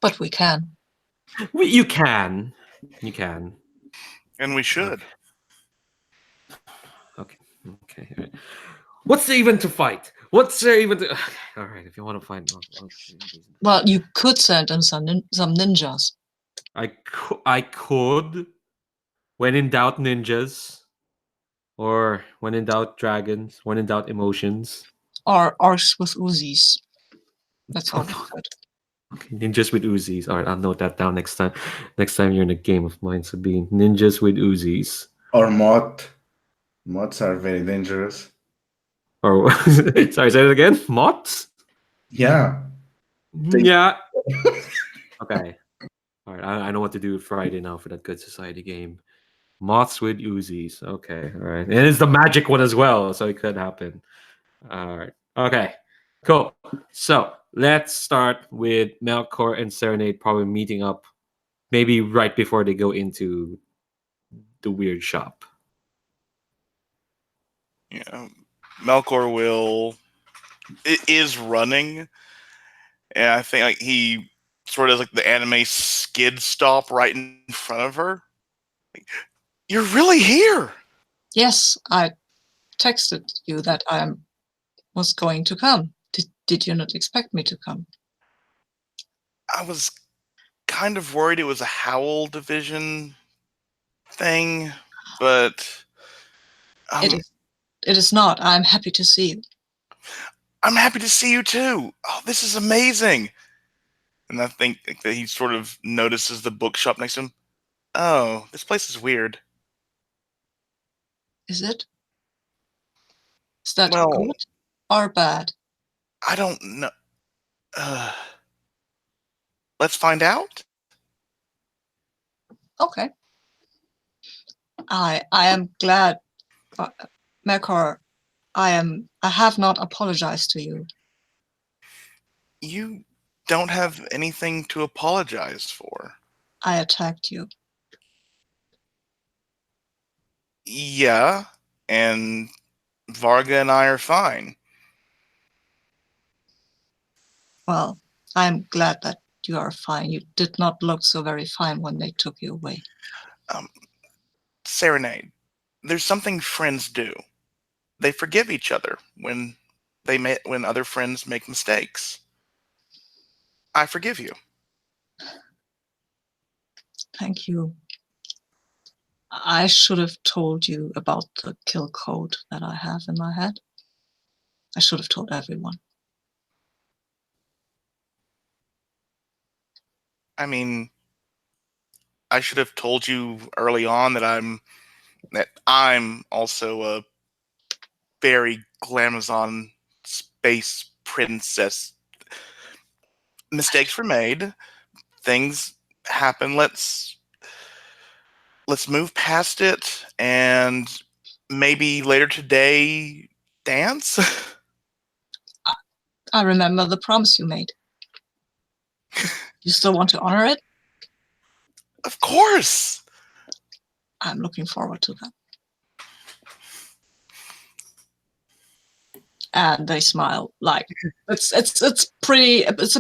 S5: But we can.
S1: you can,
S3: And we should.
S1: Okay. All right. What's there even to fight? What's there even to... All right, if you want to find...
S5: Well, you could send in some ninjas.
S1: I could. When in doubt, ninjas. Or when in doubt, dragons. When in doubt, emotions.
S5: Or orcs with Uzis. That's all good.
S1: Okay, ninjas with Uzis. All right, I'll note that down next time. Next time you're in a game of mine, Sabine. Ninjas with Uzis.
S4: Or moth. Moths are very dangerous.
S1: Or sorry, say it again. Moths.
S4: Yeah.
S1: Yeah. Okay. All right, I know what to do Friday now for that Good Society game. Moths with Uzis. Okay. All right, and it's the magic one as well, so it could happen. All right. Okay. Cool. So let's start with Melcor and Serenade probably meeting up, maybe right before they go into the weird shop.
S3: Yeah, Melkor is running, and I think like he sort of like the anime skid stop right in front of her. Like, you're really here.
S5: Yes, I texted you that I was going to come. Did you not expect me to come?
S3: I was kind of worried it was a Howl division thing, but
S5: It is not. I'm happy to see you.
S3: I'm happy to see you too. Oh, this is amazing. And I think that he sort of notices the bookshop next to him. Oh, this place is weird.
S5: Is it? Is that
S3: Well,
S5: good or bad?
S3: I don't know. Let's find out.
S5: Okay. I am glad, Melkor. I have not apologized to you.
S3: You don't have anything to apologize for.
S5: I attacked you.
S3: Yeah, and Varga and I are fine.
S5: Well, I'm glad that you are fine. You did not look so very fine when they took you away.
S3: Serenade, there's something friends do. They forgive each other when other friends make mistakes. I forgive you.
S5: Thank you. I should have told you about the kill code that I have in my head. I should have told everyone.
S3: I mean, I should have told you early on that I'm also a very glamazon space princess. Mistakes were made. Things happen. Let's move past it and maybe later today dance.
S5: I remember the promise you made. You still want to honor it?
S3: Of course.
S5: I'm looking forward to that. And they smile like it's a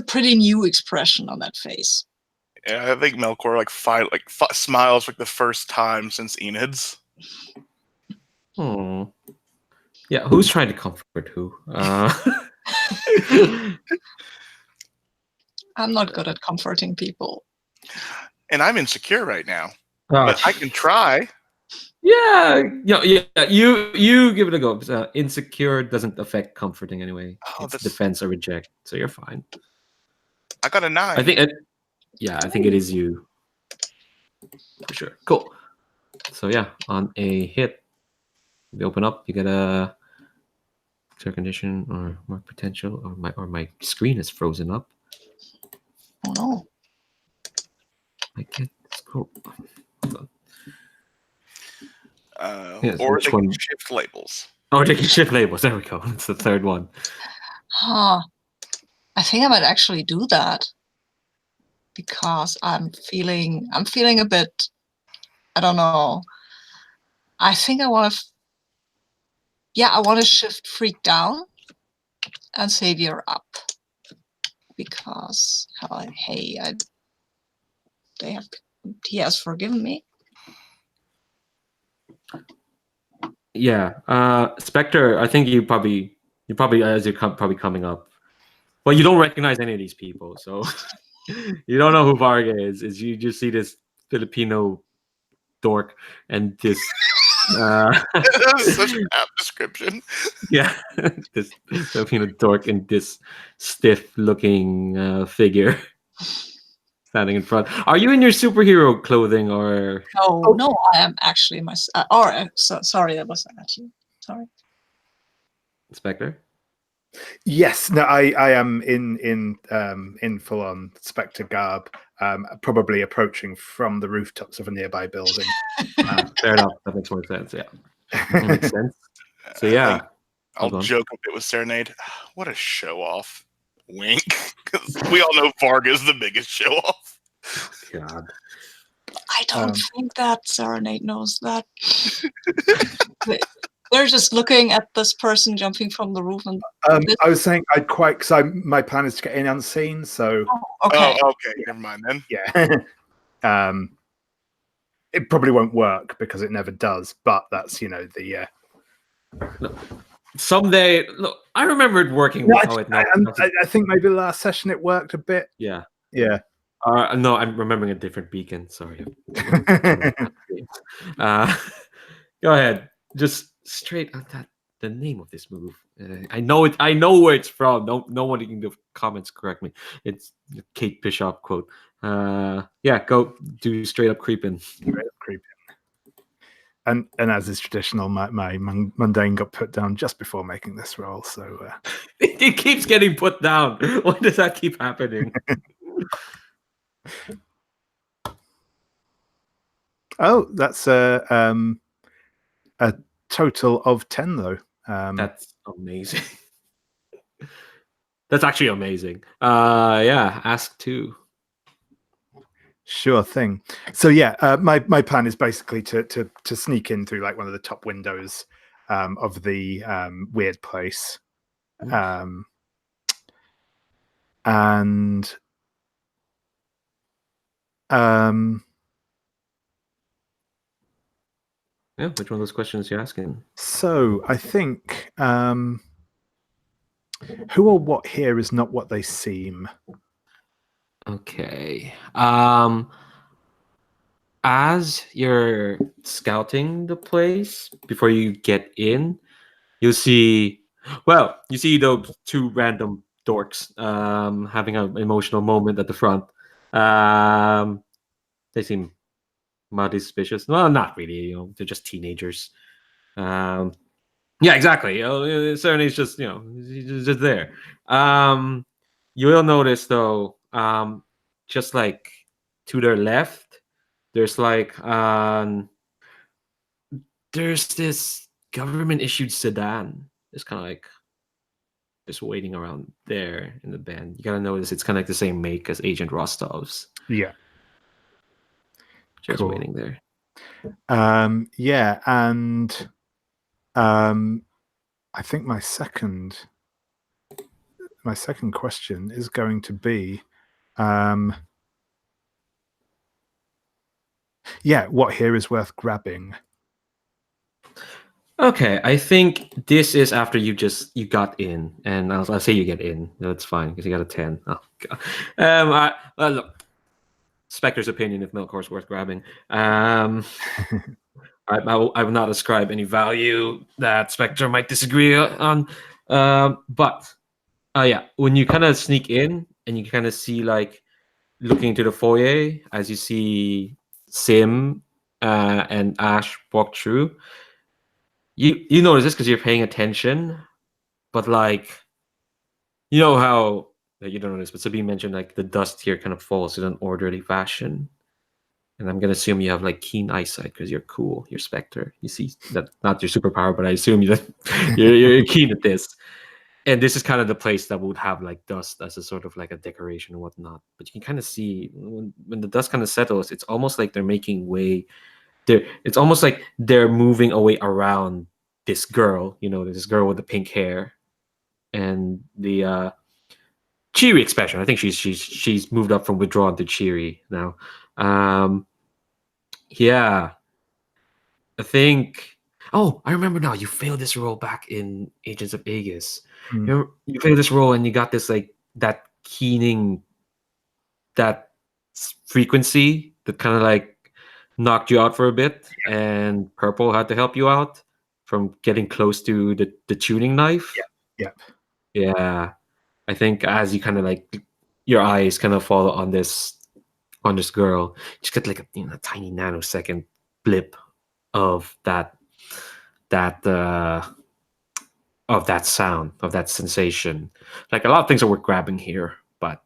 S5: pretty new expression on that face.
S3: Yeah, I think Melkor smiles like the first time since Enid's.
S1: Hmm. Yeah, who's trying to comfort who?
S5: I'm not good at comforting people.
S3: And I'm insecure right now,
S1: Oh,
S3: but I can try.
S1: yeah, you give it a go. Insecure doesn't affect comforting anyway.
S3: Oh,
S1: It's
S3: that's
S1: defense or reject, so you're fine.
S3: I got a 9.
S1: I think it is you for sure. Cool. So yeah, on a hit, we open up. You get a clear condition or mark potential, or my screen is frozen up.
S5: Oh no.
S1: I can't scroll. Hold on. Yes,
S3: or
S1: which
S3: they can
S1: one?
S3: shift labels.
S1: Oh, they can shift labels. There we go. That's the third one.
S5: Huh. I think I might actually do that because I'm feeling a bit, I don't know. I think I want to, I want to shift Freak down and Savior up because he has forgiven me.
S1: Yeah. Spectre, I think you probably You probably as you're probably coming up, but you don't recognize any of these people, so you don't know who Varga is. Is you just see this Filipino dork and this
S3: That is such an apt description.
S1: yeah, this Filipino dork and this stiff-looking figure standing in front. Are you in your superhero clothing or?
S5: No, I am actually my. Sorry, that was at you. Sorry.
S1: Spectre?
S2: Yes, no, I am in full on Spectre garb, probably approaching from the rooftops of a nearby building.
S1: Fair enough. That makes more sense. Yeah, that makes sense. So yeah,
S3: I'll
S1: Hold on.
S3: joke a bit with Serenade. What a show off. Wink. 'Cause we all know Varga's the biggest show off.
S1: God.
S5: I don't think that Serenade knows that. They're just looking at this person jumping from the roof, and
S2: I was saying I'd quite because my plan is to get in unseen. So
S5: okay.
S3: Oh, okay. Never mind then.
S2: yeah, it probably won't work because it never does. But that's the.
S1: Someday, look, I remember it working.
S2: No,
S1: Oh, wait, no,
S2: I think maybe the last session it worked a bit.
S1: yeah.
S2: Yeah.
S1: No, I'm remembering a different beacon. Sorry. Go ahead. Just straight at that. The name of this move. I know it. I know where it's from. No one in the comments correct me. It's a Kate Bishop quote. Yeah, go do straight up creeping.
S2: Straight up creeping. And as is traditional, my mundane got put down just before making this roll. So
S1: It keeps getting put down. Why does that keep happening?
S2: oh, that's a total of 10 though.
S1: That's amazing. That's actually amazing. Yeah, ask two.
S2: Sure thing. So yeah, my plan is basically to sneak in through like one of the top windows of the weird place, and
S1: Yeah, which one of those questions are you asking?
S2: so I think who or what here is not what they seem.
S1: Okay. As you're scouting the place before you get in, you'll see. Well, you see those two random dorks having an emotional moment at the front. They seem mildly suspicious. Well, not really. They're just teenagers. Yeah, exactly. Serenade's just he's just there. You will notice though, just like to their left, there's like there's this government issued sedan. It's kind of like just waiting around there in the band. You gotta notice it's kind of like the same make as Agent Rostov's.
S2: Yeah.
S1: Just
S2: Cool.
S1: waiting there.
S2: Yeah, and I think my second question is going to be yeah, what here is worth grabbing?
S1: Okay, I think this is after you got in, and I'll say you get in. That's fine because you got a 10. Oh god. Look, Spectre's opinion if Melcor's worth grabbing. I will not ascribe any value that Spectre might disagree on. But yeah, when you kind of sneak in and you kind of see like looking into the foyer as you see Sim and Ash walk through. You notice this because you're paying attention, but like, you know how you don't know this, but Sabine mentioned like the dust here kind of falls in an orderly fashion, and I'm gonna assume you have like keen eyesight because you're cool, you're Spectre. You see that not your superpower, but I assume you're keen at this. And this is kind of the place that would have like dust as a sort of like a decoration and whatnot. But you can kind of see when the dust kind of settles, it's almost like they're making way. It's almost like they're moving away around this girl, this girl with the pink hair and the cheery expression. I think she's moved up from withdrawn to cheery now. Yeah, I think Oh, I remember now. You failed this roll back in Agents of Aegis.
S2: Hmm.
S1: You failed this roll and you got this like that keening, that frequency that kind of like knocked you out for a bit, and Purple had to help you out from getting close to the tuning knife.
S2: Yep.
S1: Yeah. I think as you kind of like your eyes kind of fall on this girl, you just get like a tiny nanosecond blip of that of that sound, of that sensation. Like a lot of things are worth grabbing here, but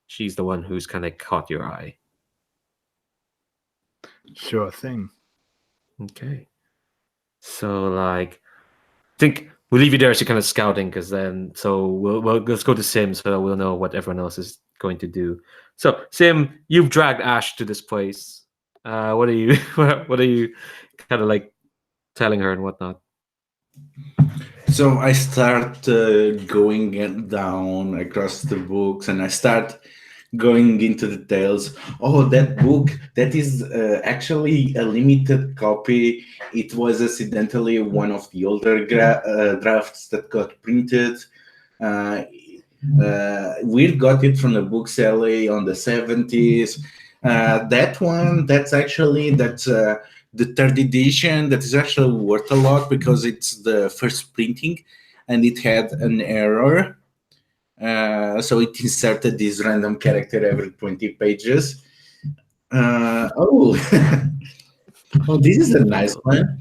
S1: she's the one who's kind of caught your eye.
S2: Sure thing.
S1: Okay. So like, I think we'll leave you there as you're kind of scouting, because then we'll let's go to Sim so that we'll know what everyone else is going to do. So Sim, you've dragged Ash to this place. What are you what are you kind of like telling her and whatnot?
S4: So I start going down across the books, and I start going into details. Oh, that book, that is actually a limited copy. It was accidentally one of the older drafts that got printed. We got it from the bookseller on the 70s. That one, that's the third edition. That is actually worth a lot because it's the first printing, and it had an error. So it inserted this random character every 20 pages. Oh, this is a nice one.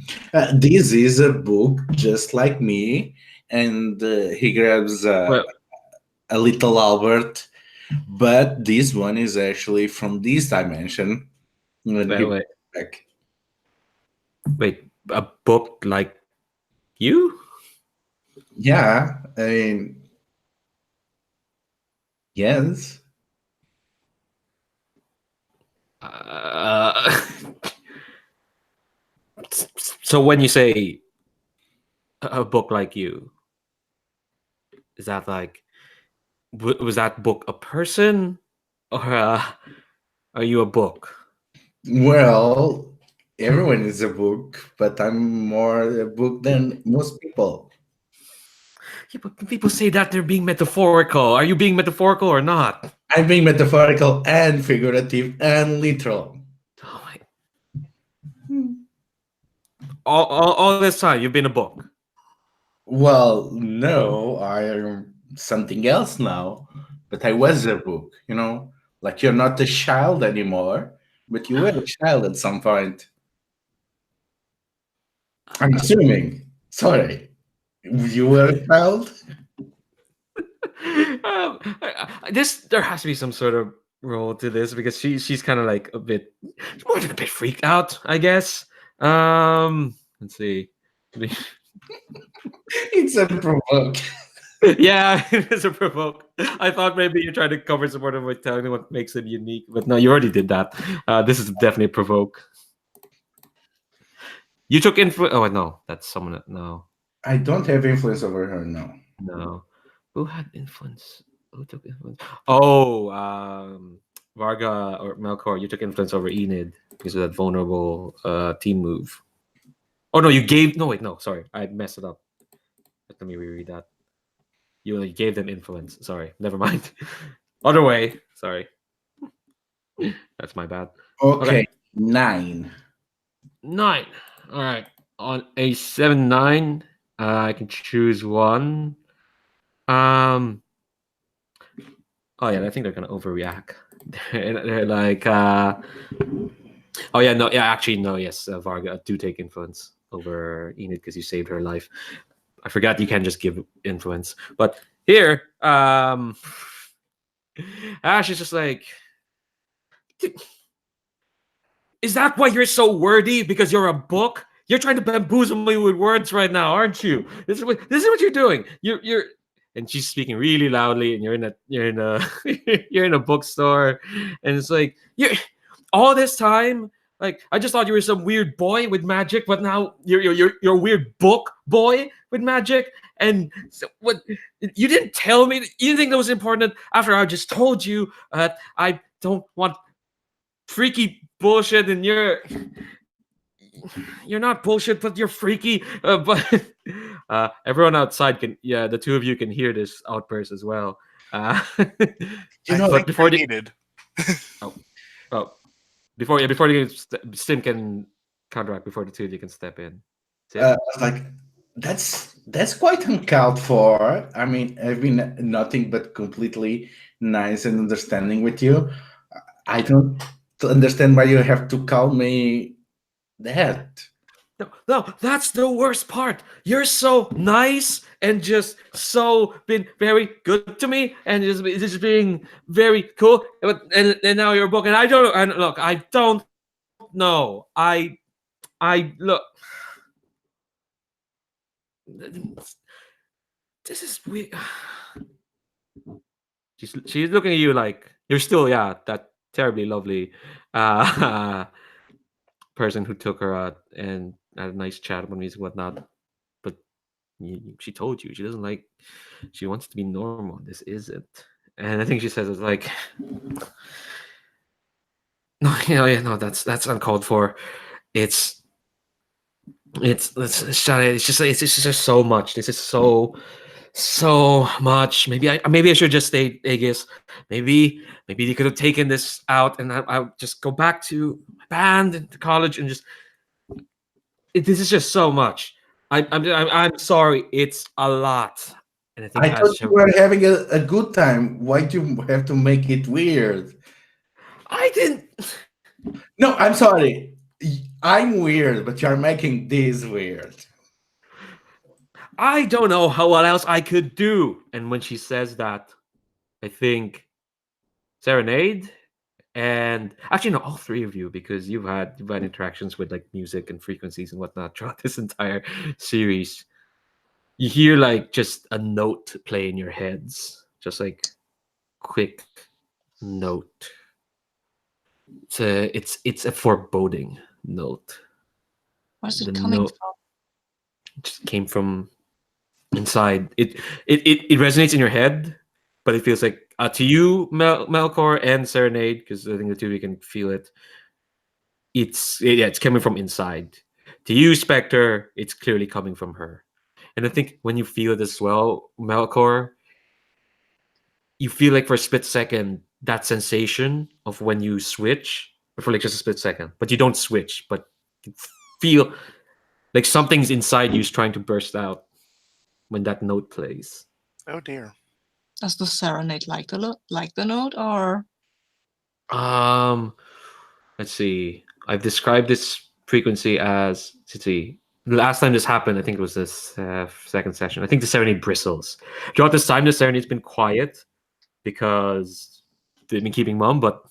S4: This is a book just like me, and he grabs
S1: Well,
S4: a little Albert, but this one is actually from this dimension. I'm gonna give it back.
S1: wait, a book like you?
S4: Yeah, I mean, yes.
S1: Uh, so when you say a book like you, is that like was that book a person, or are you a book?
S4: Well, everyone is a book, but I'm more a book than most people.
S1: Yeah, but people say that they're being metaphorical. Are you being metaphorical or not?
S4: I'm being metaphorical and figurative and literal.
S1: Oh my! All this time you've been a book.
S4: Well, no, I am something else now, but I was a book, Like you're not a child anymore, but you were a child at some point. I'm assuming. Sorry. You were a child?
S1: There has to be some sort of role to this, because she's kind of like more than a bit freaked out, I guess. Let's see.
S4: It's a provoke.
S1: Yeah, it's a provoke. I thought maybe you're trying to cover some part of it, telling me what makes it unique, but no, you already did that. This is definitely a provoke. You took influence. Oh no, that's someone. No,
S4: I don't have influence over her now.
S1: no. Who had influence? Who took influence? Oh, Varga or Melcor. You took influence over Enid because of that vulnerable team move. Oh no, you gave. No wait, no. Sorry, I messed it up. Let me reread that. You gave them influence. Sorry, never mind. Other way. Sorry. That's my bad.
S4: Okay, 9.
S1: 9. All right. On a 7-9, I can choose one. Oh yeah, I think they're gonna overreact. They're like, oh yeah, no, yeah, actually no, yes, Varga, do take influence over Enid because you saved her life. I forgot you can't just give influence, but here, Ash is just like, is that why you're so wordy? Because you're a book? You're trying to bamboozle me with words right now, aren't you? This is what you're doing. You're and she's speaking really loudly, and you're in a you're in a bookstore, and it's like you're all this time. Like I just thought you were some weird boy with magic, but now you're a weird book boy with magic. And so what? You didn't tell me. You didn't think that was important after I just told you I don't want freaky bullshit, and you're not bullshit, but you're freaky. But everyone outside can, yeah, the two of you can hear this outburst as well.
S3: You know,
S1: But before the
S3: needed.
S1: oh, oh before yeah before the Stim can counteract, before the two of you can step in. Sim?
S4: I was like, that's quite uncalled for. I mean, I've been nothing but completely nice and understanding with you. I don't understand why you have to call me that.
S1: No, that's the worst part. You're so nice and just so been very good to me and just being very cool. And now you're broken. I don't. And look, I don't know. I look. This is weird. She's looking at you like you're still, yeah, that terribly lovely person who took her out and had a nice chat about music and whatnot. But she told you she doesn't like. She wants to be normal. This isn't. And I think she says it's like, no, yeah, no, that's uncalled for. It's just so much. This is so much. Maybe I should just stay Aegis. Maybe they could have taken this out and I just go back to my band and to college and just. This is just so much. I'm sorry. It's a lot. And I think
S4: I thought you were having a good time. Why do you have to make it weird?
S1: I didn't.
S4: No, I'm sorry. I'm weird, but you're making this weird.
S1: I don't know what else I could do. And when she says that, I think Serenade and actually no, all three of you, because you've had interactions with like music and frequencies and whatnot throughout this entire series. You hear like just a note play in your heads, just like quick note. It's a foreboding note.
S5: Where's it
S1: The
S5: coming
S1: note
S5: from?
S1: just came from inside. It resonates in your head, but it feels like to you, Melcor and Serenade, because I think the two of you can feel it. It's coming from inside. To you, Spectre, it's clearly coming from her. And I think when you feel it as well, Melkor, you feel like for a split second that sensation of when you switch, for like just a split second, but you don't switch, but you feel like something's inside you is trying to burst out when that note plays.
S3: Oh dear.
S5: Does the Serenade like the note, or?
S1: Let's see. I've described this frequency as, let's see, the last time this happened, I think it was this second session. I think the Serenade bristles. Throughout this time, the Serenade's been quiet because they've been keeping mum, but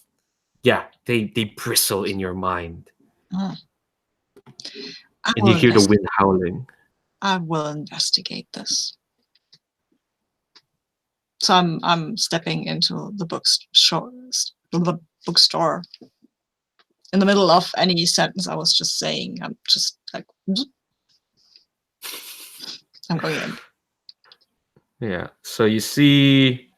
S1: yeah, they bristle in your mind.
S5: Mm.
S1: And you hear the wind howling.
S5: I will investigate this. So I'm stepping into the bookstore. In the middle of any sentence I was just saying, I'm just like, I'm going in.
S1: Yeah. So you see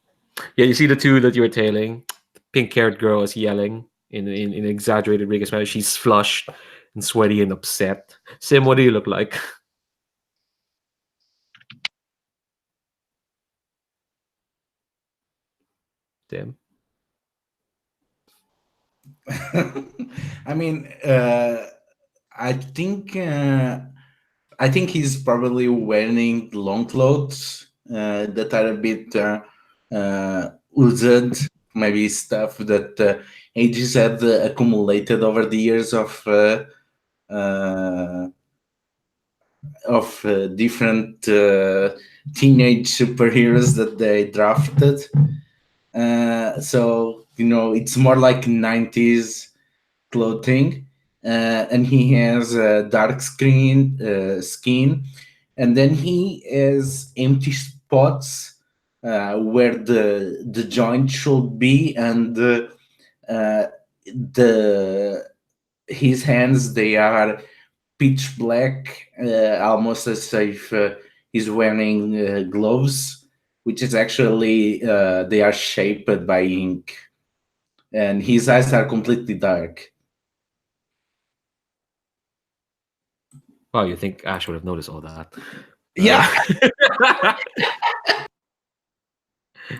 S1: the two that you were tailing. The pink-haired girl is yelling in exaggerated Riga Spanish. She's flushed and sweaty and upset. Sim, what do you look like? Sim.
S4: I mean, I think he's probably wearing long clothes that are a bit oozed, maybe stuff that ages had accumulated over the years of different teenage superheroes that they drafted. So it's more like 90s clothing, and he has a dark skin, and then he has empty spots where the joint should be, and the his hands, they are pitch black, almost as if he's wearing gloves, which is actually they are shaped by ink, and his eyes are completely dark.
S1: Wow, you think Ash would have noticed all that?
S4: Yeah.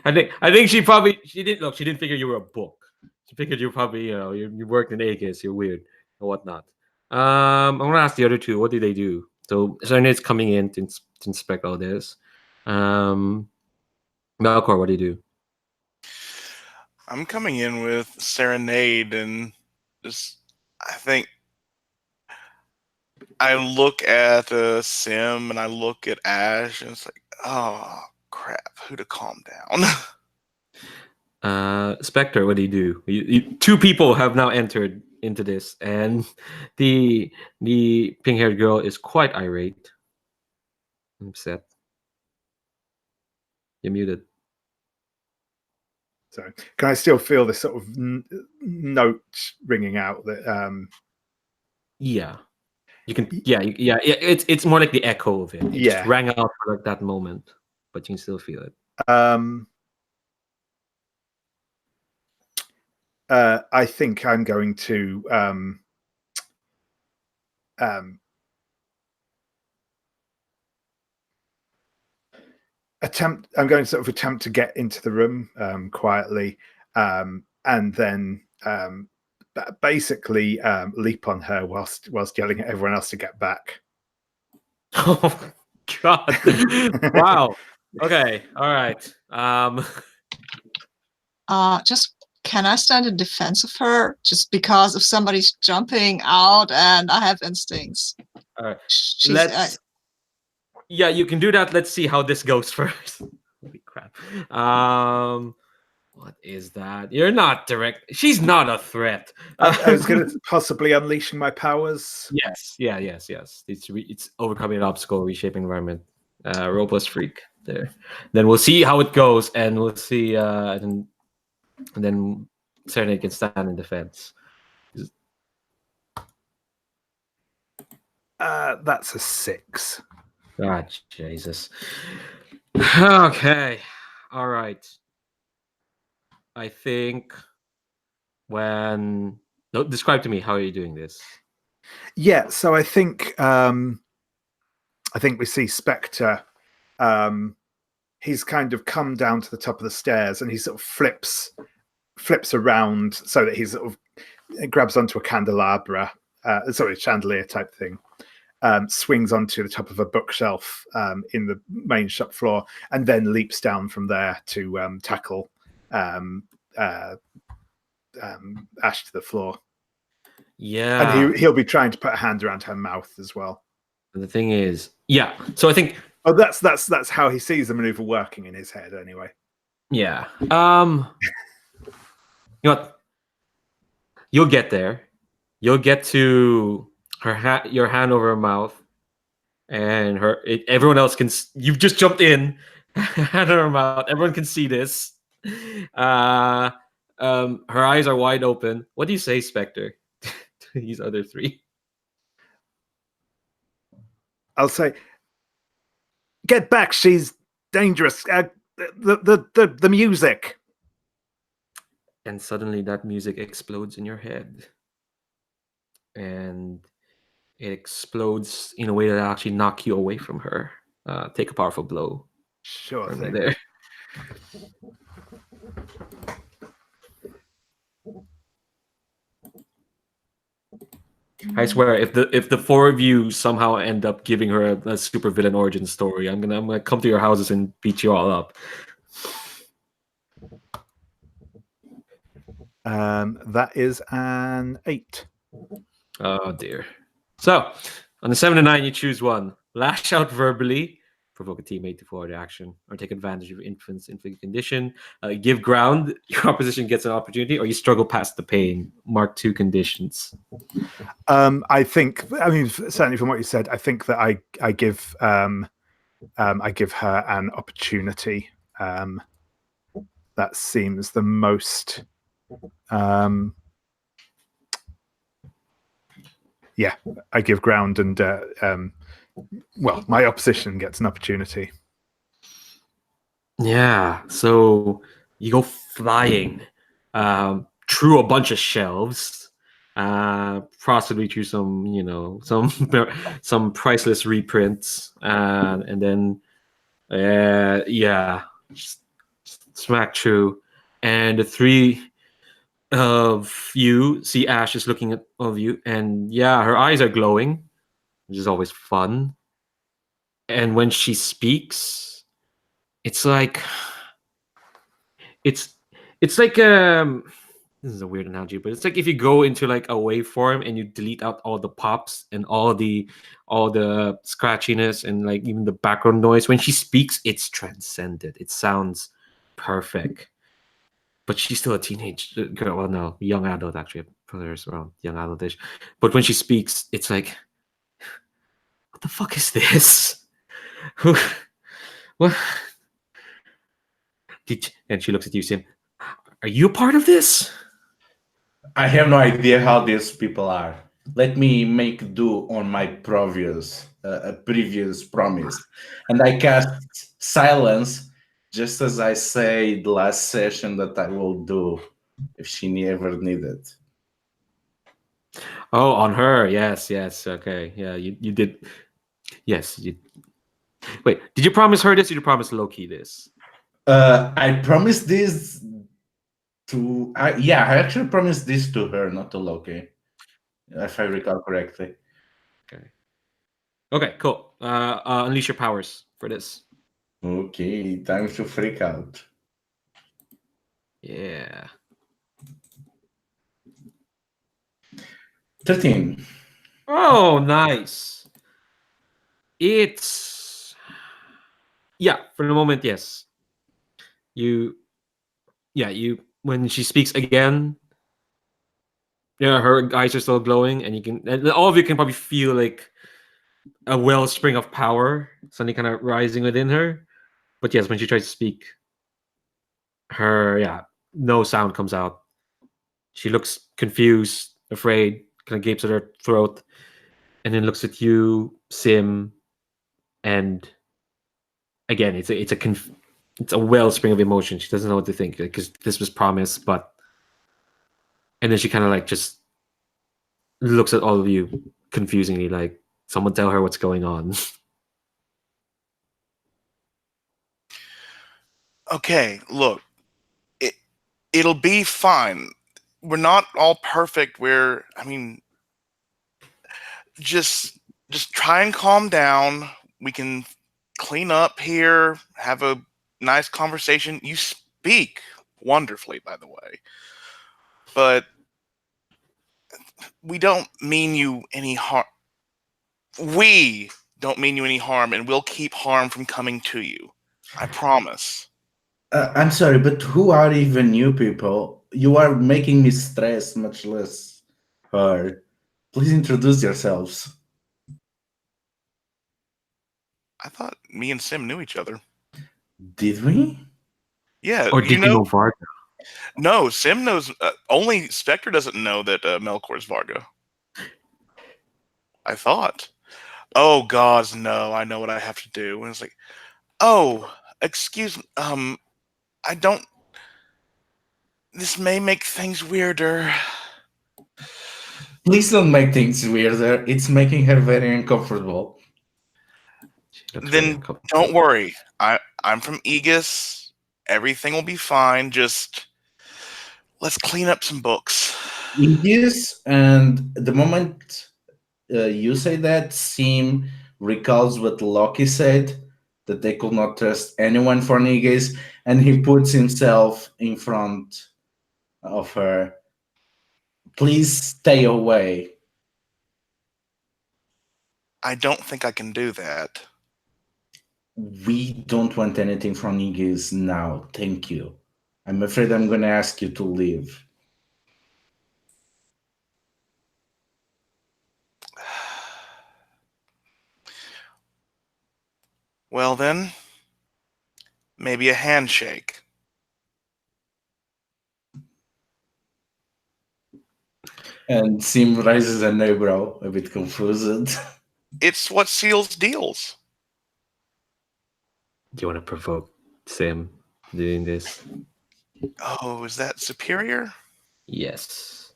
S1: I think she didn't look. She didn't figure you were a book. She figured you probably you worked in Aegis. You're weird or whatnot. I'm gonna ask the other two. What do they do? So Serenade's coming in to inspect all this. Melcor, what do you do?
S3: I'm coming in with Serenade and just, I think I look at Sim and I look at Ash and it's like, oh crap, who to calm down?
S1: Spectre, what do you do? Two people have now entered into this, and the pink-haired girl is quite irate. I'm upset. You're muted.
S2: So can I still feel this sort of note ringing out that?
S1: Yeah, you can. Yeah, it's more like the echo of it. It just
S2: Yeah.
S1: rang out for like that moment, but you can still feel it.
S2: I think I'm going to I'm going to sort of attempt to get into the room quietly, and then basically leap on her whilst yelling at everyone else to get back.
S1: Oh God! Wow. Okay. All right.
S5: Just can I stand in defense of her just because if somebody's jumping out and I have instincts?
S1: All right.
S5: She's,
S1: Yeah, you can do that. Let's see how this goes first. Holy crap. What is that? You're not direct. She's not a threat.
S2: I was going to possibly unleashing my powers.
S1: Yes. It's overcoming an obstacle, reshaping environment. Roll plus freak there. Then we'll see how it goes, and we'll see. And then Serenade can stand in defense.
S2: That's a 6.
S1: Ah, Jesus. Okay. All right. I think describe to me how are you doing this?
S2: Yeah, so I think we see Spectre. He's kind of come down to the top of the stairs and he sort of flips around so that he sort of grabs onto a candelabra, chandelier type thing, swings onto the top of a bookshelf in the main shop floor, and then leaps down from there to tackle Ash to the floor.
S1: Yeah,
S2: and he'll be trying to put a hand around her mouth as well.
S1: And the thing is, yeah. So I think
S2: that's how he sees the maneuver working in his head, anyway.
S1: Yeah. You know what? You'll get there. You'll get to your hand over her mouth, and everyone else can. You've just jumped in, hand over her mouth. Everyone can see this. Her eyes are wide open. What do you say, Spectre, to these other three?
S2: I'll say, "Get back! She's dangerous. The music."
S1: And suddenly, that music explodes in your head, and it explodes in a way that actually knock you away from her. Take a powerful blow.
S2: Sure
S1: From
S2: thing.
S1: There. I swear, if the four of you somehow end up giving her a super villain origin story, I'm gonna come to your houses and beat you all up.
S2: That is an 8.
S1: Oh dear. So on the 7 to 9, you choose one. Lash out verbally, provoke a teammate to forward action, or take advantage of inflicted condition. Give ground, your opposition gets an opportunity, or you struggle past the pain. Mark 2 conditions.
S2: I mean, certainly from what you said, I think that I give her an opportunity. That seems the most. Yeah, I give ground, and my opposition gets an opportunity.
S1: Yeah, so you go flying through a bunch of shelves, possibly through some, some priceless reprints, and then, just smack through, and the three of you see Ash is looking at all of you, and yeah, her eyes are glowing, which is always fun. And when she speaks, it's like it's it's like this is a weird analogy, but it's like if you go into like a waveform and you delete out all the pops and all the scratchiness and like even the background noise. When she speaks, it's transcended. It sounds perfect. But she's still a teenage girl. Well, no, young adult actually. Put her around young adultish. But when she speaks, it's like, what the fuck is this? Who? What? And she looks at you, Sim. Are you a part of this?
S4: I have no idea how these people are. Let me make do on my previous promise. And I cast silence just as I say the last session that I will do if she ever needed.
S1: Oh, on her. Yes. Okay. Yeah, you did. Yes. Wait, did you promise her this or did you promise Loki this?
S4: I promised this to. I actually promised this to her, not to Loki, if I recall correctly.
S1: Okay, cool. Unleash your powers for this.
S4: Okay, time to freak out.
S1: Yeah.
S4: 13.
S1: Oh, nice. It's for the moment, yes. You when she speaks again, her eyes are still glowing, and all of you can probably feel like a wellspring of power suddenly kind of rising within her. But yes, when she tries to speak, no sound comes out. She looks confused, afraid, kind of gapes at her throat, and then looks at you, Sim, and again, it's a wellspring of emotion. She doesn't know what to think because this was promised, and then she kind of like just looks at all of you confusingly, like someone tell her what's going on.
S3: Okay, look, it'll be fine. We're not all perfect. Just try and calm down. We can clean up here, have a nice conversation. You speak wonderfully, by the way. But we don't mean you any harm. We don't mean you any harm, and we'll keep harm from coming to you. I promise.
S4: I'm sorry, but who are even you people? You are making me stress, much less her. Please introduce yourselves.
S3: I thought me and Sim knew each other.
S4: Did we?
S3: Yeah,
S1: Or did you know Varga?
S3: No, Sim knows. Only Spectre doesn't know that Melcor's Varga. I thought. Oh gods, no! I know what I have to do. And it's like, oh, excuse me. I don't. This may make things weirder.
S4: Please don't make things weirder. It's making her very uncomfortable.
S3: Then don't worry. I'm from Aegis. Everything will be fine. Just let's clean up some books.
S4: Yes, and the moment you say that, Sim recalls what Loki said, that they could not trust anyone for niggas, and he puts himself in front of her. Please stay away.
S3: I don't think I can do that.
S4: We don't want anything from niggas now. Thank you. I'm afraid I'm going to ask you to leave.
S3: Well then, maybe a handshake.
S4: And Sim raises an eyebrow, a bit confused.
S3: It's what seals deals.
S1: Do you want to provoke Sim doing this?
S3: Oh, is that superior?
S1: Yes.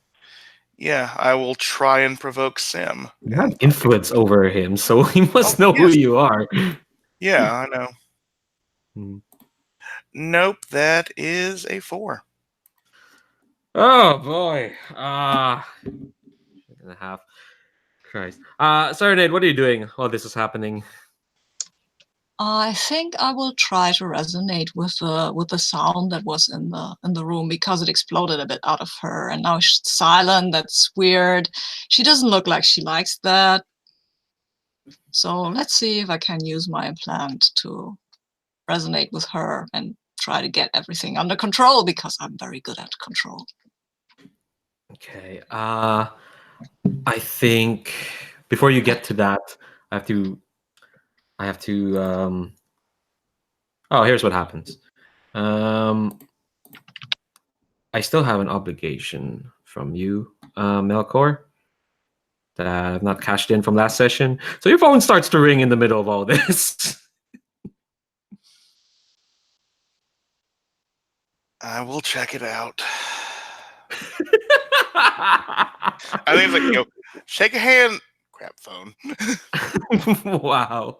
S3: Yeah, I will try and provoke Sim.
S1: You have influence over him, so he must know who
S3: yes.
S1: you are.
S3: Yeah, I know.
S1: Hmm.
S3: Nope, that is a 4.
S1: Oh boy. 8.5. Christ. Serenade, what are you doing while this is happening?
S5: I think I will try to resonate with the sound that was in the room, because it exploded a bit out of her, and now she's silent. That's weird. She doesn't look like she likes that. So let's see if I can use my implant to resonate with her and try to get everything under control, because I'm very good at control.
S1: Okay. I think before you get to that, I have to. Oh, here's what happens. I still have an obligation from you, Melcor, that I've not cashed in from last session. So your phone starts to ring in the middle of all this.
S3: I will check it out. I think it's like, shake a hand. Crap phone.
S1: Wow.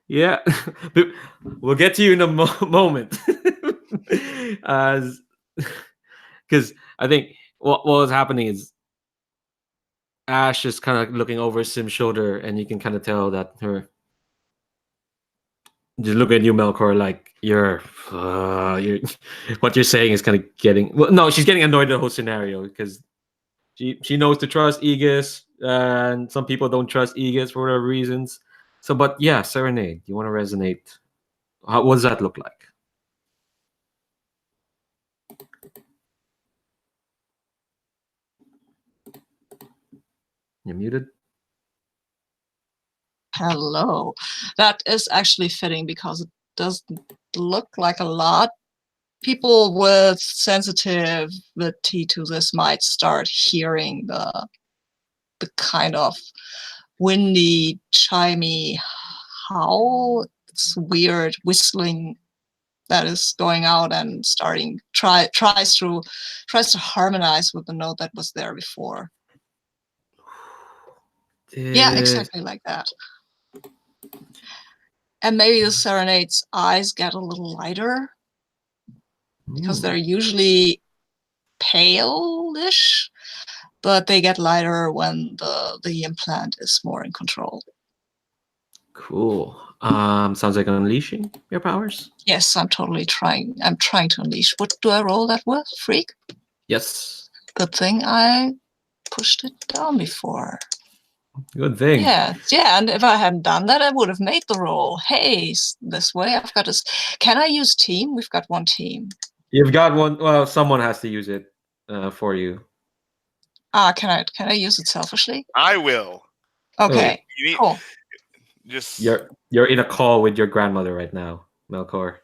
S1: Yeah, we'll get to you in a moment. As because I think what was happening is Ash is kind of looking over Sim's shoulder, and you can kind of tell that her just look at you, Melkor, like you're what you're saying is kind of getting. Well, no, she's getting annoyed at the whole scenario because she knows to trust Aegis, and some people don't trust Aegis for whatever reasons. So, but yeah, Serenade, you want to resonate? What does that look like? You're muted.
S5: Hello. That is actually fitting, because it doesn't look like a lot. People with sensitivity to this might start hearing the kind of windy, chimey howl. It's weird whistling that is going out and tries to harmonize with the note that was there before. Yeah, exactly like that. And maybe the Serenade's eyes get a little lighter, because they're usually pale-ish, but they get lighter when the implant is more in control.
S1: Cool. Sounds like unleashing your powers.
S5: Yes, I'm trying to unleash. What do I roll that with? Freak?
S1: Yes.
S5: Good thing I pushed it down before.
S1: Good thing.
S5: Yeah, and if I hadn't done that, I would have made the roll. Hey, this way I've got this. Can I use team? We've got one team.
S1: You've got one. Well, someone has to use it for you.
S5: Can I use it selfishly?
S3: I will.
S5: Okay, cool.
S3: Just
S1: you're in a call with your grandmother right now, Melkor.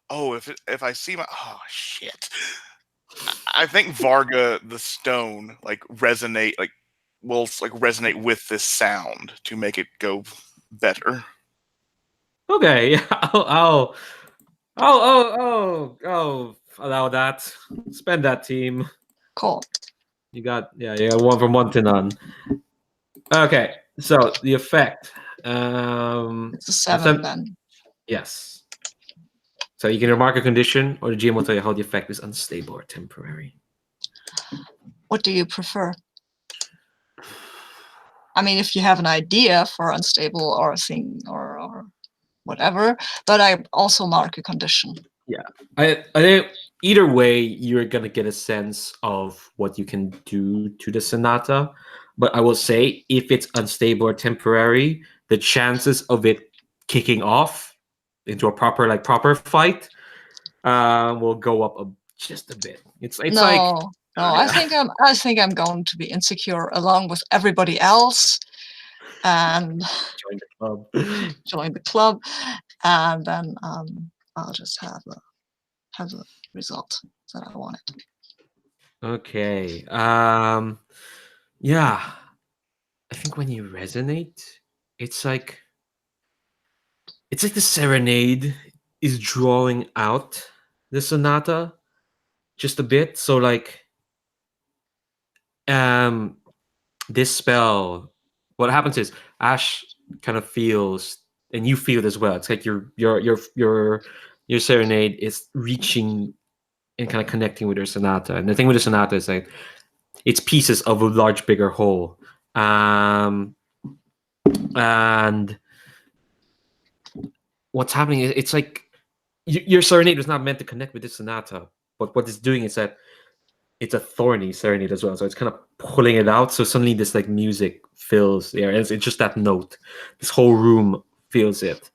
S3: Oh, if I see shit. I think Varga the stone will resonate with this sound to make it go better.
S1: Okay, I'll allow that. Spend that team.
S5: Cool.
S1: You got one from one to none. Okay, so the effect.
S5: It's a 7 then.
S1: Yes. So you can remark a condition, or the GM will tell you how the effect is unstable or temporary.
S5: What do you prefer? I mean, if you have an idea for unstable or a thing or whatever, but I also mark a condition.
S1: Yeah, I think either way, you're gonna get a sense of what you can do to the Sonata. But I will say, if it's unstable or temporary, the chances of it kicking off into a proper fight will go up just a bit. It's
S5: no. I think I'm going to be insecure along with everybody else, and join the club, and then I'll just have the result that I wanted.
S1: Okay. Yeah. I think when you resonate, it's like the Serenade is drawing out the sonata just a bit. So like this spell, what happens is Ash kind of feels, and you feel it as well. It's like your serenade is reaching and kind of connecting with your sonata. And the thing with the sonata is like it's pieces of a large, bigger whole. And what's happening is it's like your serenade was not meant to connect with this sonata, but what it's doing is that it's a thorny serenade as well, so it's kind of pulling it out. So suddenly this like music fills the air, and it's just that note. This whole room feels it.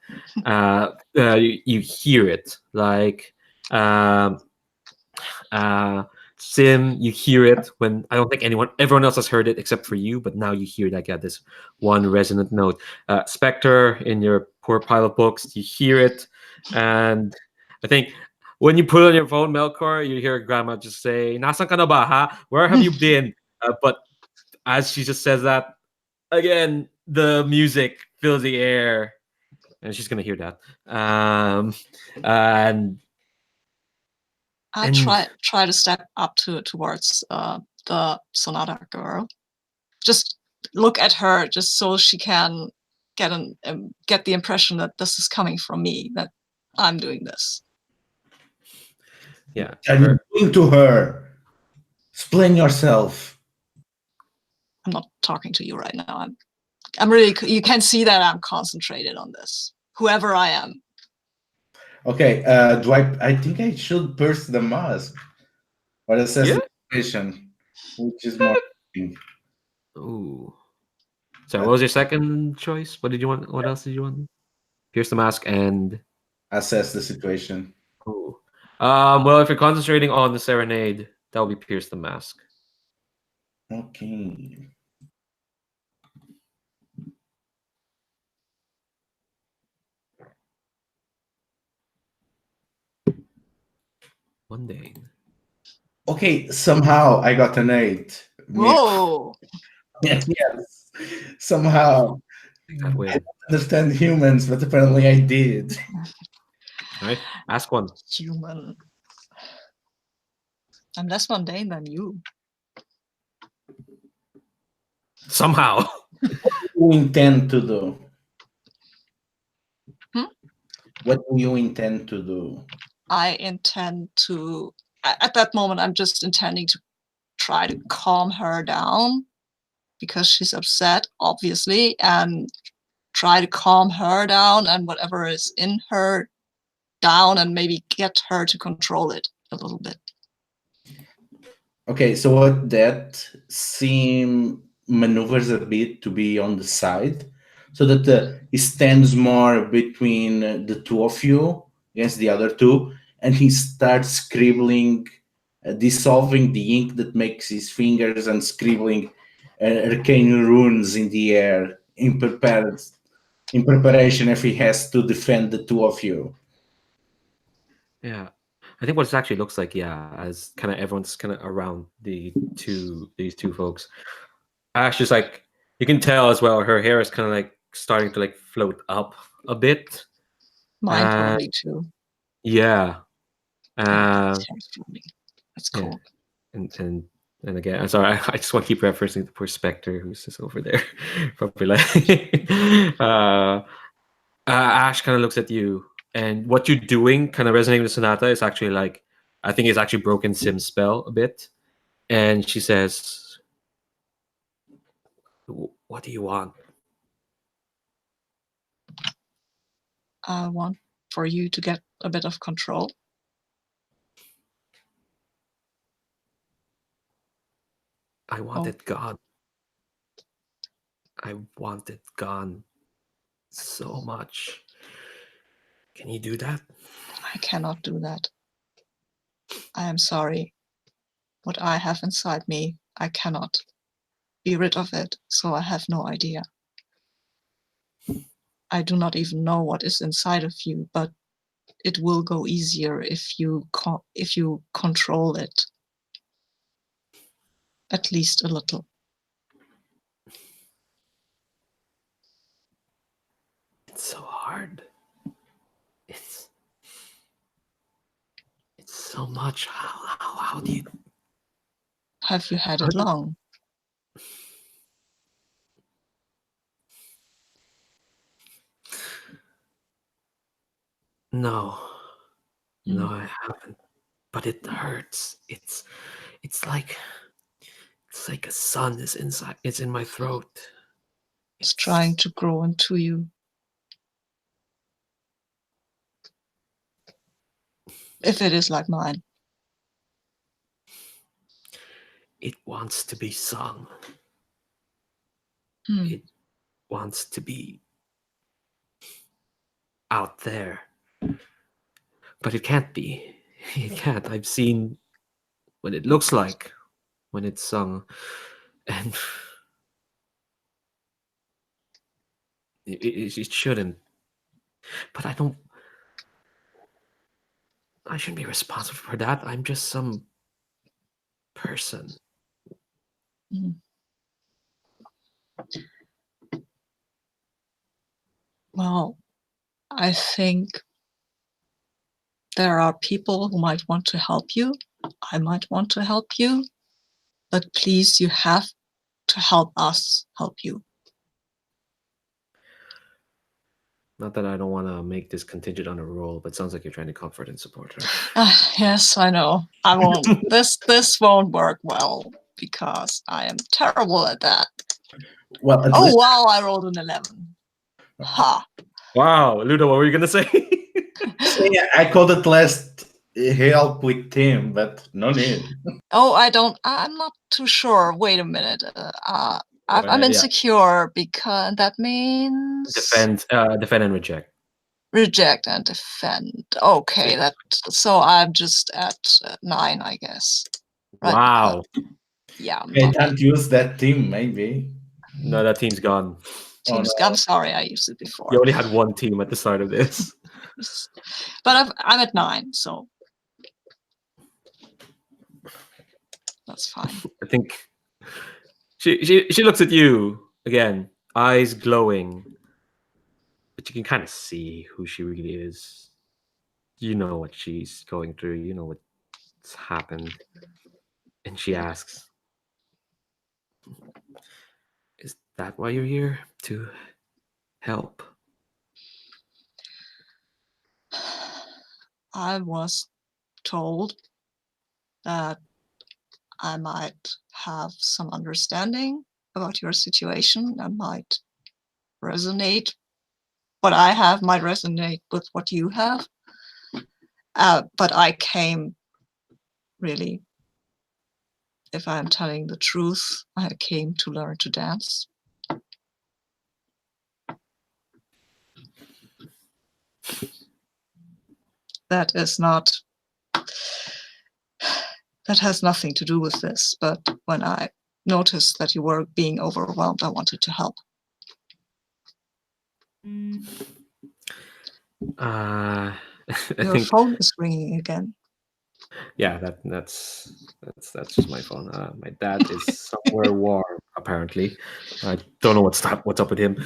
S1: You hear it like Sim. You hear it when I don't think everyone else has heard it except for you, but now you hear like this one resonant note. Spectre, in your poor pile of books, you hear it, and I think when you put it on your phone, Melcor, you hear grandma just say, "Nasan ka na ba, ha? Where have you been?" But as she just says that, again, the music fills the air, and she's gonna hear that. And
S5: I try to step up towards the Sonata girl. Just look at her, just so she can get the impression that this is coming from me, that I'm doing this.
S1: Yeah.
S4: What are you doing to her? Explain yourself.
S5: I'm not talking to you right now. I'm really. You can see that I'm concentrated on this. Whoever I am.
S4: Okay. Do I think I should burst the mask or assess the situation, which is more.
S1: Ooh. So what was your second choice? What did you want? What else did you want? Pierce the mask and
S4: Assess the situation.
S1: ooh. Well, if you're concentrating on the serenade, that will be pierce the mask.
S4: Okay.
S1: Mundane.
S4: Okay, somehow I got an 8.
S5: Whoa!
S4: Yes. Somehow.
S1: That
S4: I
S1: way.
S4: don't understand humans, but apparently I did.
S1: All right. Ask one.
S5: Human. I'm less mundane than you.
S1: Somehow.
S4: What do you intend to do? What do you intend to do?
S5: I intend to. At that moment, I'm just intending to try to calm her down because she's upset, obviously, and try to calm her down and whatever is in her down, and maybe get her to control it a little bit.
S4: Okay, so what that Sim maneuvers a bit to be on the side so that he stands more between the two of you against the other two, and he starts scribbling, dissolving the ink that makes his fingers and scribbling arcane runes in the air in preparation if he has to defend the two of you.
S1: Yeah. I think what it actually looks like, yeah, as kind of everyone's kind of around these two folks. Ash is like, you can tell as well, her hair is kind of like starting to like float up a bit.
S5: Mine probably too.
S1: Yeah.
S5: That's floating. That's cool.
S1: Yeah. And again, I'm sorry, I just want to keep referencing the poor Spectre who's just over there. Probably like Ash kind of looks at you, and what you're doing kind of resonating with Sonata is actually like, I think it's actually broken Sim's spell a bit. And she says, "What do you want?"
S5: I want for you to get a bit of control.
S1: I want it gone. I want it gone so much. Can you do that?
S5: I cannot do that. I am sorry. What I have inside me, I cannot be rid of it, so I have no idea. I do not even know what is inside of you, but it will go easier if you control it, at least a little.
S1: It's so hard. It's so much. How do you?
S5: Have you had
S1: How
S5: it
S1: do-
S5: long?
S1: No,
S5: Mm.
S1: no, I haven't. But it hurts. It's like a sun is inside. It's in my throat.
S5: It's trying to grow into you. If it is like mine.
S1: It wants to be sung.
S5: Hmm.
S1: It wants to be out there. But it can't be. It can't. I've seen what it looks like when it's sung. And it shouldn't. But I shouldn't be responsible for that. I'm just some person.
S5: Hmm. Well, I think there are people who might want to help you. I might want to help you. But please, you have to help us help you.
S1: Not that I don't want to make this contingent on a roll, but it sounds like you're trying to comfort and support her.
S5: Yes, I know. I won't. this won't work well because I am terrible at that.
S4: Well, at
S5: Oh
S4: least
S5: wow! I rolled an 11. Ha!
S1: Wow, Ludo, what were you gonna say?
S4: I could at least help with Tim, but no need.
S5: Oh, I don't. I'm not too sure. Wait a minute. I'm
S1: Yeah.
S5: insecure because that means
S1: defend and reject.
S5: reject and defend. Okay,
S1: Yeah.
S5: so I'm just at 9, I guess. Right?
S1: Wow.
S5: Yeah. I'm
S4: I
S5: not
S4: can't use that team, maybe.
S1: No, that team's gone.
S4: Oh,
S5: teams.
S4: no.
S5: I'm sorry, I used it before.
S1: You only had one team at the start of this.
S5: But I'm at 9, so that's fine.
S1: I think she looks at you again, eyes glowing, but you can kind of see who she really is. You know what she's going through. You know what's happened, and she asks, "Is that why you're here? To help?"
S5: I was told that I might have some understanding about your situation and might resonate. What I have might resonate with what you have. But I came really, if I'm telling the truth, I came to learn to dance. That is not, that has nothing to do with this, but when I noticed that you were being overwhelmed, I wanted to help.
S1: I
S5: Your
S1: think
S5: phone is ringing again.
S1: yeah, that's just my phone. My dad is somewhere warm apparently. I don't know what's up with him.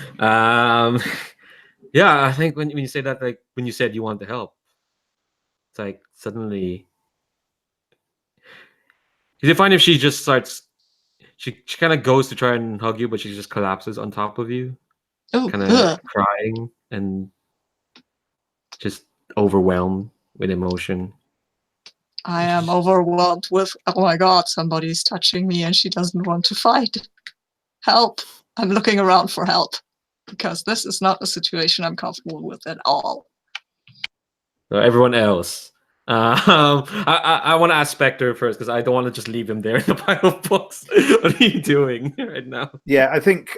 S1: Yeah, I think when you say that, like when you said you want to help, it's like suddenly. You find if she just starts, she kind of goes to try and hug you, but she just collapses on top of you,
S5: Oh,
S1: kind of crying and just overwhelmed with emotion.
S5: I am overwhelmed with, oh my God, somebody's touching me and she doesn't want to fight. Help. I'm looking around for help because this is not a situation I'm comfortable with at all.
S1: So everyone else. I want to ask Spectre first because I don't want to just leave him there in the pile of books. What are you doing right now?
S2: Yeah, I think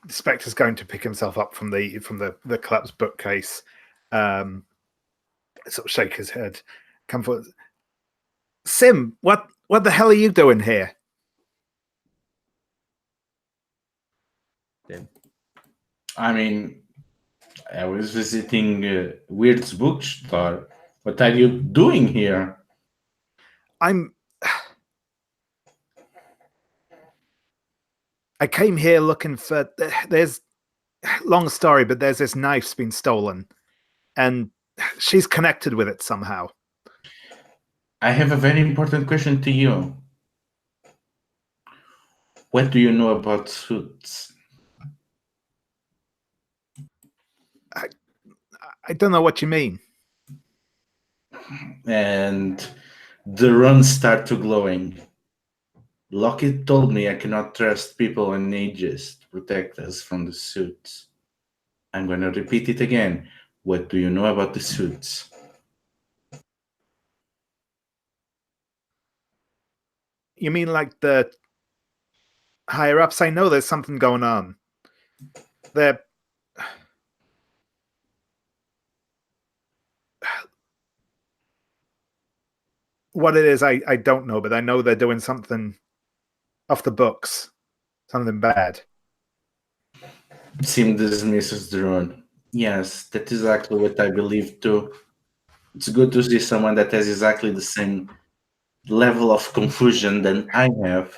S2: Spectre's going to pick himself up from the collapsed bookcase, sort of shake his head, come forward. Sim, what the hell are you doing here?
S1: Then
S4: I mean, I was visiting Weird's bookstore. What are you doing here?
S2: I came here looking for. There's long story, but there's this knife's been stolen, and she's connected with it somehow.
S4: I have a very important question to you. What do you know about suits?
S2: I don't know what you mean.
S4: And the runes start to glowing. Lockett told me I cannot trust people and ages to protect us from the suits. I'm going to repeat it again. What do you know about the suits?
S2: You mean like the higher ups? I know there's something going on. They're what it is, I don't know, but I know they're doing something off the books, something bad.
S4: Sim dismisses the rune. Yes, that is exactly what I believe too. It's good to see someone that has exactly the same level of confusion than I have.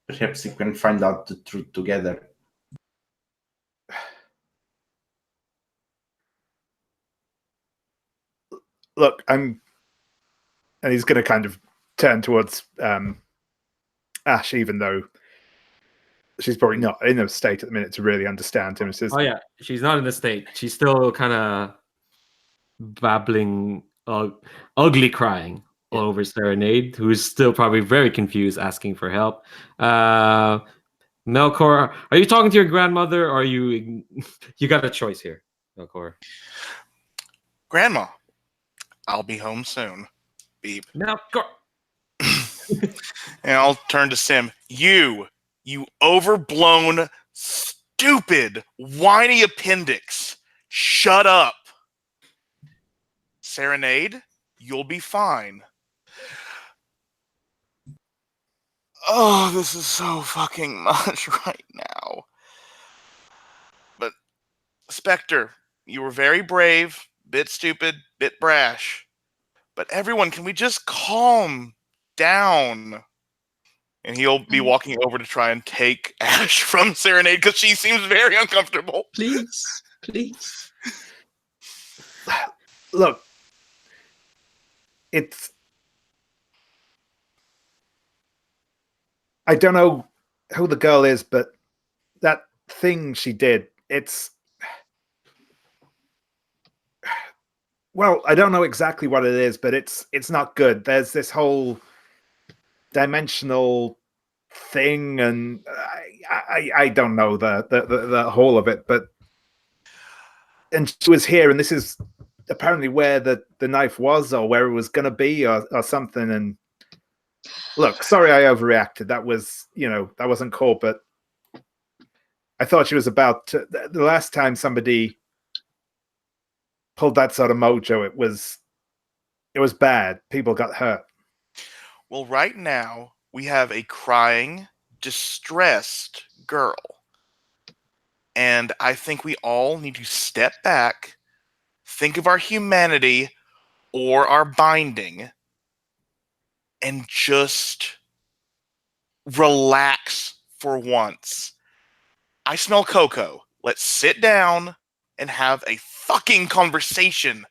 S4: Perhaps we can find out the truth together.
S2: Look, and he's going to kind of turn towards Ash, even though she's probably not in a state at the minute to really understand him. Says,
S1: Oh yeah, she's not in the state. She's still kind of babbling, ugly crying all over Serenade, who is still probably very confused, asking for help. Melcor, are you talking to your grandmother, or are you? You got a choice here, Melcor.
S3: Grandma, I'll be home soon. Beep.
S1: Melkor.
S3: And I'll turn to Sim. You overblown, stupid, whiny appendix. Shut up. Serenade, you'll be fine. Oh, this is so fucking much right now. But, Spectre, you were very brave, bit stupid, bit brash. But everyone, can we just calm down? And he'll be walking over to try and take Ash from Serenade because she seems very uncomfortable.
S5: Please, please.
S2: look, it's. I don't know who the girl is, but that thing she did, it's. Well, I don't know exactly what it is, but it's not good. There's this whole dimensional thing, and I don't know the whole of it, but and she was here, and this is apparently where the knife was, or where it was going to be, or something. And look, sorry, I overreacted. That was, that wasn't cool, but I thought she was about to, the last time somebody pulled that sort of mojo, it was bad. People got hurt.
S3: Well, right now, we have a crying, distressed girl. And I think we all need to step back, think of our humanity or our binding, and just relax for once. I smell cocoa. Let's sit down and have a fucking conversation.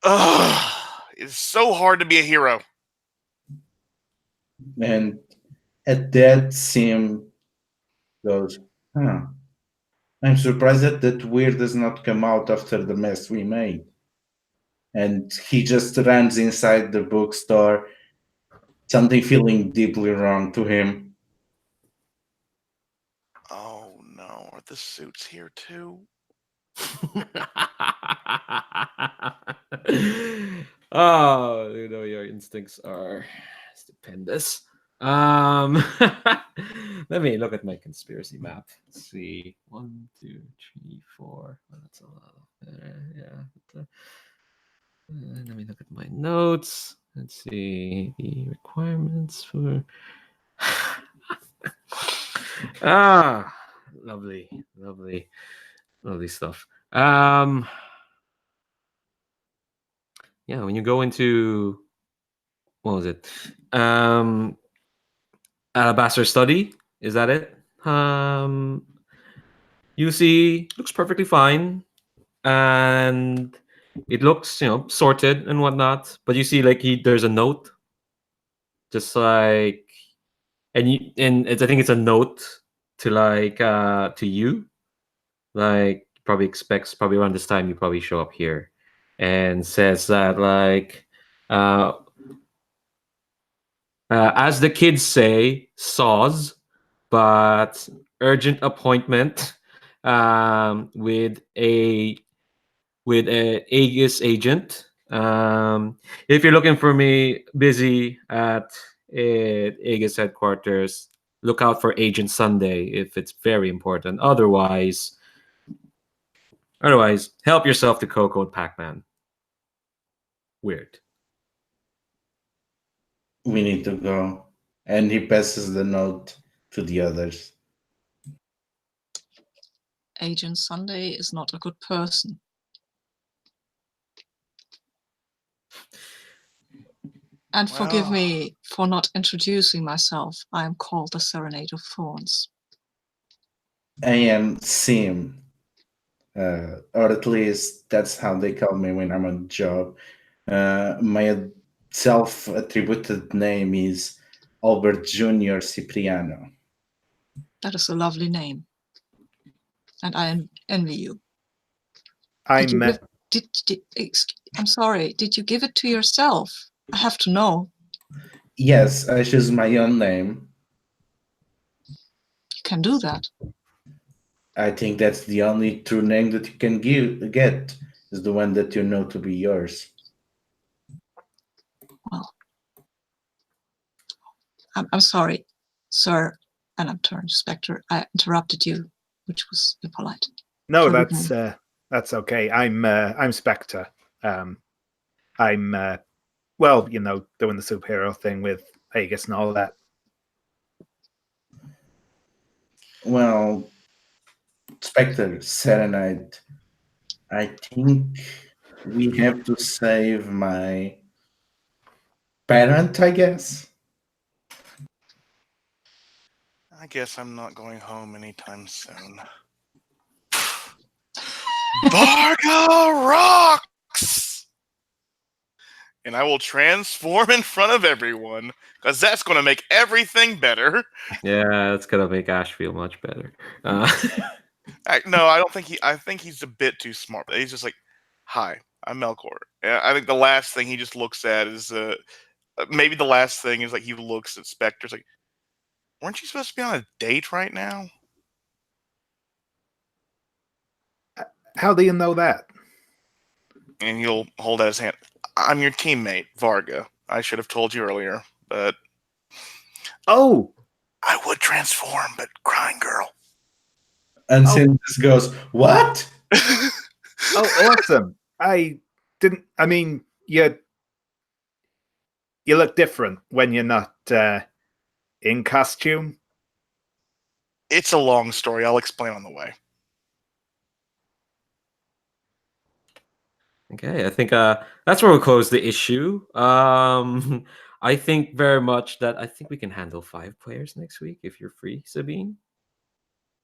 S3: Ugh. It's so hard to be a hero.
S4: And at that, Sim goes, huh. I'm surprised that that weird does not come out after the mess we made. And he just runs inside the bookstore, something feeling deeply wrong to him.
S3: Oh no, are the suits here too?
S1: Oh, your instincts are stupendous. Let me look at my conspiracy map. Let's see, 1, 2, 3, 4. Oh, that's a lot. Yeah. Let me look at my notes. Let's see the requirements for. Lovely stuff. Yeah, when you go into, what was it? Alabaster Study, is that it? You see, looks perfectly fine, and It looks, sorted and whatnot, but you see, like, there's a note, just like, I think it's a note to to you, like, probably expects probably around this time you probably show up here, and says that, like, as the kids say, saws, but urgent appointment with a Aegis agent. If you're looking for me busy at Aegis headquarters, look out for Agent Sunday if it's very important. Otherwise, help yourself to Coco and Pac-Man. Weird.
S4: We need to go. And he passes the note to the others.
S5: Agent Sunday is not a good person. And forgive
S3: Well.
S5: me for not introducing myself. I am called the Serenade of Thorns.
S4: I am Sim. Or at least that's how they call me when I'm on the job. My self-attributed name is Albert Junior Cipriano.
S5: That is a lovely name. And I envy you.
S2: I'm
S5: I'm sorry, did you give it to yourself? I have to know.
S4: Yes, I choose my own name.
S5: You can do that.
S4: I think that's the only true name that you can get is the one that you know to be yours.
S5: Well, I'm sorry, sir, and I'm turned to Spectre. I interrupted you, which was impolite.
S2: no,
S5: Forgive me.
S2: that's okay. I'm Spectre. I'm well, doing the superhero thing with Aegis and all that.
S4: Well, Spectre, Serenade, I think we have to save my parent, I guess.
S3: I guess I'm not going home anytime soon. Varga rocks! And I will transform in front of everyone, because that's going to make everything better.
S1: Yeah, that's gonna make Ash feel much better.
S3: No, I don't think I think he's a bit too smart. But he's just like, "Hi, I'm Melcor." And I think the last thing he just looks at is maybe the last thing is like he looks at Spectre's like, "Weren't you supposed to be on a date right now?"
S2: How do you know that?
S3: And he'll hold out his hand. I'm your teammate, Varga. I should have told you earlier, but
S2: Oh,
S3: I would transform, but crying girl.
S4: And
S2: Oh.
S4: Sim just goes, "What?"
S2: Awesome. I mean, you look different when you're not in costume.
S3: It's a long story. I'll explain on the way.
S1: Okay, I think that's where we'll close the issue. I think very much that I think we can handle 5 players next week if you're free, Sabine.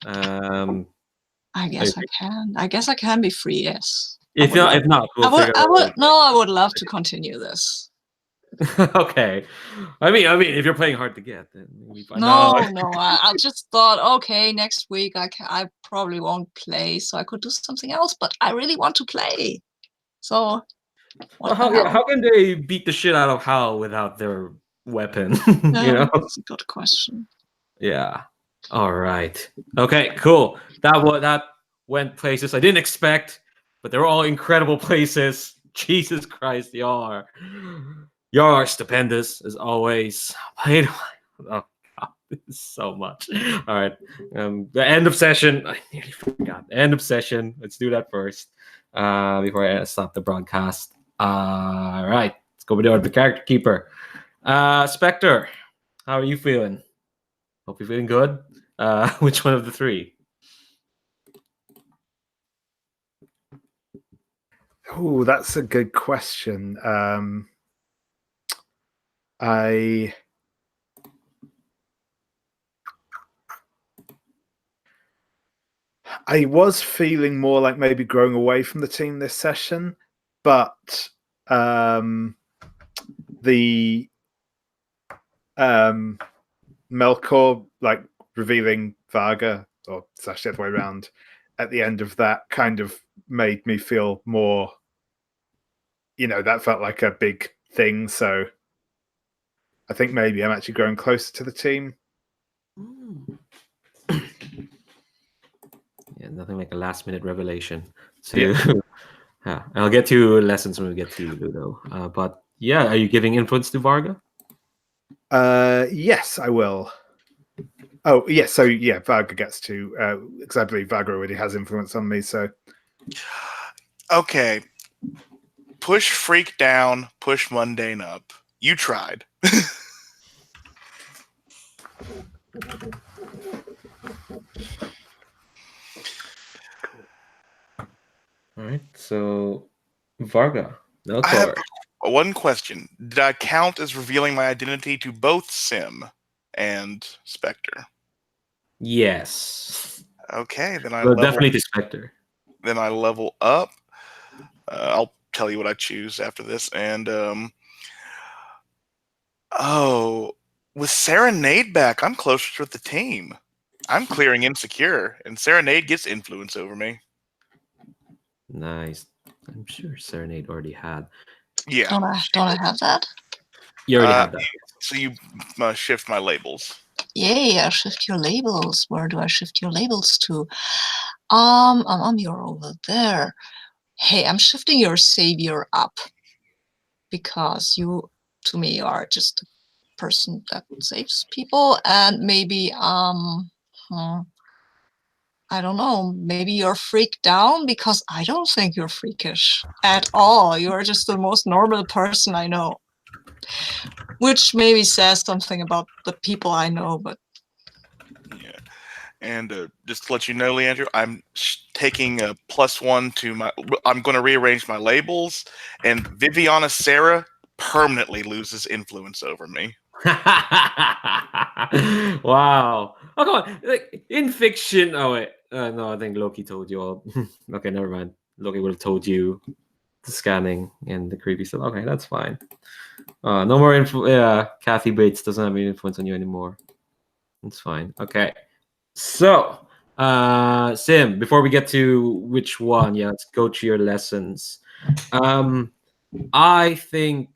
S5: I guess I can. I guess I can be free. Yes.
S1: If not, we'll figure
S5: I
S1: out.
S5: would love to continue this.
S1: Okay. I mean, if you're playing hard to get, then maybe fine.
S5: No. I just thought, okay, next week I probably won't play, so I could do something else. But I really want to play. So,
S1: Well, how can they beat the shit out of Hal without their weapon?
S5: That's a good question.
S1: Yeah. All right. Okay. Cool. That went places I didn't expect, but they're all incredible places. Jesus Christ, y'all are stupendous as always. Oh God, this is so much. All right. The end of session. I nearly forgot. The end of session. Let's do that first. Before I stop the broadcast. All right. Let's go with the character keeper. Spectre, how are you feeling? Hope you're feeling good. Which one of the 3?
S2: Oh, that's a good question. I was feeling more like maybe growing away from the team this session, but the Melcor like revealing Varga, or slash the other way around, at the end of that kind of made me feel more, that felt like a big thing. So I think maybe I'm actually growing closer to the team.
S1: Yeah, nothing like a last minute revelation. So yeah, I'll get to lessons when we get to Ludo. But yeah, are you giving influence to Varga?
S2: Yes, I will. Oh, yeah. So yeah, Varga gets to, because I believe Varga already has influence on me. So
S3: Okay. Push Freak down, push Mundane up. You tried.
S1: All right. So Varga,
S3: I have
S1: Melkor.
S3: one question. Did I count as revealing my identity to both Sim and Spectre?
S1: Yes.
S3: Okay, then I
S1: Well,
S3: level.
S1: definitely to Spectre.
S3: Then I level up. I'll tell you what I choose after this. And with Serenade back, I'm closer to the team. I'm clearing Insecure, and Serenade gets influence over me.
S1: Nice. I'm sure Serenade already had.
S3: Yeah.
S5: Don't I have that?
S1: You already had that.
S3: So you shift my labels.
S5: Yay, I shift your labels. Where do I shift your labels to? You're over there. Hey, I'm shifting your savior up because you, to me, are just a person that saves people, and maybe I don't know, maybe you're freaked down because I don't think you're freakish at all. You're just the most normal person I know, which maybe says something about the people I know, but
S3: Yeah. And just to let you know, Leandro, I'm taking a +1 to my. I'm going to rearrange my labels, and Viviana Sarah permanently loses influence over me.
S1: Wow. Oh, come on. Like, in fiction. Oh, wait. No, I think Loki told you all. Okay, never mind. Loki would have told you the scanning and the creepy stuff. Okay, that's fine. No more info. Yeah, Kathy Bates doesn't have any influence on you anymore. That's fine. Okay. So, Sim, before we get to which one, yeah, let's go to your lessons. I think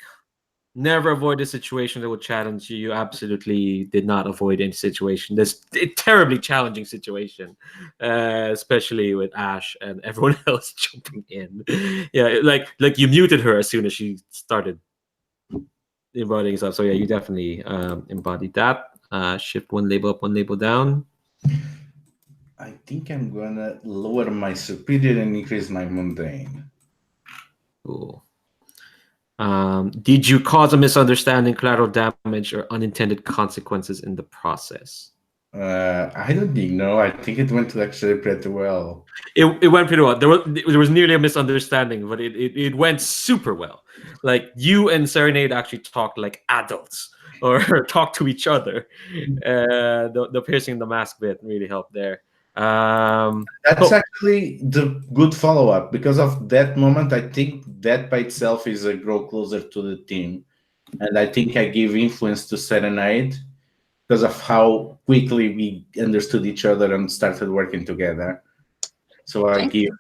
S1: never avoid a situation that would challenge you. You absolutely did not avoid any situation. This terribly challenging situation, especially with Ash and everyone else jumping in. Yeah, like you muted her as soon as she started embodying stuff. So yeah, you definitely embodied that. Shift one label up, one label down.
S4: I think I'm gonna lower my superior and increase my mundane.
S1: Cool. Did you cause a misunderstanding, collateral damage, or unintended consequences in the process?
S4: I don't think no. I think it went actually pretty well.
S1: It went pretty well. There was nearly a misunderstanding, but it went super well. Like you and Serenade actually talked like adults or talked to each other. The piercing the mask bit really helped there.
S4: That's actually the good follow-up. Because of that moment, I think that by itself is a grow closer to the team. And I think I give influence to Serenade because of how quickly we understood each other and started working together. So I give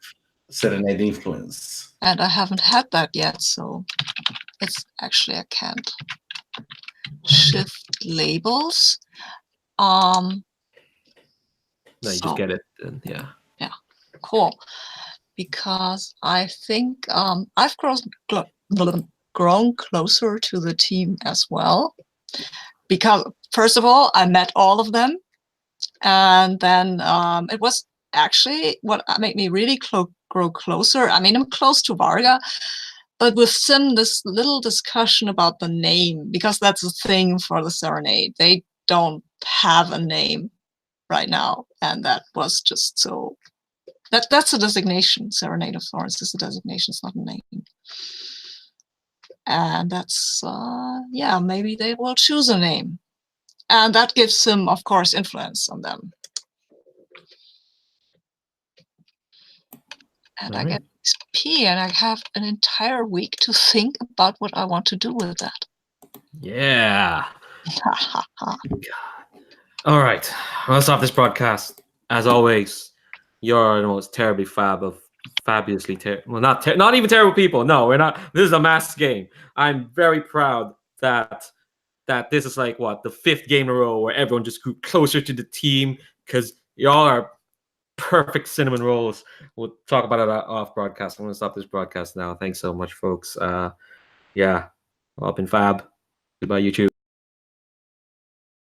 S4: Serenade influence.
S5: and I haven't had that yet, so it's actually I can't shift labels.
S1: No, you just get it. And yeah.
S5: Yeah, cool. Because I think I've grown closer to the team as well. Because first of all, I met all of them, and then it was actually what made me really grow closer. I mean, I'm close to Varga, but with Sim, this little discussion about the name, because that's the thing for the Serenade. They don't have a name right now, and that was just so. That's a designation. Serenade of Thorns is a designation, it's not a name. And that's yeah, maybe they will choose a name, and that gives him, of course, influence on them. And I get XP, and I have an entire week to think about what I want to do with that.
S1: Yeah. All right. Let's stop this broadcast. As always, you're the most terribly fabulously well, not even terrible people. No, we're not. This is a mass game. I'm very proud that this is like what, the 5th game in a row where everyone just grew closer to the team because y'all are perfect cinnamon rolls. We'll talk about it off broadcast. I'm gonna stop this broadcast now. Thanks so much, folks. Yeah, well, up in fab. Goodbye, YouTube.